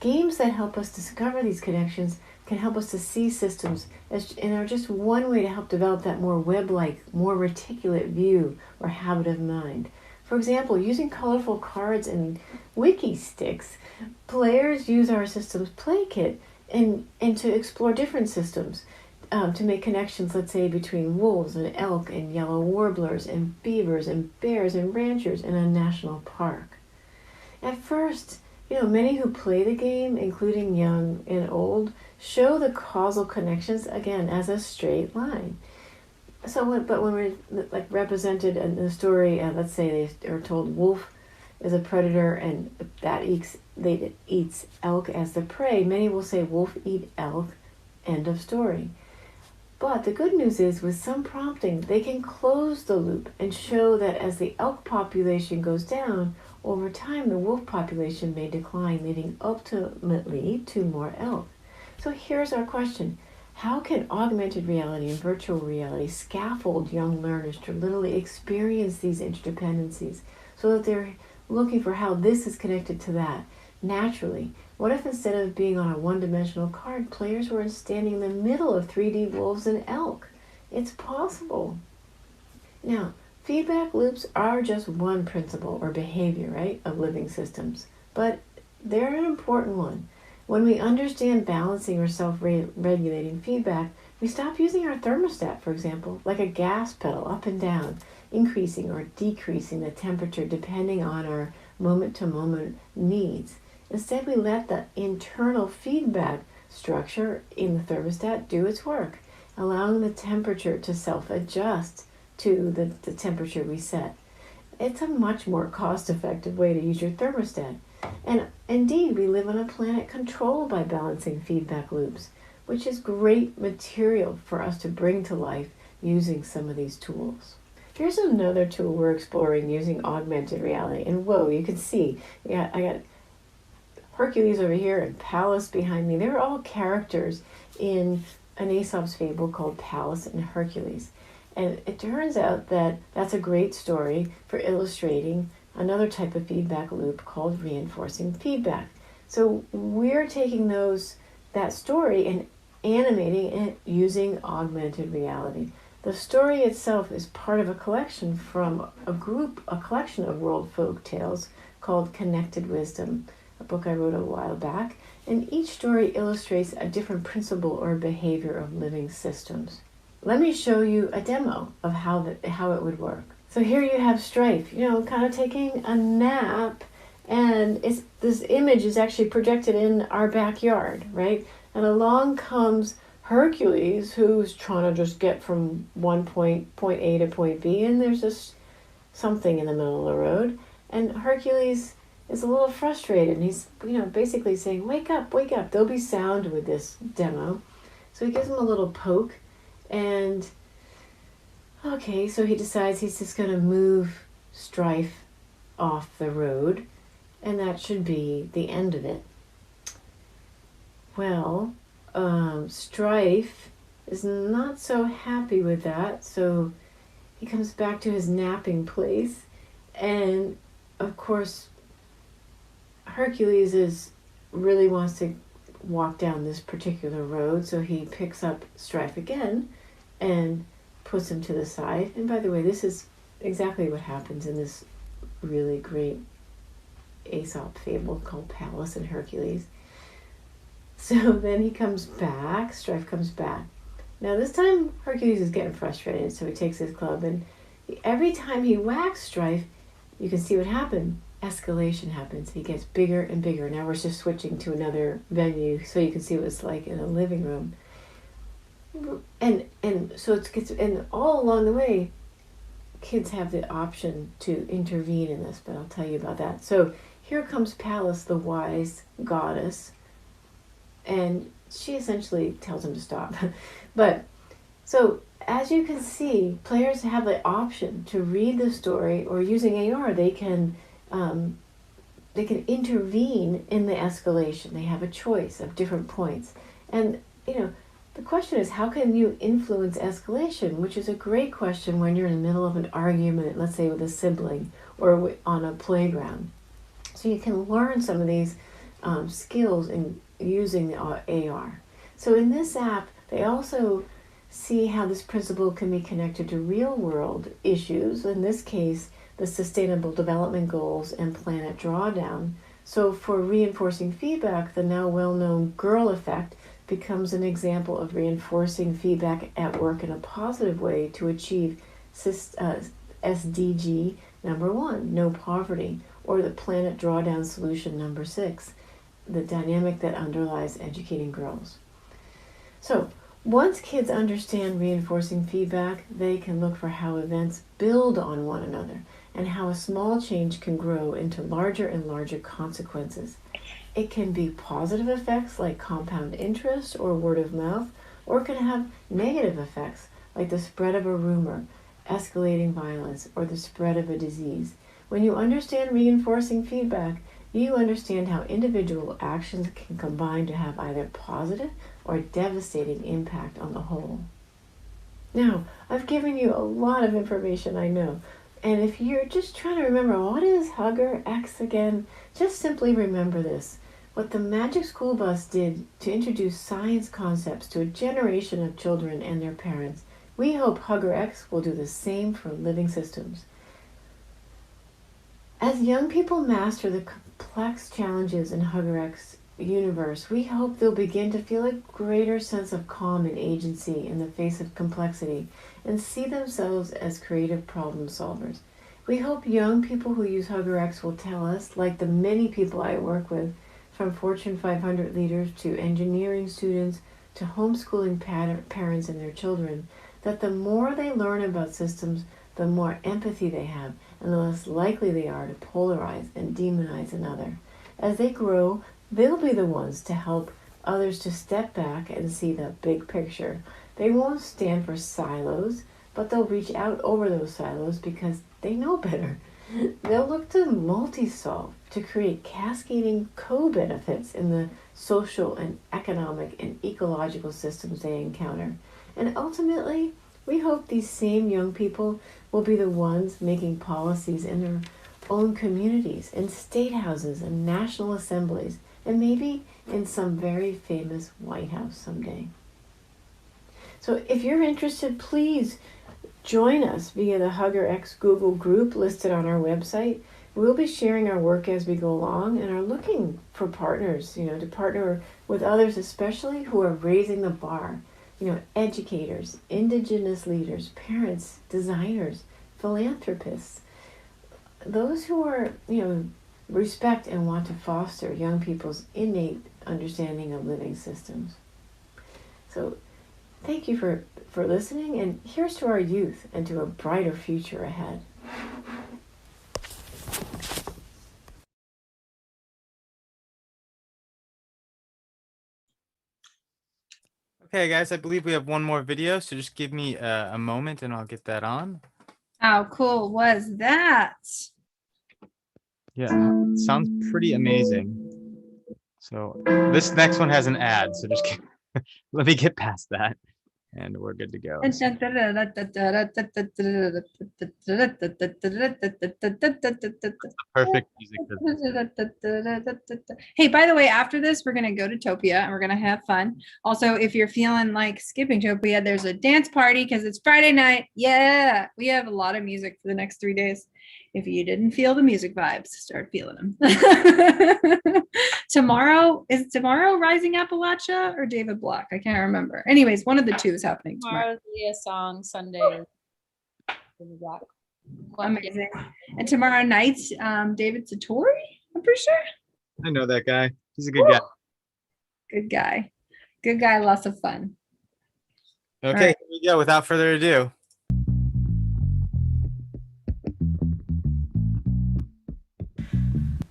Speaker 21: Games that help us discover these connections can help us to see systems and are just one way to help develop that more web-like, more reticulate view or habit of mind. For example, using colorful cards and wiki sticks, players use our system's play kit and to explore different systems, to make connections, let's say, between wolves and elk and yellow warblers and beavers and bears and ranchers in a national park. At first, many who play the game, including young and old, show the causal connections, again, as a straight line. But when we're represented in the story, let's say they are told wolf is a predator and that eats elk as the prey, many will say wolf eat elk, end of story. But the good news is, with some prompting, they can close the loop and show that as the elk population goes down, over time the wolf population may decline, leading ultimately to more elk. So here's our question. How can augmented reality and virtual reality scaffold young learners to literally experience these interdependencies so that they're looking for how this is connected to that naturally? What if instead of being on a one-dimensional card, players were standing in the middle of 3D wolves and elk? It's possible. Now, feedback loops are just one principle or behavior, right, of living systems, but they're an important one. When we understand balancing or self-regulating feedback, we stop using our thermostat, for example, like a gas pedal up and down, increasing or decreasing the temperature depending on our moment-to-moment needs. Instead, we let the internal feedback structure in the thermostat do its work, allowing the temperature to self-adjust to the temperature we set. It's a much more cost-effective way to use your thermostat. And indeed, we live on a planet controlled by balancing feedback loops, which is great material for us to bring to life using some of these tools. Here's another tool we're exploring using augmented reality. And whoa, you can see, I got Hercules over here and Pallas behind me. They're all characters in an Aesop's fable called Pallas and Hercules. And it turns out that that's a great story for illustrating another type of feedback loop called reinforcing feedback. So we're taking that story and animating it using augmented reality. The story itself is part of a collection from a collection of world folk tales called Connected Wisdom, a book I wrote a while back, and each story illustrates a different principle or behavior of living systems. Let me show you a demo of how it would work. So here you have Strife, kind of taking a nap, and this image is actually projected in our backyard, right? And along comes Hercules, who's trying to just get from point A to point B, and there's just something in the middle of the road. And Hercules is a little frustrated, and he's basically saying, wake up, there'll be sound with this demo. So he gives him a little poke, and okay, so he decides he's just going to move Strife off the road, and that should be the end of it. Well, Strife is not so happy with that, so he comes back to his napping place, and of course Hercules really wants to walk down this particular road, so he picks up Strife again and puts him to the side. And by the way, this is exactly what happens in this really great Aesop fable called Pallas and Hercules. So then he comes back, Strife comes back. Now this time Hercules is getting frustrated, so he takes his club, and every time he whacks Strife, you can see what happened. Escalation happens. He gets bigger and bigger. Now we're just switching to another venue so you can see what it's like in a living room. And so and all along the way, kids have the option to intervene in this, but I'll tell you about that. So here comes Pallas, the wise goddess, and she essentially tells him to stop. But so as you can see, players have the option to read the story, or using AR, they can intervene in the escalation. They have a choice of different points. And, the question is, how can you influence escalation? Which is a great question when you're in the middle of an argument, let's say with a sibling or on a playground. So you can learn some of these skills in using the AR. So in this app, they also see how this principle can be connected to real world issues. In this case, the Sustainable Development Goals and Planet Drawdown. So for reinforcing feedback, the now well-known girl effect becomes an example of reinforcing feedback at work in a positive way to achieve SDG number 1, no poverty, or the Planet Drawdown solution number 6, the dynamic that underlies educating girls. So once kids understand reinforcing feedback, they can look for how events build on one another and how a small change can grow into larger and larger consequences. It can be positive effects like compound interest or word of mouth, or it can have negative effects like the spread of a rumor, escalating violence, or the spread of a disease. When you understand reinforcing feedback, you understand how individual actions can combine to have either positive or devastating impact on the whole. Now, I've given you a lot of information, I know. And if you're just trying to remember, what is Hugger X again? Just simply remember this. What the Magic School Bus did to introduce science concepts to a generation of children and their parents, we hope Hugger X will do the same for living systems. As young people master the complex challenges in Hugger X universe, we hope they'll begin to feel a greater sense of calm and agency in the face of complexity and see themselves as creative problem solvers. We hope young people who use Hugger X will tell us, like the many people I work with, from Fortune 500 leaders to engineering students to homeschooling parents and their children, that the more they learn about systems, the more empathy they have, and the less likely they are to polarize and demonize another. As they grow, they'll be the ones to help others to step back and see the big picture. They won't stand for silos, but they'll reach out over those silos because they know better. They'll look to multi-solve to create cascading co-benefits in the social and economic and ecological systems they encounter. And ultimately, we hope these same young people will be the ones making policies in their own communities, in state houses and national assemblies, and maybe in some very famous White House someday. So if you're interested, please join us via the HuggerX Google group listed on our website. We'll be sharing our work as we go along and are looking for partners, to partner with others, especially who are raising the bar. Educators, indigenous leaders, parents, designers, philanthropists, those who are, respect and want to foster young people's innate understanding of living systems. So thank you for listening, and here's to our youth and to a brighter future ahead.
Speaker 15: Okay, guys, I believe we have one more video, so just give me a moment and I'll get that on.
Speaker 5: How cool was that?
Speaker 15: Yeah, sounds pretty amazing. So this next one has an ad, so just let me get past that and we're good to go. Perfect music.
Speaker 5: Hey, by the way, after this, we're going to go to Topia and we're going to have fun. Also, if you're feeling like skipping Topia, there's a dance party because it's Friday night. Yeah, we have a lot of music for the next 3 days. If you didn't feel the music vibes, start feeling them. Is tomorrow Rising Appalachia or David Block? I can't remember. Anyways, one of the two is happening tomorrow.
Speaker 2: Tomorrow's Leah song, Sunday. David Block.
Speaker 5: Amazing. And tomorrow night, David Satori, I'm pretty sure.
Speaker 15: I know that guy. He's a good guy.
Speaker 5: Good guy. Good guy, lots of fun.
Speaker 15: Okay,
Speaker 5: right.
Speaker 15: Here we go. Without further ado.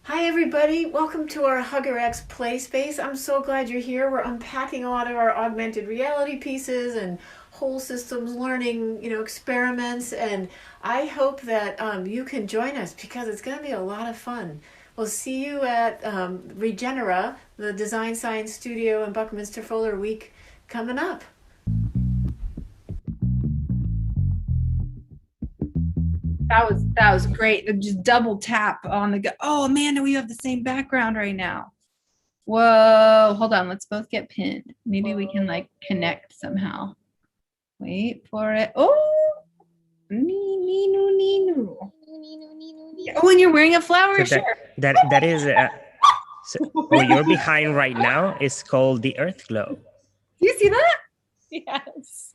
Speaker 21: Hi everybody, welcome to our HuggerX Play Space. I'm so glad you're here. We're unpacking a lot of our augmented reality pieces and whole systems learning, experiments, and I hope that you can join us because it's going to be a lot of fun. We'll see you at Regenera, the Design Science Studio in Buckminster Fuller week coming up.
Speaker 5: That was great. Just double tap on the go. Oh, Amanda, we have the same background right now. Whoa, hold on. Let's both get pinned. Maybe we can connect somehow. Wait for it. Oh, oh, and you're wearing a flower shirt.
Speaker 11: That is. What you're behind right now is called the Earth Glow.
Speaker 5: Do you see that?
Speaker 2: Yes.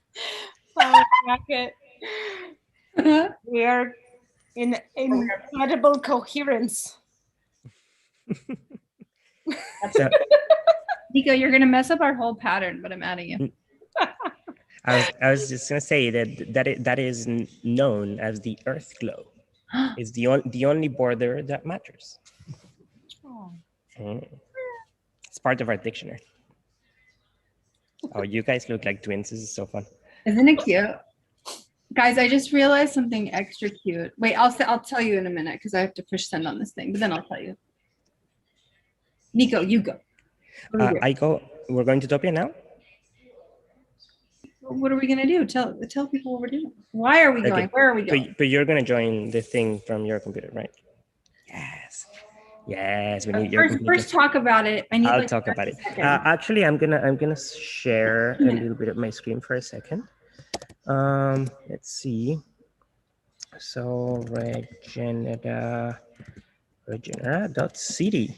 Speaker 2: Flower jacket. We are in incredible coherence.
Speaker 5: Nico, you're gonna mess up our whole pattern, but I'm adding you.
Speaker 11: I was just gonna say that is known as the Earth Glow. It's the only border that matters.
Speaker 2: Oh.
Speaker 11: It's part of our dictionary. Oh, you guys look like twins. This is so fun.
Speaker 5: Isn't it cute? Guys, I just realized something extra cute. Wait, I'll tell you in a minute because I have to push send on this thing, but then I'll tell you. Nico, you go.
Speaker 11: I go. We're going to Topia now?
Speaker 5: What are we going to do? Tell people what we're doing. Why are we going? Where are we going?
Speaker 11: But you're going to join the thing from your computer, right? Yes. We need your computer.
Speaker 5: First talk about it.
Speaker 11: I'll talk about it. Actually, I'm gonna share a little bit of my screen for a second. Let's see. So regenera.city.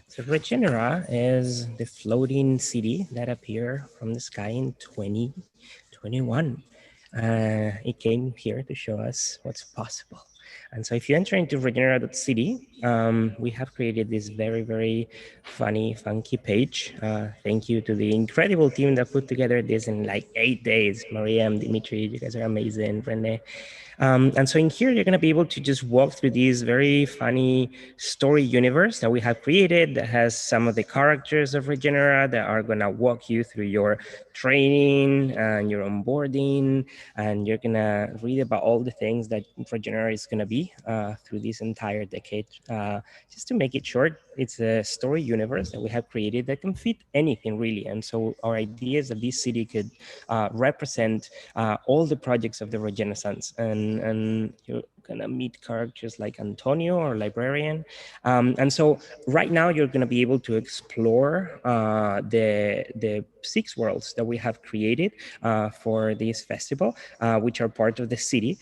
Speaker 11: So Regenera is the floating city that appeared from the sky in 2021. It came here to show us what's possible. And so if you enter into regenera.city, we have created this very, very funny, funky page. Thank you to the incredible team that put together this in like 8 days. Maria and Dimitri, you guys are amazing. Rene. And so in here, you're going to be able to just walk through this very funny story universe that we have created that has some of the characters of Regenera that are going to walk you through your training and your onboarding. And you're going to read about all the things that Regenera is going to be through this entire decade. Just to make it short, it's a story universe that we have created that can fit anything really. And so our idea is that this city could represent all the projects of the Regenaissance, and you're gonna meet characters like Antonio, or librarian. And so right now you're gonna be able to explore the 6 worlds that we have created for this festival, which are part of the city.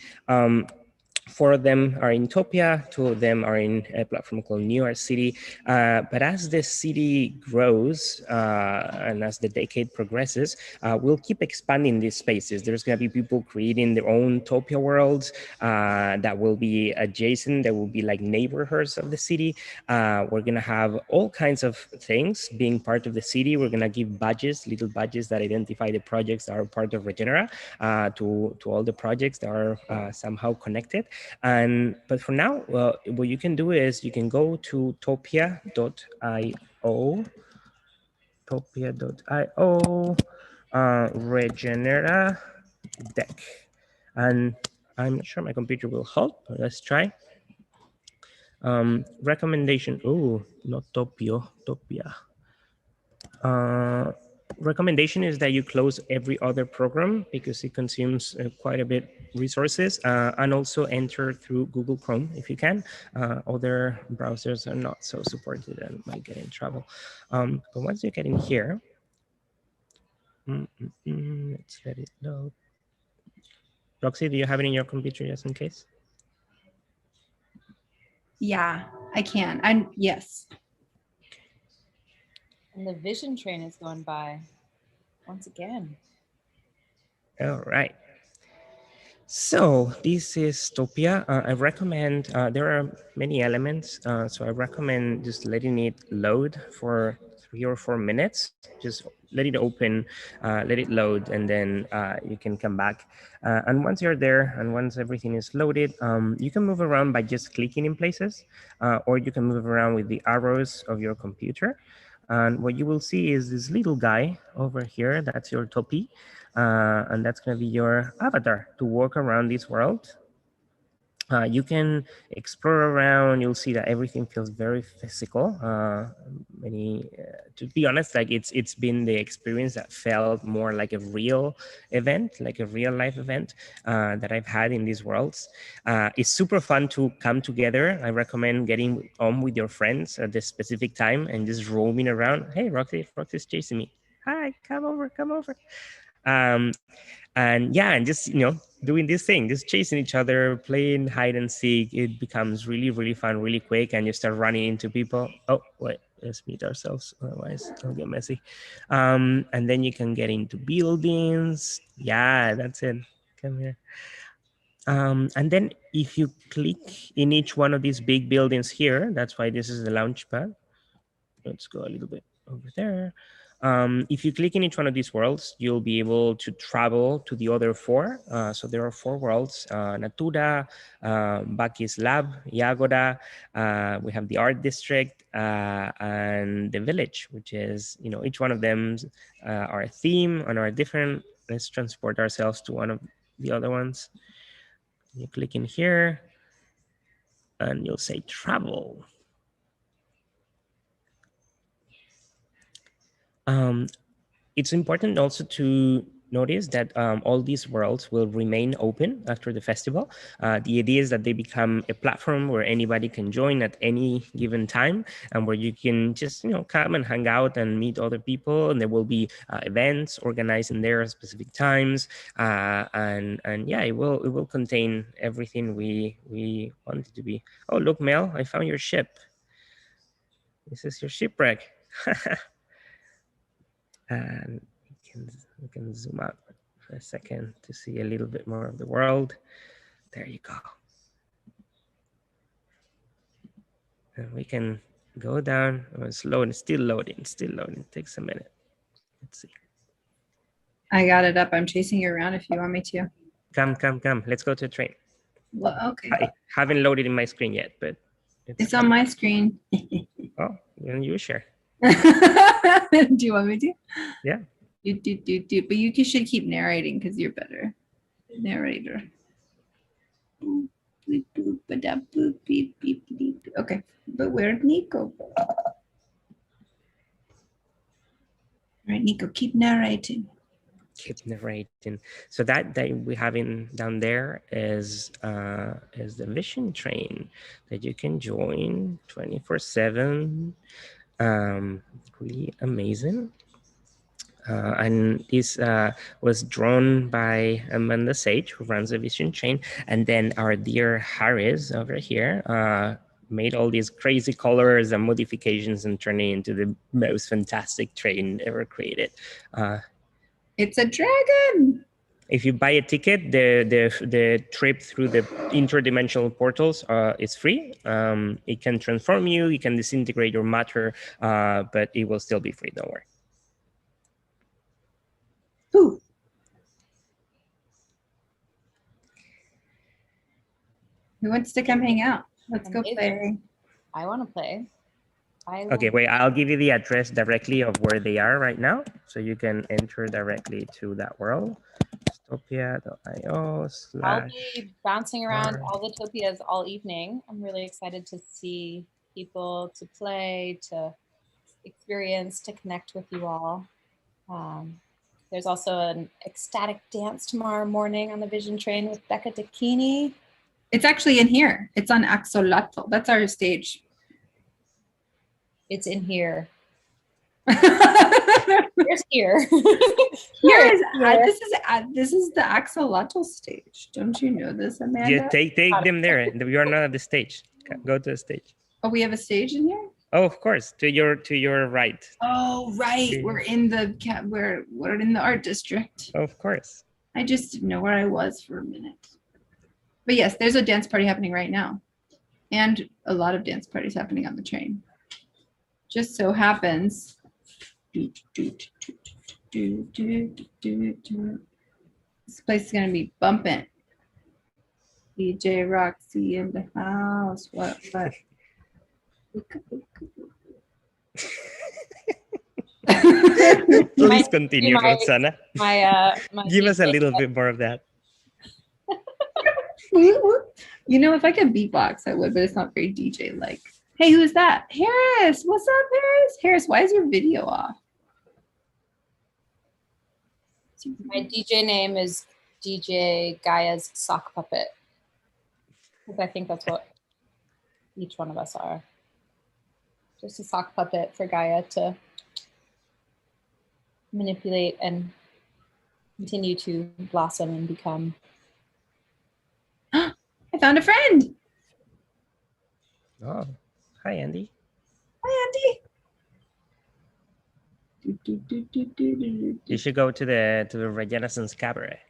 Speaker 11: 4 of them are in Topia, 2 of them are in a platform called New York City. But as the city grows and as the decade progresses, we'll keep expanding these spaces. There's going to be people creating their own Topia worlds that will be adjacent, that will be like neighborhoods of the city. We're going to have all kinds of things being part of the city. We're going to give badges, little badges that identify the projects that are part of Regenera to all the projects that are somehow connected. But for now, what you can do is you can go to topia.io, Regenera deck. And I'm not sure my computer will help, but let's try. Recommendation, oh, not Topia. Recommendation is that you close every other program because it consumes quite a bit resources, and also enter through Google Chrome if you can. Other browsers are not so supported and might get in trouble. But once you get in here, let's let it load. Roxy, do you have it in your computer just in case?
Speaker 5: Yeah, I can. Yes.
Speaker 2: And the vision train is going by once again.
Speaker 11: All right. So this is Topia. I recommend, there are many elements, so I recommend just letting it load for 3 or 4 minutes. Just let it open, let it load, and then you can come back. And once you're there, and once everything is loaded, you can move around by just clicking in places, or you can move around with the arrows of your computer. And what you will see is this little guy over here, that's your topi. And that's going to be your avatar to walk around this world. You can explore around. You'll see that everything feels very physical. To be honest, like it's been the experience that felt more like a real event, like a real life event that I've had in these worlds. It's super fun to come together. I recommend getting on with your friends at this specific time and just roaming around. Hey, Roxy's chasing me. Hi, come over. And yeah, and just, doing this thing, just chasing each other, playing hide and seek. It becomes really, really fun, really quick, and you start running into people. Oh, wait, let's meet ourselves, otherwise it'll get messy. And then you can get into buildings. Yeah, that's it. Come here. And then if you click in each one of these big buildings here, that's why this is the launch pad. Let's go a little bit over there. If you click in each one of these worlds, you'll be able to travel to the other 4. So there are 4 worlds: Natura, Baki's Lab, Yagoda. We have the Art District and the Village, which is, each one of them are a theme and are different. Let's transport ourselves to one of the other ones. You click in here and you'll say travel. It's important also to notice that all these worlds will remain open after the festival. The idea is that they become a platform where anybody can join at any given time, and where you can just come and hang out and meet other people. And there will be events organized in there at specific times, and yeah, it will contain everything we want it to be. Oh, look, Mel, I found your ship. This is your shipwreck. And we can zoom out for a second to see a little bit more of the world. There you go. And we can go down. Oh, it's loading, still loading, still loading. Takes a minute. Let's see.
Speaker 5: I got it up. I'm chasing you around if you want me to.
Speaker 11: Come. Let's go to the train.
Speaker 5: Well, okay.
Speaker 11: I haven't loaded in my screen yet, but
Speaker 5: it's on my screen.
Speaker 11: Oh, then you share.
Speaker 5: Do you want me to?
Speaker 11: Yeah.
Speaker 5: But you should keep narrating because you're better narrator. Okay, but where'd Nico go? All right, Nico, keep narrating.
Speaker 11: Keep narrating. So that we have down there is the vision train that you can join 24/7. Really amazing. And this was drawn by Amanda Sage, who runs the vision train, and then our dear Harris over here made all these crazy colors and modifications and turned it into the most fantastic train ever created.
Speaker 5: It's a dragon.
Speaker 11: If you buy a ticket, the trip through the interdimensional portals is free. It can transform you, you can disintegrate your matter, but it will still be free, don't worry.
Speaker 5: Ooh. Who wants to come hang out? Let's go play.
Speaker 2: I want to play.
Speaker 11: Okay, wait, I'll give you the address directly of where they are right now, so you can enter directly to that world. Dystopia.io/
Speaker 2: I'll be bouncing around all the Topias all evening. I'm really excited to see people, to play, to experience, to connect with you all. There's also an ecstatic dance tomorrow morning on the Vision Train with Becca Dakini.
Speaker 5: It's actually in here. It's on Axolotl. That's our stage.
Speaker 2: It's in here. Here's here.
Speaker 5: This is the Axolotl stage. Don't you know this, Amanda?
Speaker 11: Yeah, take them there. We are not at the stage. Go to the stage.
Speaker 5: Oh, we have a stage in here?
Speaker 11: Oh, of course. To your right.
Speaker 5: Oh, right. We're in the we're in the art district.
Speaker 11: Of course.
Speaker 5: I just didn't know where I was for a minute. But yes, there's a dance party happening right now. And a lot of dance parties happening on the train. Just so happens. This place is gonna be bumping. DJ Roxy in the house. What?
Speaker 11: Please continue, Roxana. Give us a little bit more of that.
Speaker 5: You know, if I could beatbox, I would, but it's not very DJ-like. Hey, who is that? Harris. What's up, Harris? Harris, why is your video off?
Speaker 2: My DJ name is DJ Gaia's Sock Puppet. Because I think that's what each one of us are. Just a sock puppet for Gaia to manipulate and continue to blossom and become.
Speaker 5: I found a friend.
Speaker 11: Oh, hi, Andy.
Speaker 5: Hi, Andy.
Speaker 11: You should go to the Regenaissance cabaret.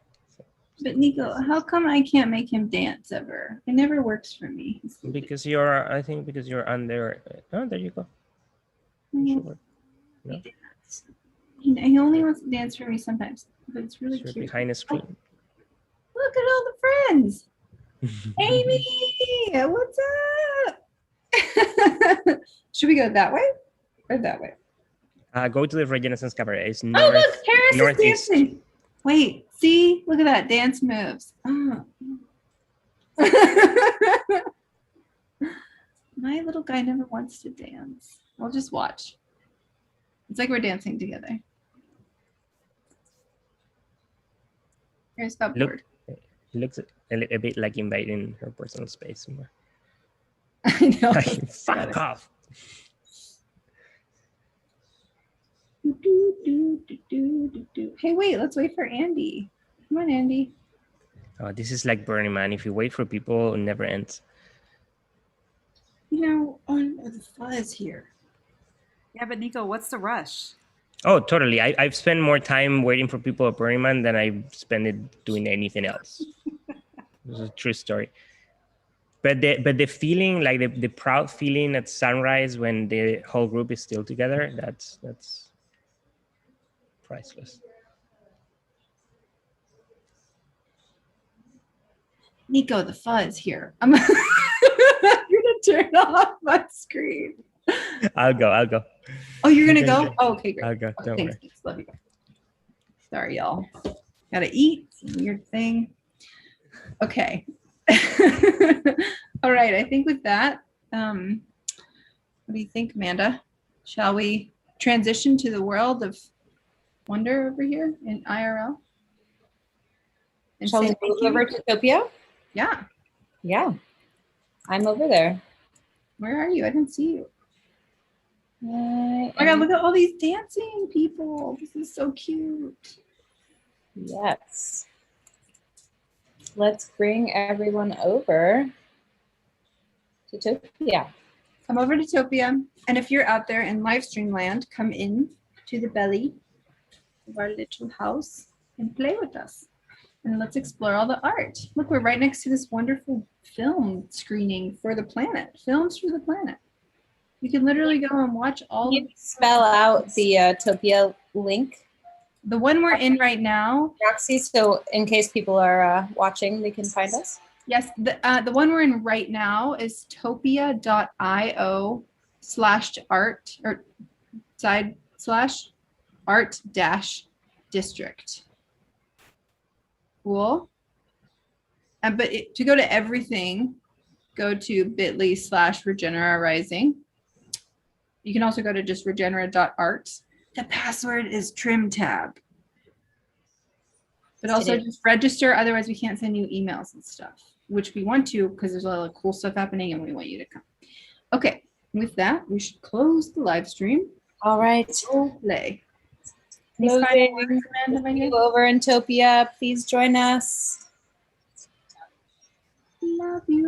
Speaker 5: But Nico, how come I can't make him dance ever? It never works for me.
Speaker 11: Because you're under. Oh, there you go.
Speaker 5: No. He only wants to dance for me sometimes, but it's really cute.
Speaker 11: Behind the screen.
Speaker 5: Oh, look at all the friends. Amy, what's up? Should we go that way or that way?
Speaker 11: Go to the Regenaissance cabaret. It's
Speaker 5: north, look, Harris northeast. Is dancing. Wait, see, look at that dance moves. Oh. My little guy never wants to dance. I'll just watch. It's like we're dancing together. Here's that board.
Speaker 11: It looks a bit like invading her personal space more.
Speaker 5: I know.
Speaker 11: Fuck off.
Speaker 5: Hey, wait, let's wait for Andy. Come on, Andy.
Speaker 11: Oh, this is like Burning Man. If you wait for people, it never ends.
Speaker 5: You know, the fuzz here.
Speaker 20: Yeah, but Nico, what's the rush?
Speaker 11: Oh, totally. I've spent more time waiting for people at Burning Man than I've spent it doing anything else. This is a true story. but the feeling, like the proud feeling at sunrise when the whole group is still together, that's priceless.
Speaker 5: Nico, the fuzz here. I'm gonna turn off my screen.
Speaker 11: I'll go.
Speaker 5: Oh, you're gonna go? Oh, okay, great.
Speaker 11: I'll go.
Speaker 5: Okay,
Speaker 11: Don't
Speaker 5: thanks,
Speaker 11: worry.
Speaker 5: thanks. Love you. Sorry, y'all. Gotta eat. Weird thing. Okay. All right. I think with that, what do you think, Amanda? Shall we transition to the world of wonder over here in IRL? And
Speaker 2: Shall we
Speaker 5: say
Speaker 2: move
Speaker 5: thank you?
Speaker 2: over to Topia?
Speaker 5: Yeah.
Speaker 2: Yeah. I'm over there.
Speaker 5: Where are you? I didn't see you.
Speaker 2: I
Speaker 5: Oh my God, look at all these dancing people. This is so cute.
Speaker 2: Yes. Let's bring everyone over to Topia.
Speaker 5: Come over to Topia. And if you're out there in live stream land, come in to the belly of our little house and play with us. And let's explore all the art. Look, we're right next to this wonderful film screening for the planet. Films for the planet. You can literally go and watch all.
Speaker 2: Can you spell out the Topia link?
Speaker 5: The one we're in right now.
Speaker 2: Roxy, so in case people are watching, they can find us.
Speaker 5: Yes, the one we're in right now is topia.io/art or /art-district. Cool. But to go to everything, go to bit.ly/regenerarising. You can also go to just regenerative.art. The password is trimtab. But also just register, otherwise we can't send you emails and stuff, which we want to because there's a lot of cool stuff happening and we want you to come. Okay, with that, we should close the live stream.
Speaker 2: All right.
Speaker 5: Play.
Speaker 2: Moving over in Topia, please join us.
Speaker 5: Love you.